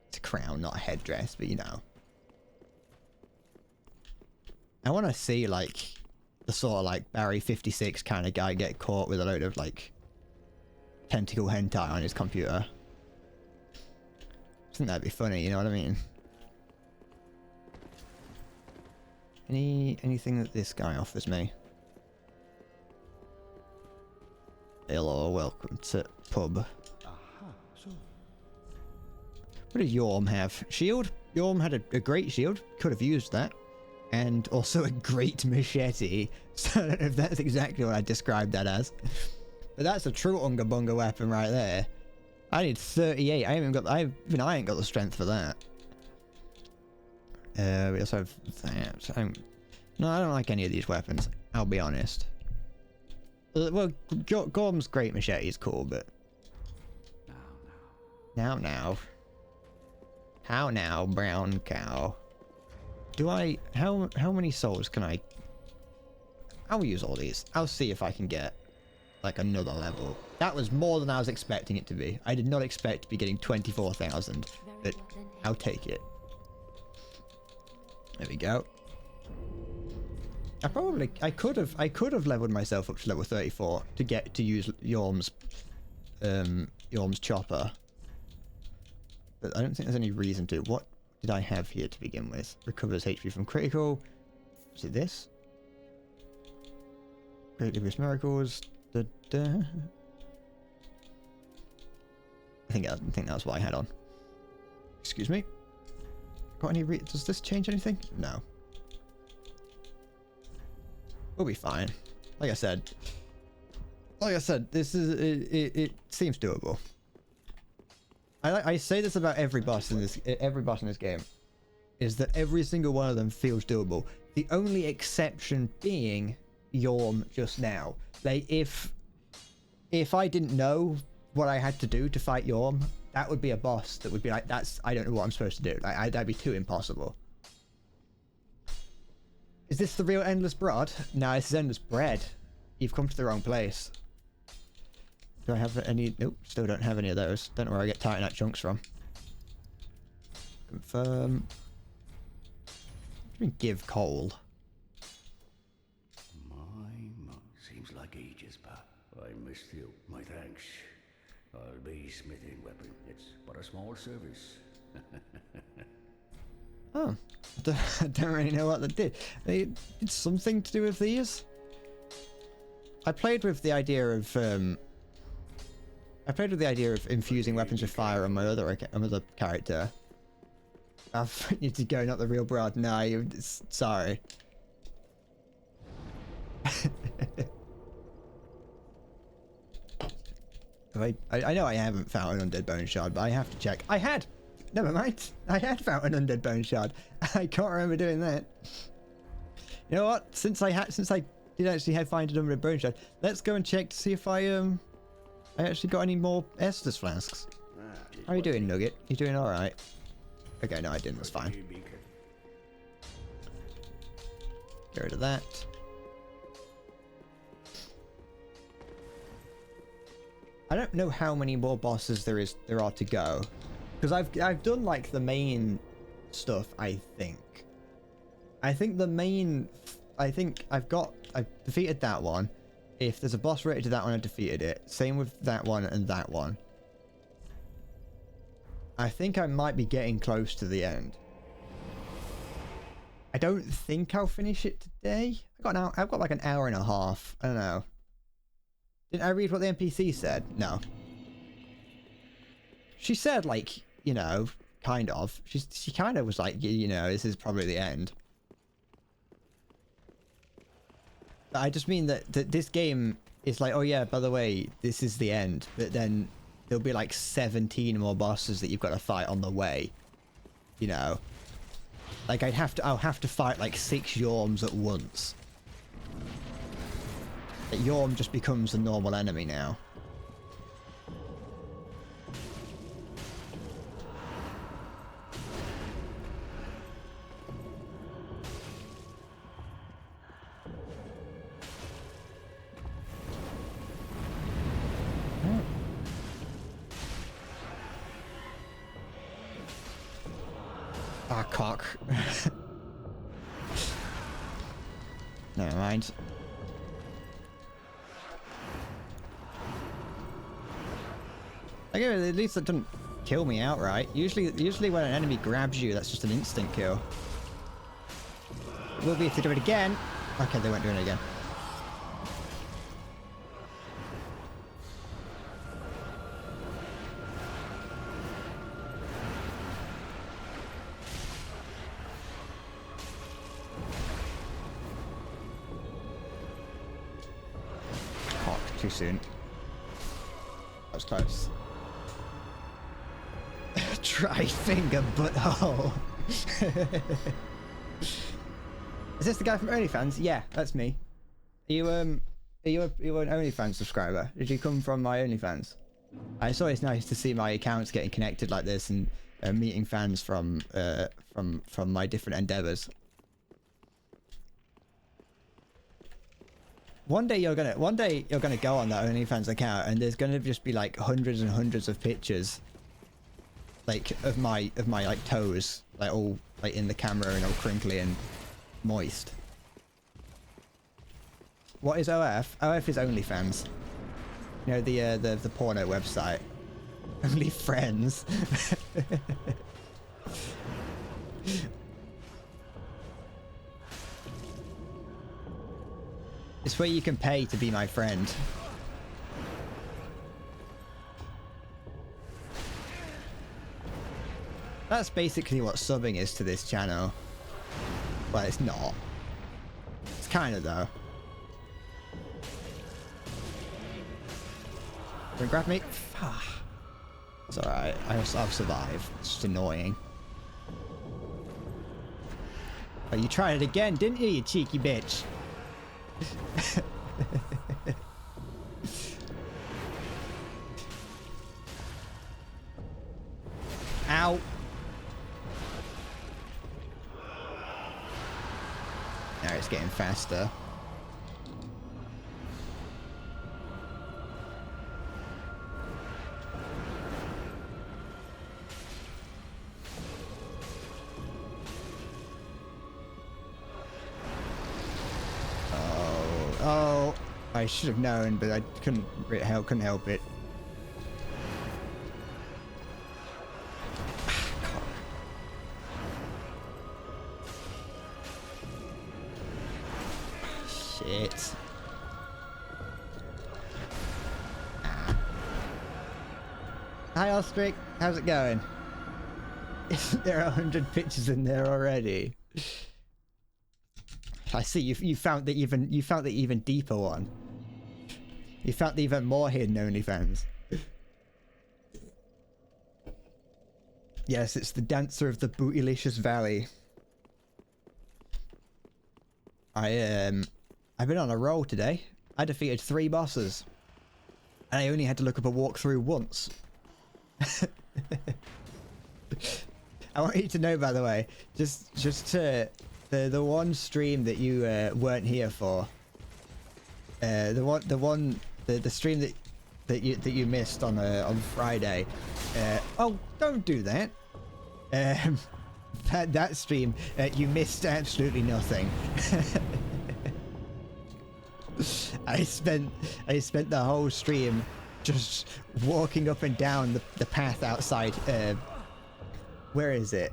It's a crown, not a headdress, but you know. I want to see, like, the sort of, like, Barry 56 kind of guy get caught with a load of, like, tentacle hentai on his computer. I think that'd be funny, you know what I mean? Anything that this guy offers me? Hello, welcome to pub. What did Yorm have? Shield? Yorm had a great shield. Could have used that. And also a great machete. So I don't know if that's exactly what I described that as. But that's a true Unga Bunga weapon right there. I need 38. I ain't got the strength for that. We also have that. No, I don't like any of these weapons. I'll be honest. Well, Gorm's great machete is cool, but now. How now, brown cow? Do I... How many souls can I... I'll use all these. I'll see if I can get, like, another level. That was more than I was expecting it to be. I did not expect to be getting 24,000, but I'll take it. There we go. I could have leveled myself up to level 34 to get to use Yorm's chopper. But I don't think there's any reason to. What did I have here to begin with? Recovers HP from critical. Is it this? Great Livius Miracles. I think that's what I had on. Excuse me. Got any does this change anything? No. We'll be fine. Like I said, this is it seems doable. I say this about every boss in this game, is that every single one of them feels doable. The only exception being Yorm just now. Like, if I didn't know what I had to do to fight Yorm, that would be a boss that would be like, I don't know what I'm supposed to do. Like, that'd be too impossible. Is this the real Endless Brood? No, this is Endless Bread. You've come to the wrong place. Do I have any? Nope, still don't have any of those. Don't know where I get Titanite chunks from. Confirm. What do you mean give coal? Seems like ages, Pat. I missed you. My thanks. I'll be smithing weapon. It's but a small service. Oh, I don't really know what they did. They did something to do with these. I played with the idea of infusing weapons with fire on my other character. I need to go, not the real Brood. No, sorry. I know I haven't found an undead bone shard, but I have to check. I had. Never mind. I had found an undead bone shard. I can't remember doing that. You know what? Since I did actually find an undead bone shard, let's go and check to see if I actually got any more Estus flasks. How are you doing, Nugget? You doing all right? Okay, no, I didn't. That's fine. Get rid of that. I don't know how many more bosses there are to go, because I've done like the main stuff. I think I've defeated that one. If there's a boss related to that one, I defeated it. Same with that one and that one. I think I might be getting close to the end. I don't think I'll finish it today. I've got like an hour and a half. I don't know. Didn't I read what the NPC said? No. She said, like, you know, kind of. She kind of was like, you know, this is probably the end. But I just mean that this game is like, oh yeah, by the way, this is the end. But then there'll be like 17 more bosses that you've got to fight on the way. You know? Like, I'll have to fight like 6 Yorms at once. Like, Yorm just becomes a normal enemy now. Ah, cock. Never mind. Okay, at least that doesn't kill me outright. Usually when an enemy grabs you, that's just an instant kill. It will be if they do it again. Okay, they won't do it again. Fuck, too soon. That was close. Try finger butthole. Is this the guy from OnlyFans? Yeah, that's me. Are you an OnlyFans subscriber? Did you come from my OnlyFans? It's always nice to see my accounts getting connected like this and meeting fans from my different endeavors. One day you're gonna go on that OnlyFans account and there's gonna just be like hundreds and hundreds of pictures, like of my like toes, like all like in the camera and all crinkly and moist. What is OF? OF is OnlyFans. You know, the porno website. Only friends. It's where you can pay to be my friend. That's basically what subbing is to this channel. Well, it's not. It's kind of though. Don't grab me. It's alright. I'll survive. It's just annoying. Oh, you tried it again, didn't you, you cheeky bitch? Ow. Now it's getting faster. Oh, I should have known, but I couldn't help it. Shit. Hi, Ostrich. How's it going? There are 100 pictures in there already. I see you found the even deeper one. You found the even more hidden OnlyFans. Yes, it's the Dancer of the Bootylicious Valley. I've been on a roll today. I defeated 3 bosses. And I only had to look up a walkthrough once. I want you to know, by the way, just to the one stream that you weren't here for. The stream that you missed on Friday. Oh, don't do that. That stream, you missed absolutely nothing. I spent the whole stream just walking up and down the path outside. Where is it?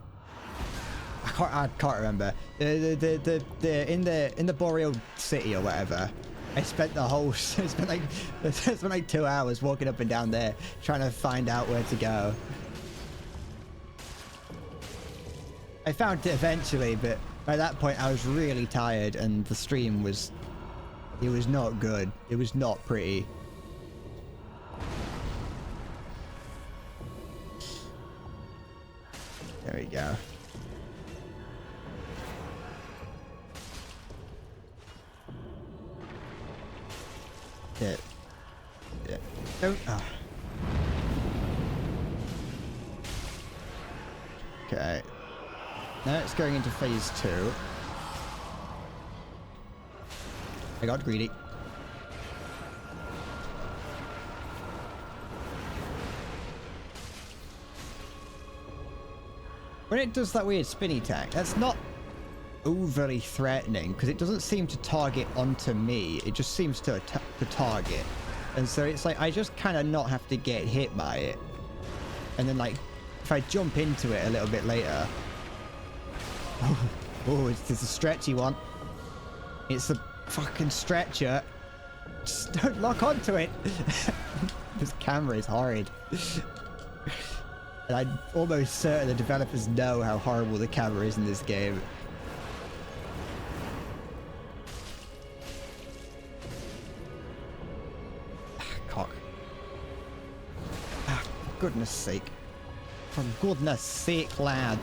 I can't remember. In the Boreal City or whatever. I spent like 2 hours walking up and down there trying to find out where to go. I found it eventually, but by that point I was really tired and the stream was not good. It was not pretty. There we go. Yeah. Don't. Oh. Okay. Now it's going into phase 2. I got greedy. When it does that weird spinny attack, that's not overly threatening because it doesn't seem to target onto me. It just seems to target. And so it's like I just kind of not have to get hit by it. And then like if I jump into it a little bit later. Oh, it's a stretchy one. It's a fucking stretcher. Just don't lock onto it. This camera is horrid. And I'm almost certain the developers know how horrible the camera is in this game. Cock. Ah, for goodness sake. For goodness sake, lad.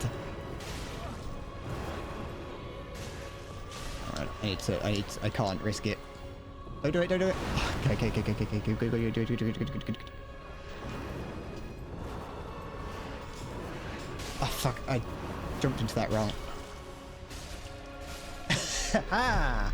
Alright, I can't risk it. Don't do it, don't do it. Okay. Good. Oh fuck, I jumped into that wrong. Ha!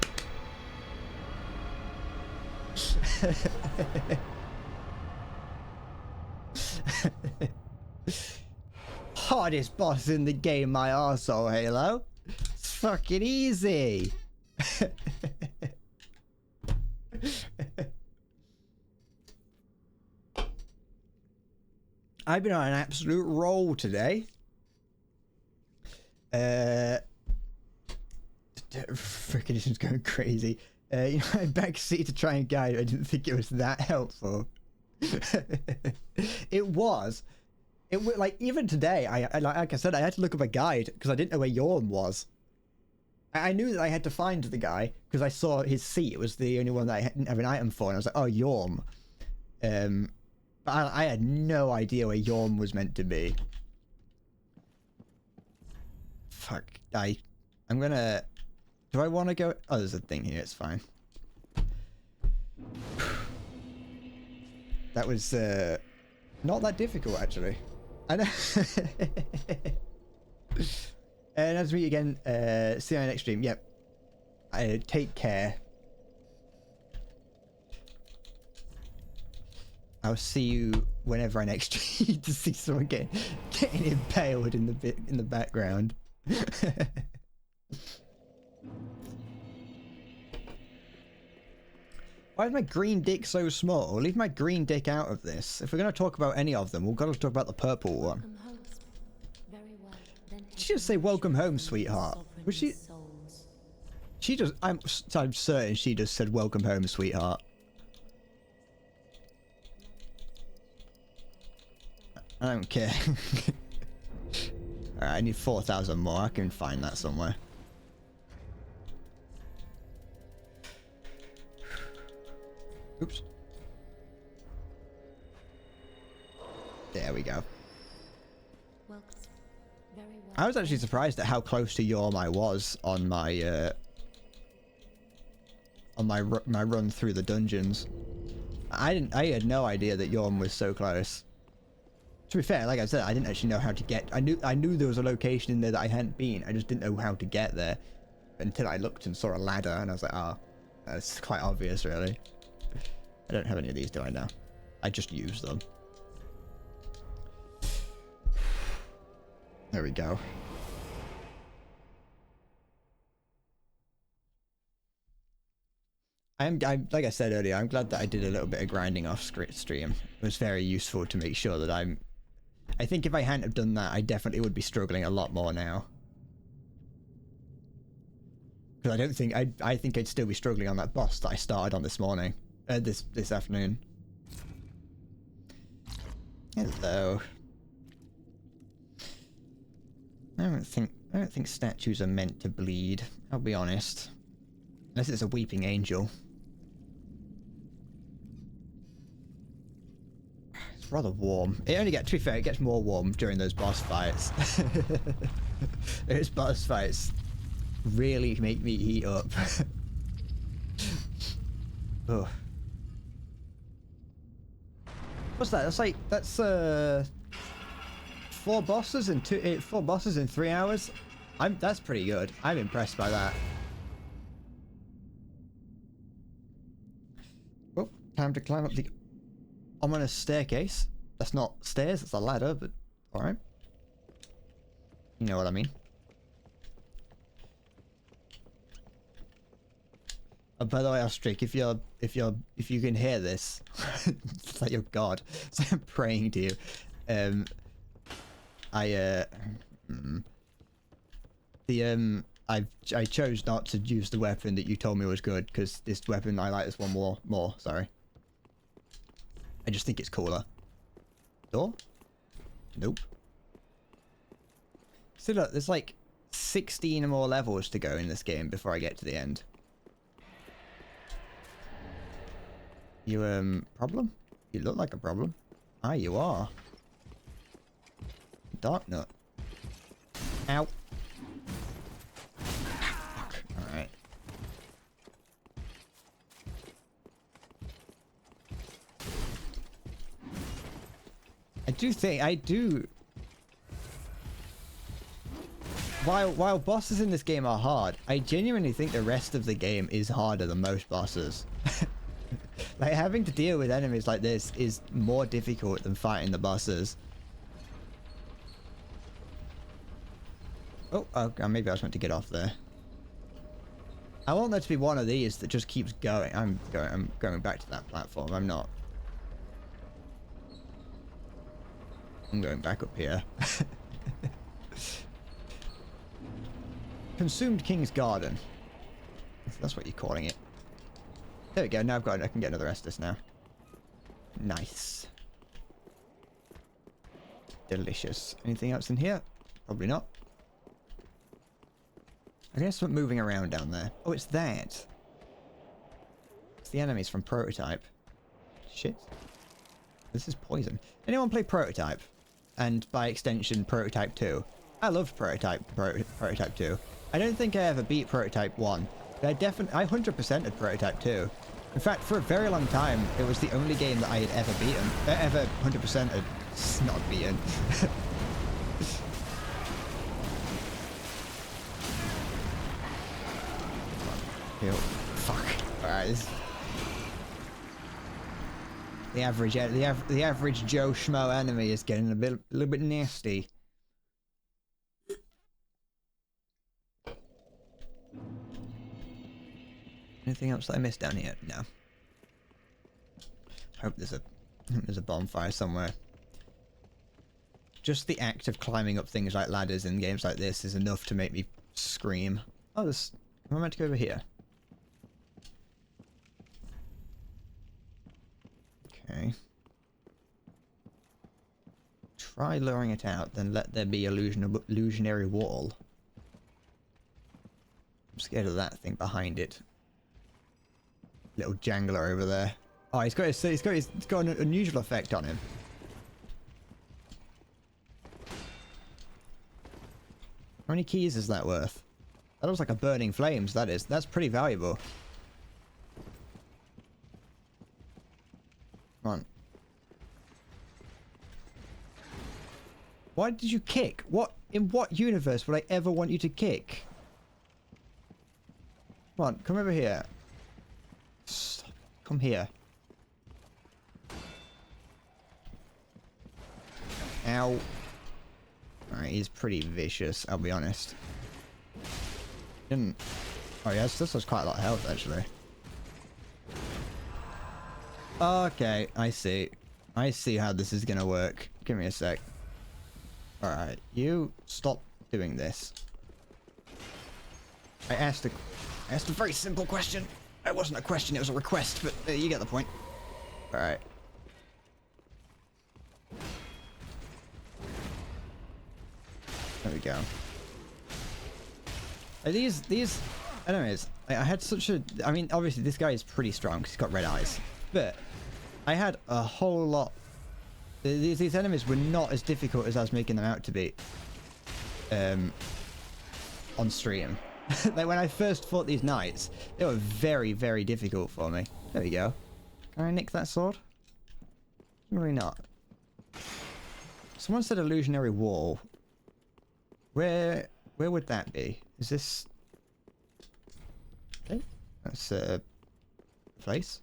Hardest boss in the game, my arsehole, Halo. It's fucking easy. I've been on an absolute roll today. Freaking this is going crazy. You know, I backseat to try and guide. I didn't think it was that helpful. It was like even today. Like I said, I had to look up a guide because I didn't know where Yorm was. I knew that I had to find the guy because I saw his seat. It was the only one that I didn't have an item for, and I was like, "Oh, Yorm." But I had no idea where Yorm was meant to be. Fuck, I I'm gonna... Do I want to go... Oh, there's a thing here. It's fine. That was not that difficult, actually. I know. And as we meet again, see you on the next stream. Yep. Take care. I'll see you whenever I next stream to see someone getting impaled in the background. Why is my green dick so small? Leave my green dick out of this. If we're going to talk about any of them, we've got to talk about the purple one. Welcome home. Very well. Then Did she just say welcome home, sweetheart? Was she... She just... I'm certain she just said welcome home, sweetheart. I don't care. Alright, I need 4,000 more. I can find that somewhere. Oops. There we go. Very well. I was actually surprised at how close to Yorm I was on my run through the dungeons. I had no idea that Yorm was so close. To be fair, like I said, I didn't actually know how to get... I knew there was a location in there that I hadn't been. I just didn't know how to get there until I looked and saw a ladder, and I was like, oh, that's quite obvious, really. I don't have any of these, do I now? I just use them. There we go. I'm like I said earlier, I'm glad that I did a little bit of grinding off stream. It was very useful to make sure that I think if I hadn't have done that, I definitely would be struggling a lot more now. Because I don't think... I think I'd still be struggling on that boss that I started on this morning. This afternoon. Hello. I don't think statues are meant to bleed. I'll be honest. Unless it's a weeping angel. It's rather warm. It only gets, to be fair, it gets more warm during those boss fights. Those boss fights really make me heat up. Oh. What's that? That's 4 bosses in 3 hours. That's pretty good. I'm impressed by that. Well, time to climb up the ominous staircase. That's not stairs, it's a ladder, but alright. You know what I mean. Oh, by the way, Ostrich, if you can hear this, it's like, oh God, it's like I'm praying to you. I chose not to use the weapon that you told me was good, because this weapon, I like this one more, sorry. I just think it's cooler. Door? Nope. So look, there's like 16 more levels to go in this game before I get to the end. You, problem? You look like a problem. Ah, you are. Dark nut. Ow. Fuck. Alright. I do... While bosses in this game are hard, I genuinely think the rest of the game is harder than most bosses. Like, having to deal with enemies like this is more difficult than fighting the bosses. Oh, maybe I was meant to get off there. I want there to be one of these that just keeps going. I'm going back to that platform. I'm not. I'm going back up here. Consumed King's Garden. That's what you're calling it. There we go. Now I can get another Estus now. Nice. Delicious. Anything else in here? Probably not. I guess we're moving around down there. Oh, it's that. It's the enemies from Prototype. Shit. This is poison. Anyone play Prototype? And by extension, Prototype 2. I loved Prototype 2. I don't think I ever beat Prototype 1. I 100%ed Prototype 2. In fact, for a very long time, it was the only game that I had ever beaten. Ever 100%ed. Not beaten. Ew. Fuck. Alright. The average Joe Schmo enemy is getting a little bit nasty. Anything else that I missed down here? No. Hope there's a bonfire somewhere. Just the act of climbing up things like ladders in games like this is enough to make me scream. Oh, this. Am I meant to go over here? Okay. Try luring it out, then let there be illusionary wall. I'm scared of that thing behind it. Little jangler over there. Oh, he's got an unusual effect on him. How many keys is that worth? That looks like a burning flames, that is. That's pretty valuable. Come on. Why did you kick? In what universe would I ever want you to kick? Come on, come over here. Stop. Come here. Ow. Alright, he's pretty vicious, I'll be honest. Didn't... Oh yes, this was quite a lot of health, actually. Okay, I see. I see how this is gonna work. Give me a sec. Alright, you stop doing this. I asked a very simple question. It wasn't a question, it was a request, but you get the point. Alright. There we go. These enemies, I had such a... I mean, obviously this guy is pretty strong because he's got red eyes. But I had a whole lot... These enemies were not as difficult as I was making them out to be. On stream. Like when I first fought these knights, they were very, very difficult for me. There we go. Can I nick that sword? Really not. Someone said illusionary wall. Where would that be? Is this... Okay. That's a place.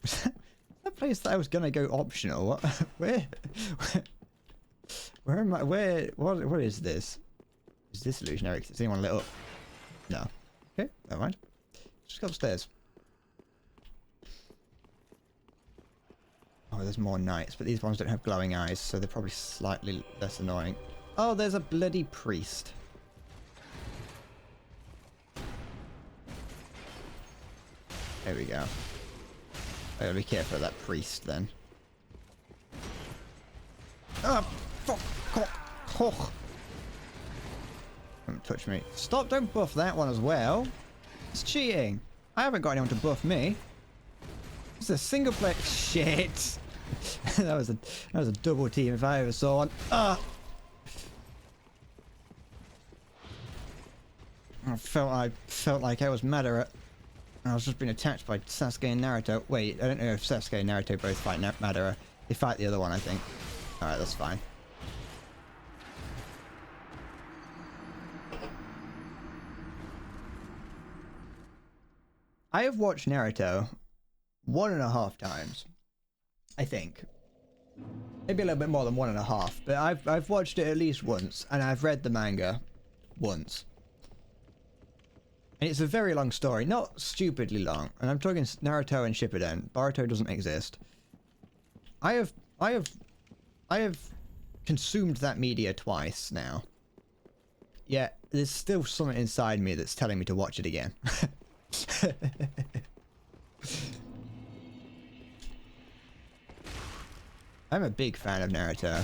Was that place that I was gonna go optional? What? Where am I? What is this? Is this illusionary? Is anyone lit up? No. Okay, never mind. Just go upstairs. Oh, there's more knights, but these ones don't have glowing eyes, so they're probably slightly less annoying. Oh, there's a bloody priest. There we go. I gotta be careful of that priest then. Ah, fuck! Cock! Don't touch me. Stop! Don't buff that one as well. It's cheating. I haven't got anyone to buff me. It's a single player. Shit! that was a double team if I ever saw one. Ah! I felt like I was Madara. I was just being attacked by Sasuke and Naruto. Wait, I don't know if Sasuke and Naruto both fight Madara. They fight the other one, I think. Alright, that's fine. I have watched Naruto 1.5 times. I think. Maybe a little bit more than 1.5, but I've watched it at least once, and I've read the manga once. And it's a very long story, not stupidly long. And I'm talking Naruto and Shippuden. Boruto doesn't exist. I have consumed that media twice now. Yet there's still something inside me that's telling me to watch it again. I'm a big fan of Naruto.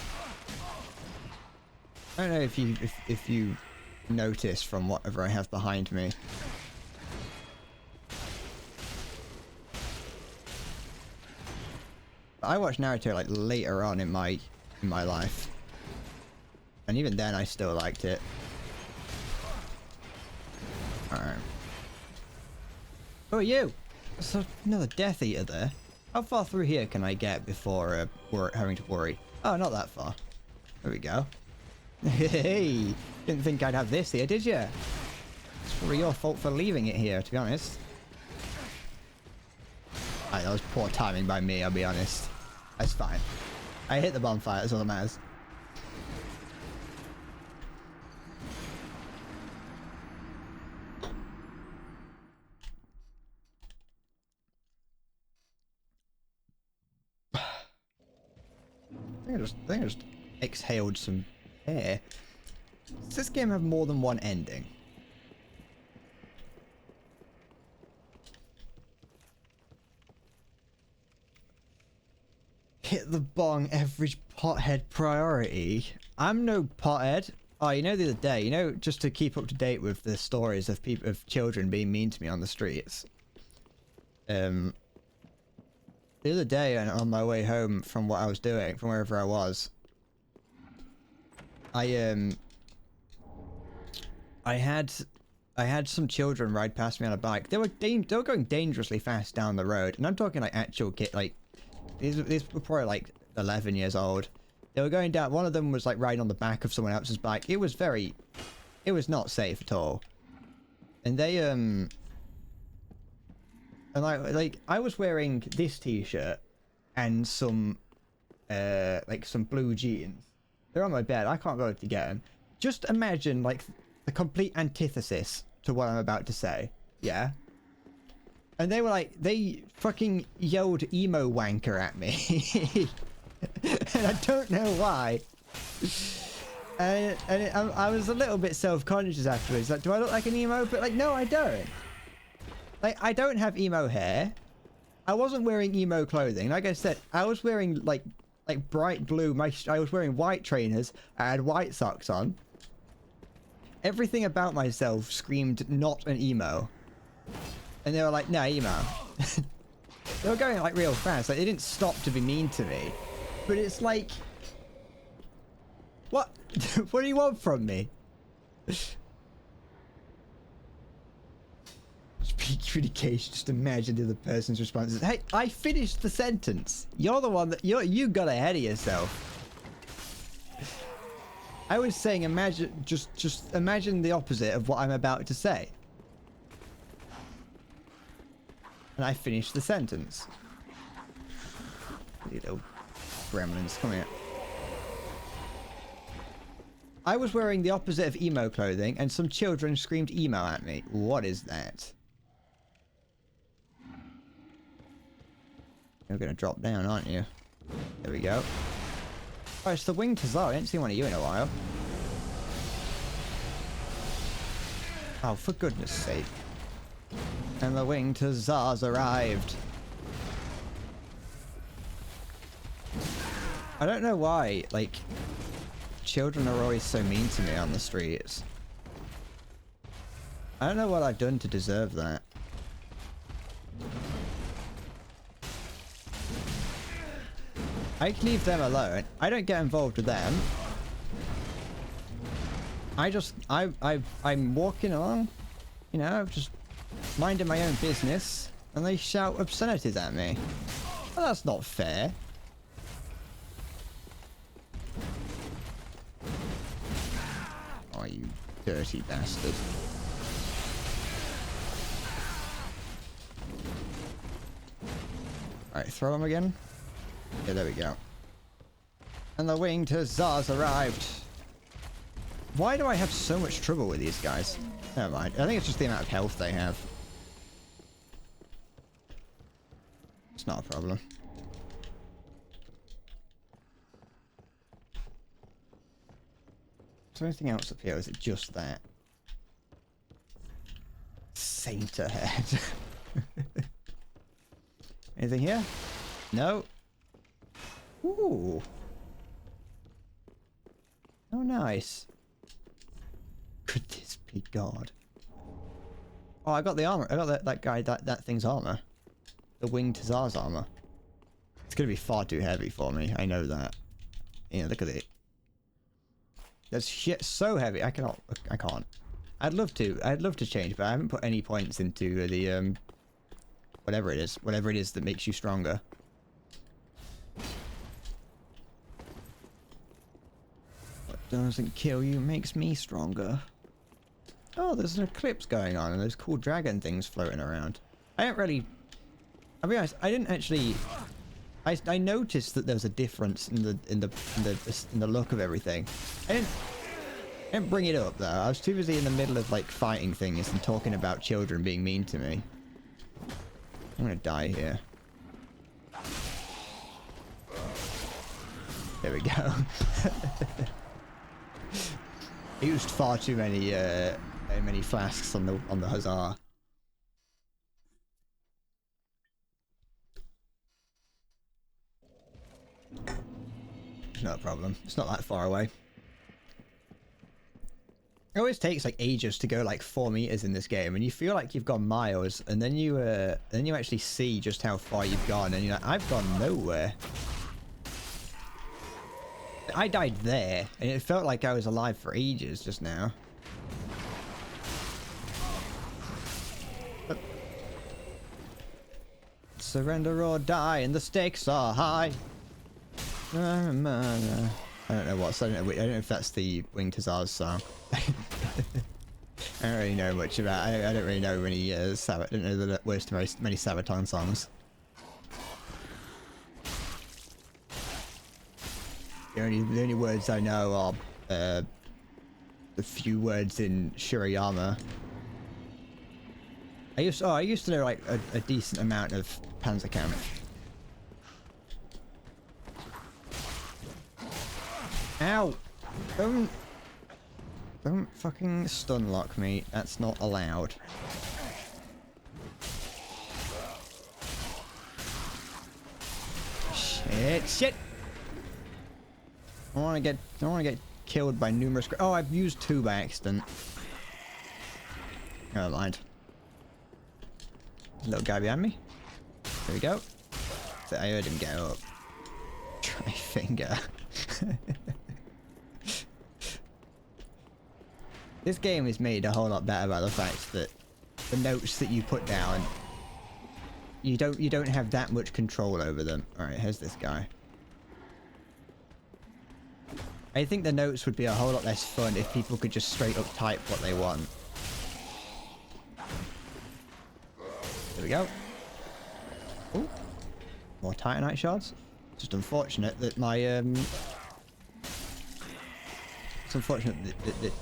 I don't know if you notice from whatever I have behind me. I watched Naruto like later on in my life, and even then I still liked it. Who are you? There's another Death Eater there. How far through here can I get before having to worry? Oh, not that far. There we go. Hey, didn't think I'd have this here, did you? It's probably your fault for leaving it here, to be honest. Alright, that was poor timing by me, I'll be honest. That's fine. I hit the bonfire, that's all that matters. I think I just exhaled some air. Does this game have more than one ending? Hit the bong, average pothead priority. I'm no pothead. Oh, you know, the other day, you know, just to keep up to date with the stories of people, of children being mean to me on the streets. The other day, on my way home from what I was doing, from wherever I was, I had some children ride past me on a bike. They were going dangerously fast down the road, and I'm talking like actual kid, like these were probably like 11 years old. They were going down. One of them was like riding on the back of someone else's bike. It was not safe at all. And they and I was wearing this t-shirt and some like some blue jeans. They're on my bed. I can't go to get them. Just imagine like the complete antithesis to what I'm about to say. Yeah. And they were like, they fucking yelled emo wanker at me. And I don't know why. I was a little bit self-conscious afterwards. Like, do I look like an emo? But like, no, I don't. Like, I don't have emo hair. I wasn't wearing emo clothing. Like I said, I was wearing like bright blue. I was wearing white trainers. I had white socks on. Everything about myself screamed not an emo. And they were like, nah, emo. They were going like real fast. Like, they didn't stop to be mean to me. But it's like, what? What do you want from me? Speak communication. Just imagine the other person's response is, "Hey, I finished the sentence. You're the one that you got ahead of yourself." I was saying, imagine, just imagine the opposite of what I'm about to say. And I finished the sentence. You little gremlins, come here. I was wearing the opposite of emo clothing, and some children screamed emo at me. What is that? You're gonna drop down, aren't you? There we go. Oh, it's the Winged Hussar. I haven't seen one of you in a while. Oh, for goodness sake. And the Winged Hussar's arrived. I don't know why, like, children are always so mean to me on the streets. I don't know what I've done to deserve that. I can leave them alone. I don't get involved with them. I'm walking along, you know, just minding my own business, and they shout obscenities at me. Well, that's not fair. Oh, you dirty bastard. Alright, throw him again. Yeah, there we go. And the Winged Hussar's arrived. Why do I have so much trouble with these guys? Never mind. I think it's just the amount of health they have. It's not a problem. Is there anything else up here, or is it just that? Saint ahead. Anything here? No. Ooh. Oh, nice. Could this be God? Oh, I got the armor. I got that guy, that thing's armor. The Winged Hussar's armor. It's gonna be far too heavy for me. I know that. Yeah, look at it. That's shit so heavy. I can't. I'd love to change, but I haven't put any points into the whatever it is that makes you stronger. What doesn't kill you makes me stronger. Oh, there's an eclipse going on and there's cool dragon things floating around. I'll be honest, I didn't actually. I noticed that there was a difference in the look of everything. I didn't bring it up though. I was too busy in the middle of like fighting things and talking about children being mean to me. I'm gonna die here. There we go. I used far too many flasks on the huzzah. No problem. It's not that far away. It always takes like ages to go like 4 meters in this game, and you feel like you've gone miles, and then you actually see just how far you've gone, and you're like, I've gone nowhere. I died there, and it felt like I was alive for ages just now. Surrender or die, and the stakes are high. I don't know what. I don't know if that's the Winged Hussars song. I don't really know much about. I don't really know many. I don't know the words to many Sabaton songs. The only words I know are the few words in Shirayama. I used to know like a decent amount of Panzerkampf. Ow! Don't fucking stun lock me. That's not allowed. Shit! I don't wanna get killed by numerous. Oh, I've used 2 by accident. Never mind. Little guy behind me. There we go. So I heard him get up. Try finger. This game is made a whole lot better by the fact that the notes that you put down, you don't have that much control over them. All right, here's this guy. I think the notes would be a whole lot less fun if people could just straight up type what they want. There we go. Ooh. More Titanite shards. Just unfortunate that my it's unfortunate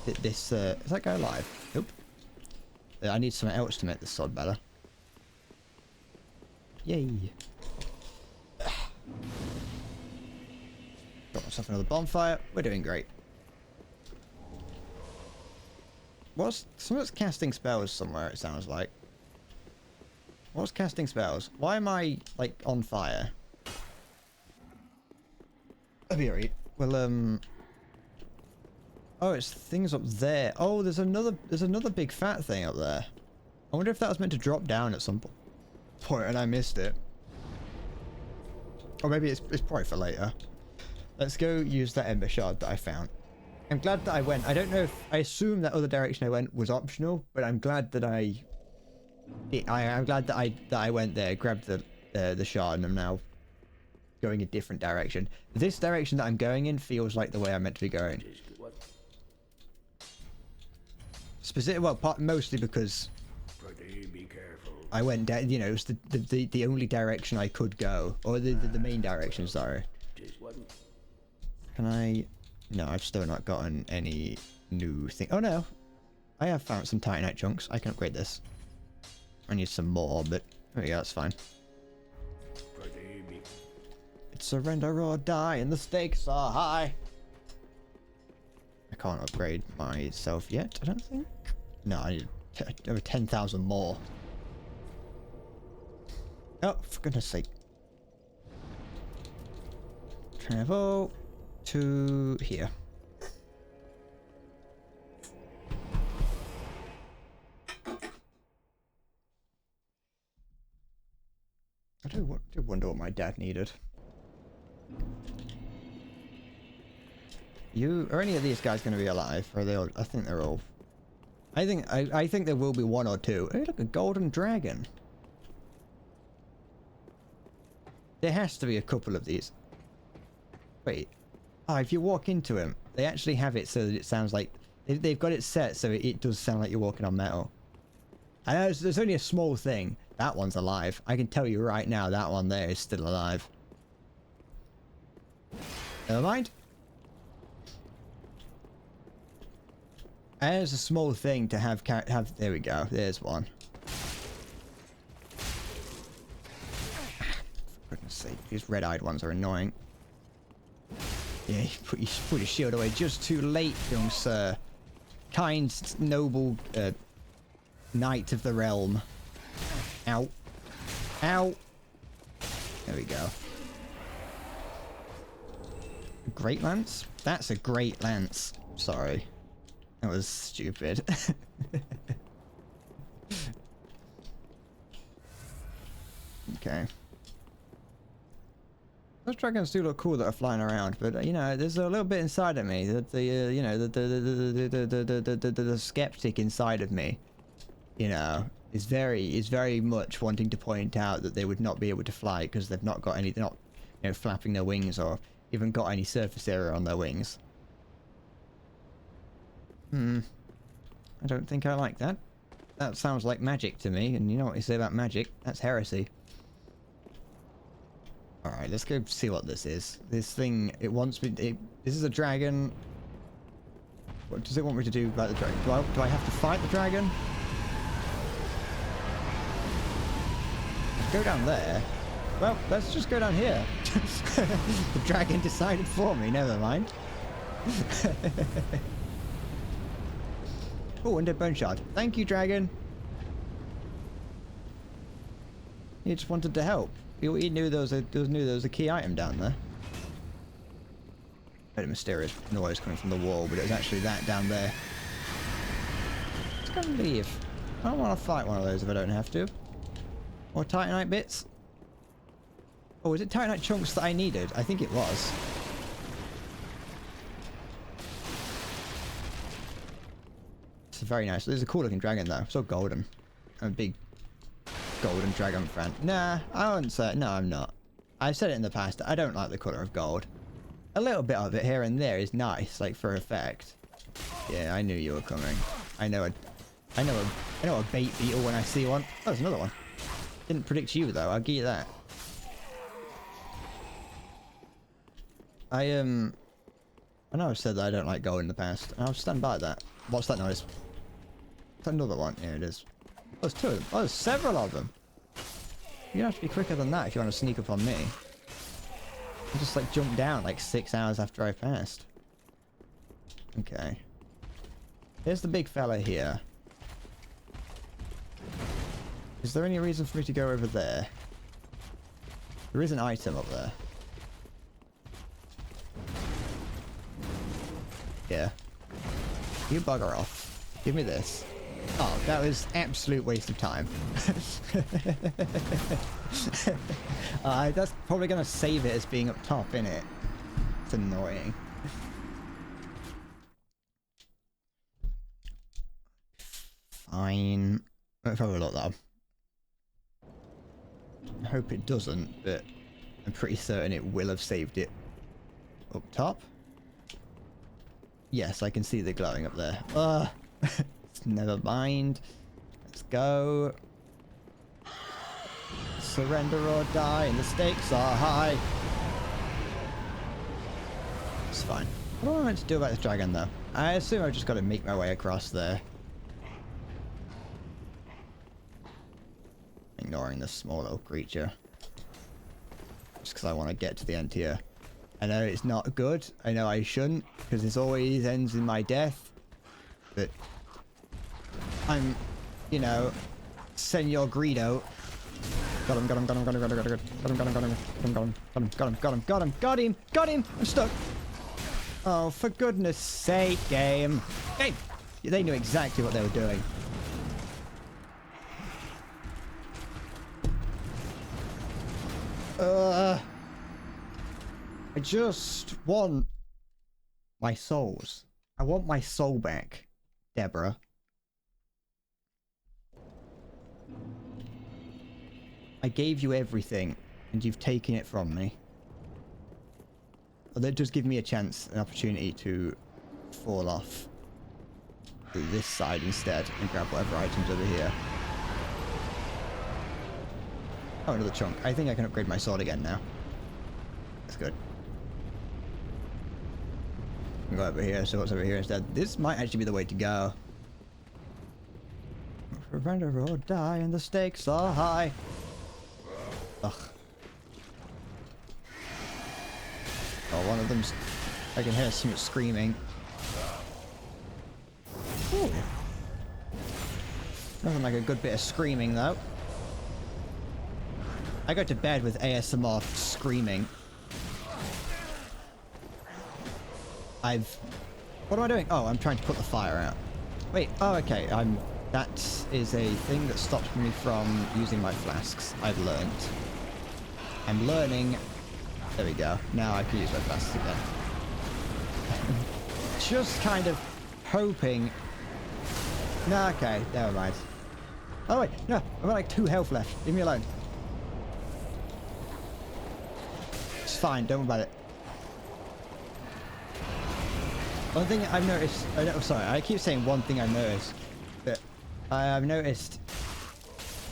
that this is that guy alive? Nope. I need something else to make this sword better. Yay. Got myself another bonfire. We're doing great. Someone's casting spells somewhere, it sounds like. What's casting spells? Why am I like on fire? I'll be alright. Well, oh, it's things up there. Oh, there's another big fat thing up there. I wonder if that was meant to drop down at some point and I missed it. Or maybe it's probably for later. Let's go use that ember shard that I found. I'm glad that I went. I don't know if I assume that other direction I went was optional, but I'm glad that I'm glad that I went there, grabbed the shard, and I'm now going a different direction. This direction that I'm going in feels like the way I'm meant to be going. Mostly because I went down. You know, it was the only direction I could go, or the main direction. Sorry. Can I? No, I've still not gotten any new thing. Oh no, I have found some Titanite chunks. I can upgrade this. I need some more, but there we go, that's fine. It's surrender or die, and the stakes are high. I can't upgrade myself yet, I don't think. No, I need over 10,000 more. Oh, for goodness sake. Travel to here. I do wonder what my dad needed. Are any of these guys going to be alive? Or are they all? I think they're all. I think there will be 1 or 2. Hey, look, a golden dragon. There has to be a couple of these. Wait. Oh, if you walk into them, they actually have it so that it sounds like... They've got it set so it does sound like you're walking on metal. I know there's only a small thing. That one's alive. I can tell you right now that one there is still alive. Never mind. There's a small thing to have... There we go. There's one. For goodness sake, these red-eyed ones are annoying. Yeah, you put your shield away just too late, young sir. Kind, noble, knight of the realm. Ow. Ow. There we go. Great lance? That's a great lance. Sorry. That was stupid. Okay. Those dragons do look cool that are flying around, but you know, there's a little bit inside of me that you know, the skeptic inside of me, you know, is very much wanting to point out that they would not be able to fly because they've not got any, they're not, you know, flapping their wings or even got any surface area on their wings. I don't think I like that. That sounds like magic to me, and you know what you say about magic? That's heresy. Alright, let's go see what this is. This thing, it wants me... this is a dragon. What does it want me to do about the dragon? Do I have to fight the dragon? Go down there. Well, let's just go down here. The dragon decided for me, never mind. Oh, and a bone shard. Thank you, dragon. He just wanted to help. He knew there was a key item down there. Very mysterious noise coming from the wall, but it was actually that down there. Let's go and leave. I don't want to fight one of those if I don't have to. Or Titanite bits. Oh, was it Titanite chunks that I needed? I think it was. It's very nice. There's a cool looking dragon though. So golden. I'm a big golden dragon fan. Nah, I wouldn't say... No, I'm not. I've said it in the past. I don't like the colour of gold. A little bit of it here and there is nice, like for effect. Yeah, I knew you were coming. I know a bait beetle when I see one. Oh, there's another one. Didn't predict you though. I'll give you that. I know I've said that I don't like gold in the past, and I'll stand by that. What's that noise? It's another one. Here it is. Oh, there's two of them. Oh, there's several of them. You have to be quicker than that if you want to sneak up on me. I just like jumped down like 6 hours after I passed. Okay. Here's the big fella here. Is there any reason for me to go over there? There is an item up there. Yeah. You bugger off. Give me this. Oh, that was absolute waste of time. That's probably going to save it as being up top, innit? It's annoying. Fine. Let's have a look though. I hope it doesn't, but I'm pretty certain it will have saved it up top. Yes, I can see the glowing up there. Never mind. Let's go. Surrender or die, and the stakes are high. It's fine. What am I meant to do about this dragon, though? I assume I've just got to make my way across there. Ignoring this small little creature. Just because I want to get to the end here. I know it's not good. I know I shouldn't, because this always ends in my death. But I'm, you know, Senor Greedo. Got him, got him, got him, got him, got him, got him, got him, got him, got him, got him, got him, got him, got him, got him, got him, got him. I'm stuck. Oh, for goodness sake, game. Game. They knew exactly what they were doing. I just want my souls. I want my soul back, Deborah. I gave you everything. and you've taken it from me. Well, that does give me a chance, an opportunity to fall off this side instead and grab whatever items over here. Oh, another chunk. I think I can upgrade my sword again now. That's good. Go over here, so what's over here instead? This might actually be the way to go. Surrender or die, and the stakes are high. Ugh. Oh, one of them's... I can hear some screaming. Ooh. Nothing like a good bit of screaming, though. I go to bed with ASMR screaming. What am I doing? Oh, I'm trying to put the fire out. Wait, oh, okay, that is a thing that stops me from using my flasks. I've learned. I'm learning. There we go. Now I can use my flasks again. Just kind of hoping. No, okay, never mind. Oh wait, no, I've got like 2 health left. Leave me alone. It's fine, don't worry about it. One thing I've noticed, sorry, I keep saying one thing I've noticed, but I've noticed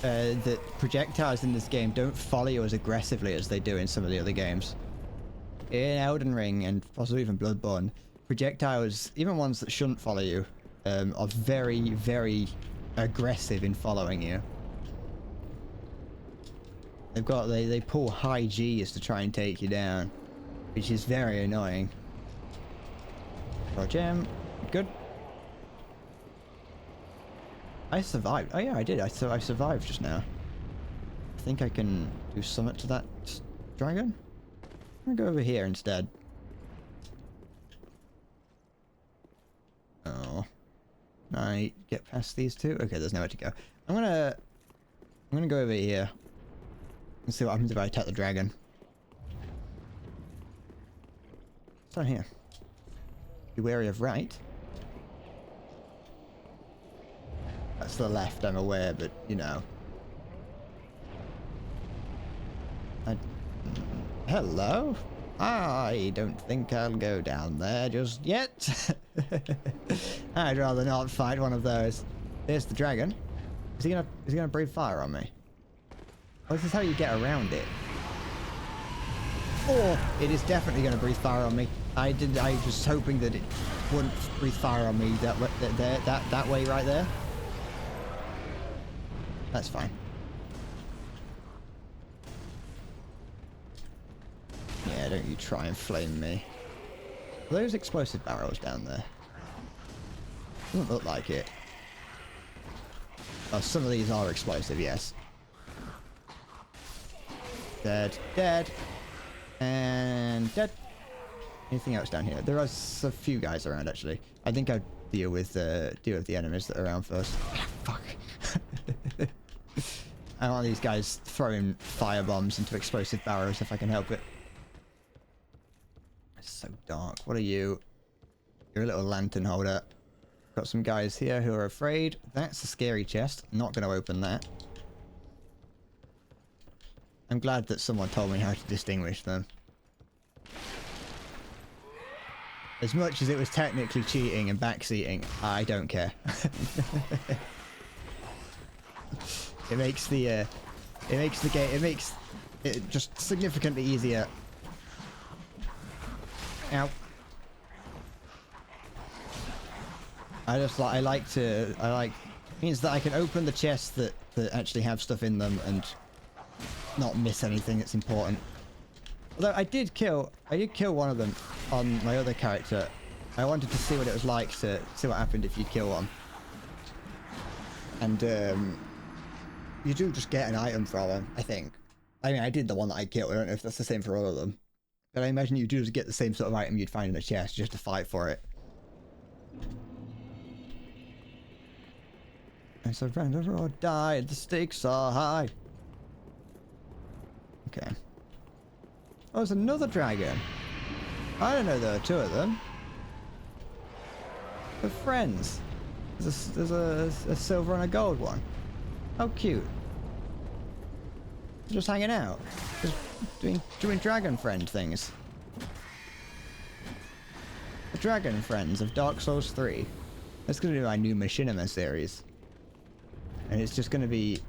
that projectiles in this game don't follow you as aggressively as they do in some of the other games. In Elden Ring and possibly even Bloodborne, projectiles, even ones that shouldn't follow you, are very, very aggressive in following you. They pull high G's to try and take you down, which is very annoying. Gem, good. I survived. Oh yeah, I did. I survived just now. I think I can do something to that dragon. I'm gonna go over here instead. Oh, can I get past these two? Okay, there's nowhere to go. I'm gonna go over here and see what happens if I attack the dragon. What's down here? Be wary of right. That's the left, I'm aware, but you know. Hello? I don't think I'll go down there just yet. I'd rather not fight one of those. There's the dragon. Is he gonna breathe fire on me? Or is this how you get around it? Or it is definitely gonna breathe fire on me. I was hoping that it wouldn't breathe fire on me that way right there. That's fine. Yeah, don't you try and flame me. Are those explosive barrels down there? Doesn't look like it. Oh, some of these are explosive, yes. Dead, dead, and dead. Anything else down here? There are a few guys around, actually. I think I'll deal with the enemies that are around first. Fuck. I don't want these guys throwing fire bombs into explosive barrels if I can help it. It's so dark. What are you? You're a little lantern holder. Got some guys here who are afraid. That's a scary chest. Not going to open that. I'm glad that someone told me how to distinguish them. As much as it was technically cheating and backseating, I don't care. It makes it just significantly easier. Ow. Means that I can open the chests that actually have stuff in them and not miss anything that's important. Although I did kill one of them on my other character. I wanted to see what it was like to see what happened if you kill one. And you do just get an item from them, I think. I mean, I did the one that I killed. I don't know if that's the same for all of them. But I imagine you do just get the same sort of item you'd find in a chest just to fight for it. I surrender or die, the stakes are high. Okay. Oh, there's another dragon. I don't know there are 2 of them. They're friends. There's a silver and a gold one. How cute. Just hanging out. Just doing dragon friend things. The Dragon Friends of Dark Souls 3. That's gonna be my new Machinima series. And it's just gonna be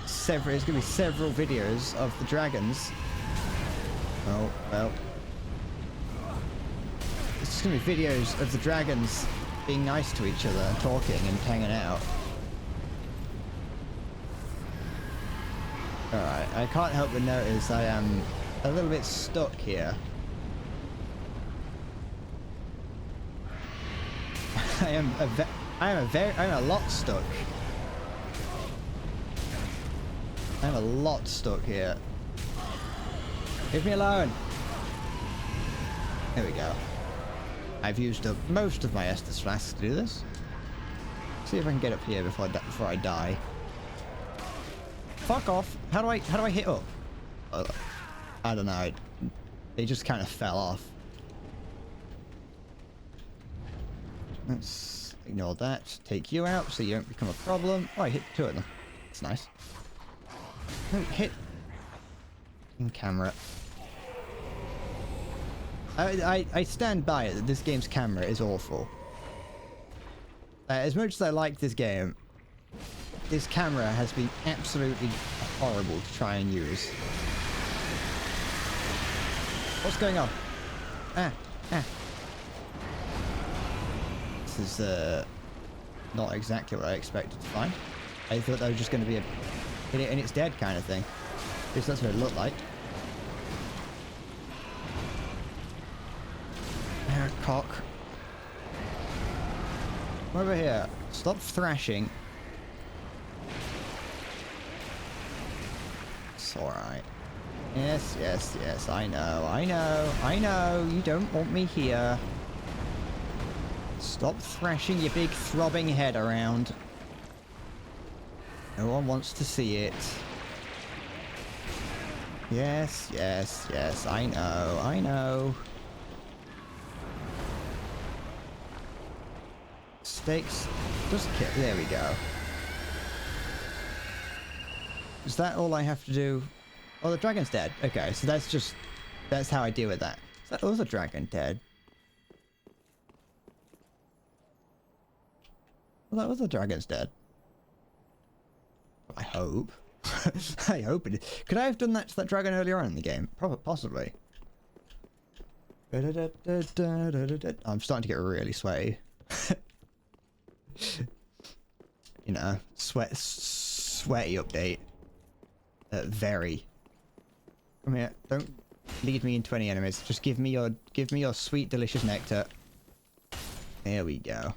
several videos of the dragons. Oh, well. It's just gonna be videos of the dragons being nice to each other and talking and hanging out. Alright, I can't help but notice I am a little bit stuck here. I'm a lot stuck. I'm a lot stuck here. Leave me alone. There we go. I've used up most of my Estus flasks to do this. See if I can get up here before I die. Fuck off! How do I hit up? I don't know. They just kind of fell off. Let's ignore that. Take you out so you don't become a problem. Oh, I hit two of them. That's nice. Don't hit in camera. I stand by it that this game's camera is awful. As much as I like this game, this camera has been absolutely horrible to try and use. What's going on? Ah. This is not exactly what I expected to find. I thought that was just going to be a hit it and it's dead kind of thing. At least that's what it looked like. Ah, cock. Come over here. Stop thrashing. It's alright. Yes, I know. You don't want me here. Stop thrashing your big throbbing head around. No one wants to see it. Yes, I know. Stakes. Just kill. There we go. Is that all I have to do? Oh, the dragon's dead. Okay, so that's how I deal with that. Is that other dragon dead? Well, that other dragon's dead. I hope. I hope it is. Could I have done that to that dragon earlier on in the game? Probably, possibly. I'm starting to get really sweaty. You know, sweaty update. Very. Come here. Don't lead me into any enemies. Just give me your sweet, delicious nectar. There we go.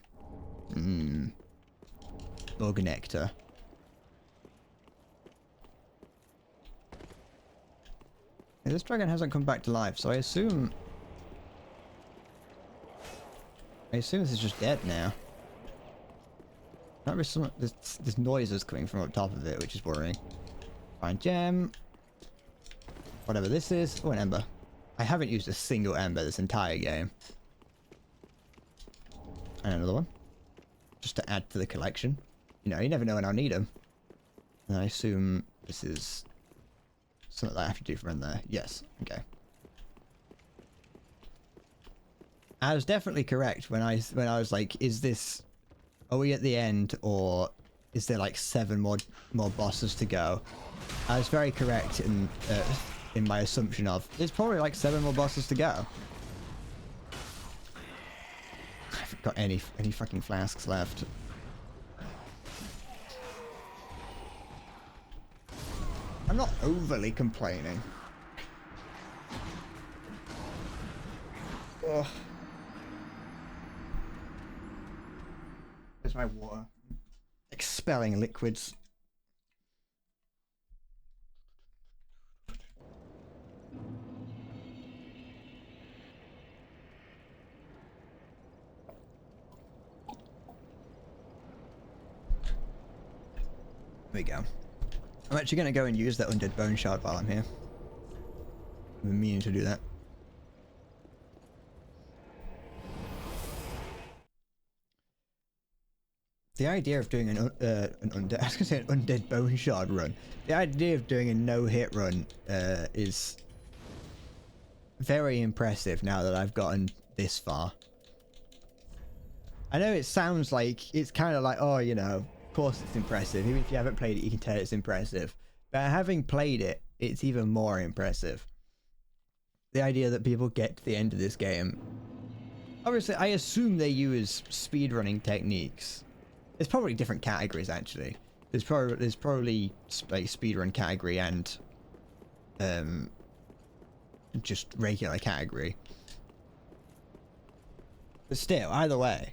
Bug nectar. Yeah, this dragon hasn't come back to life, so I assume this is just dead now. Might be some there's noises coming from up top of it, which is worrying. Find gem. Whatever this is. Oh, an ember. I haven't used a single ember this entire game. And another one. Just to add to the collection. You know, you never know when I'll need them. And I assume this is something that I have to do from in there. Yes. Okay. I was definitely correct when I was like, is this... Are we at the end, or is there like 7 more bosses to go? I was very correct in my assumption of there's probably like 7 more bosses to go. I haven't got any fucking flasks left. I'm not overly complaining. Ugh. Where's my water? Expelling liquids. There we go. I'm actually going to go and use that undead bone shard while I'm here. I've been meaning to do that. the idea of doing an undead, I was gonna say an undead bone shard run. The idea of doing a no-hit run is very impressive now that I've gotten this far. I know it sounds like it's kind of like, oh, you know, of course it's impressive. Even if you haven't played it, you can tell it's impressive. But having played it, it's even more impressive. The idea that people get to the end of this game. Obviously, I assume they use speedrunning techniques. There's probably different categories, actually. There's probably like speedrun category and just regular category. But still, either way.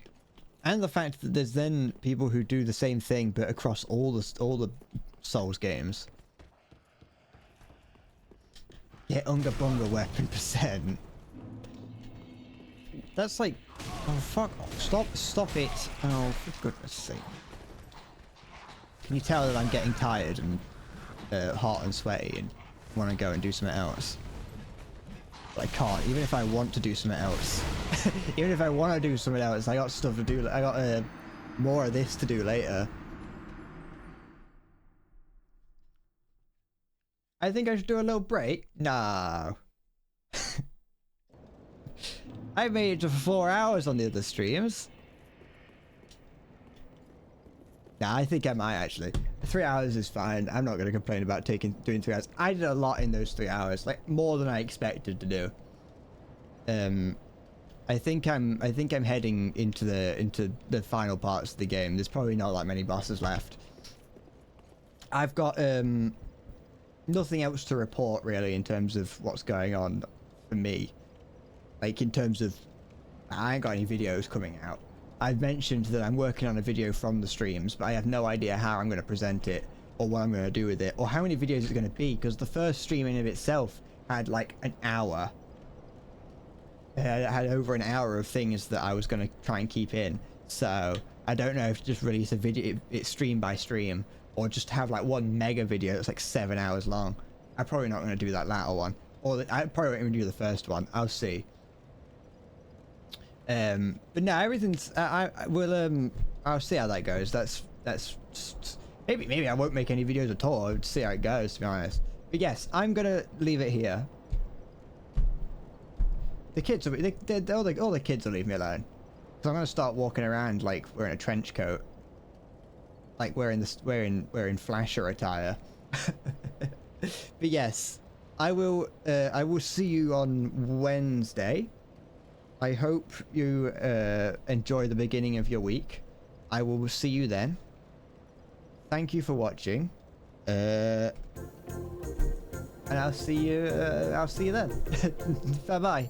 And the fact that there's then people who do the same thing but across all the Souls games. Get Unga Bunga weapon percent. That's like, oh fuck off. Stop it. Oh, for goodness sake. Can you tell that I'm getting tired and hot and sweaty and want to go and do something else? But I can't, even if I want to do something else. Even if I want to do something else, I got stuff to do. I got more of this to do later. I think I should do a little break. No. I made it to 4 hours on the other streams. Nah, I think I might actually. 3 hours is fine. I'm not going to complain about doing 3 hours. I did a lot in those 3 hours, like more than I expected to do. I think I'm heading into the final parts of the game. There's probably not that many bosses left. I've got nothing else to report really in terms of what's going on for me. Like in terms of, I ain't got any videos coming out. I've mentioned that I'm working on a video from the streams, but I have no idea how I'm going to present it, or what I'm going to do with it, or how many videos it's going to be, because the first stream in of itself had like an hour. It had over an hour of things that I was going to try and keep in. So I don't know if to just release a video, it's stream by stream, or just have like one mega video that's like 7 hours long. I'm probably not going to do that latter one, or I probably won't even do the first one. I'll see. But no, everything's. I will. I'll see how that goes. That's. Maybe I won't make any videos at all. I'll see how it goes, to be honest. But yes, I'm gonna leave it here. The kids will be. All the kids will leave me alone. So I'm gonna start walking around like wearing a trench coat, like wearing flasher attire. But yes, I will see you on Wednesday. I hope you enjoy the beginning of your week. I will see you then. Thank you for watching. And I'll see you then. Bye bye.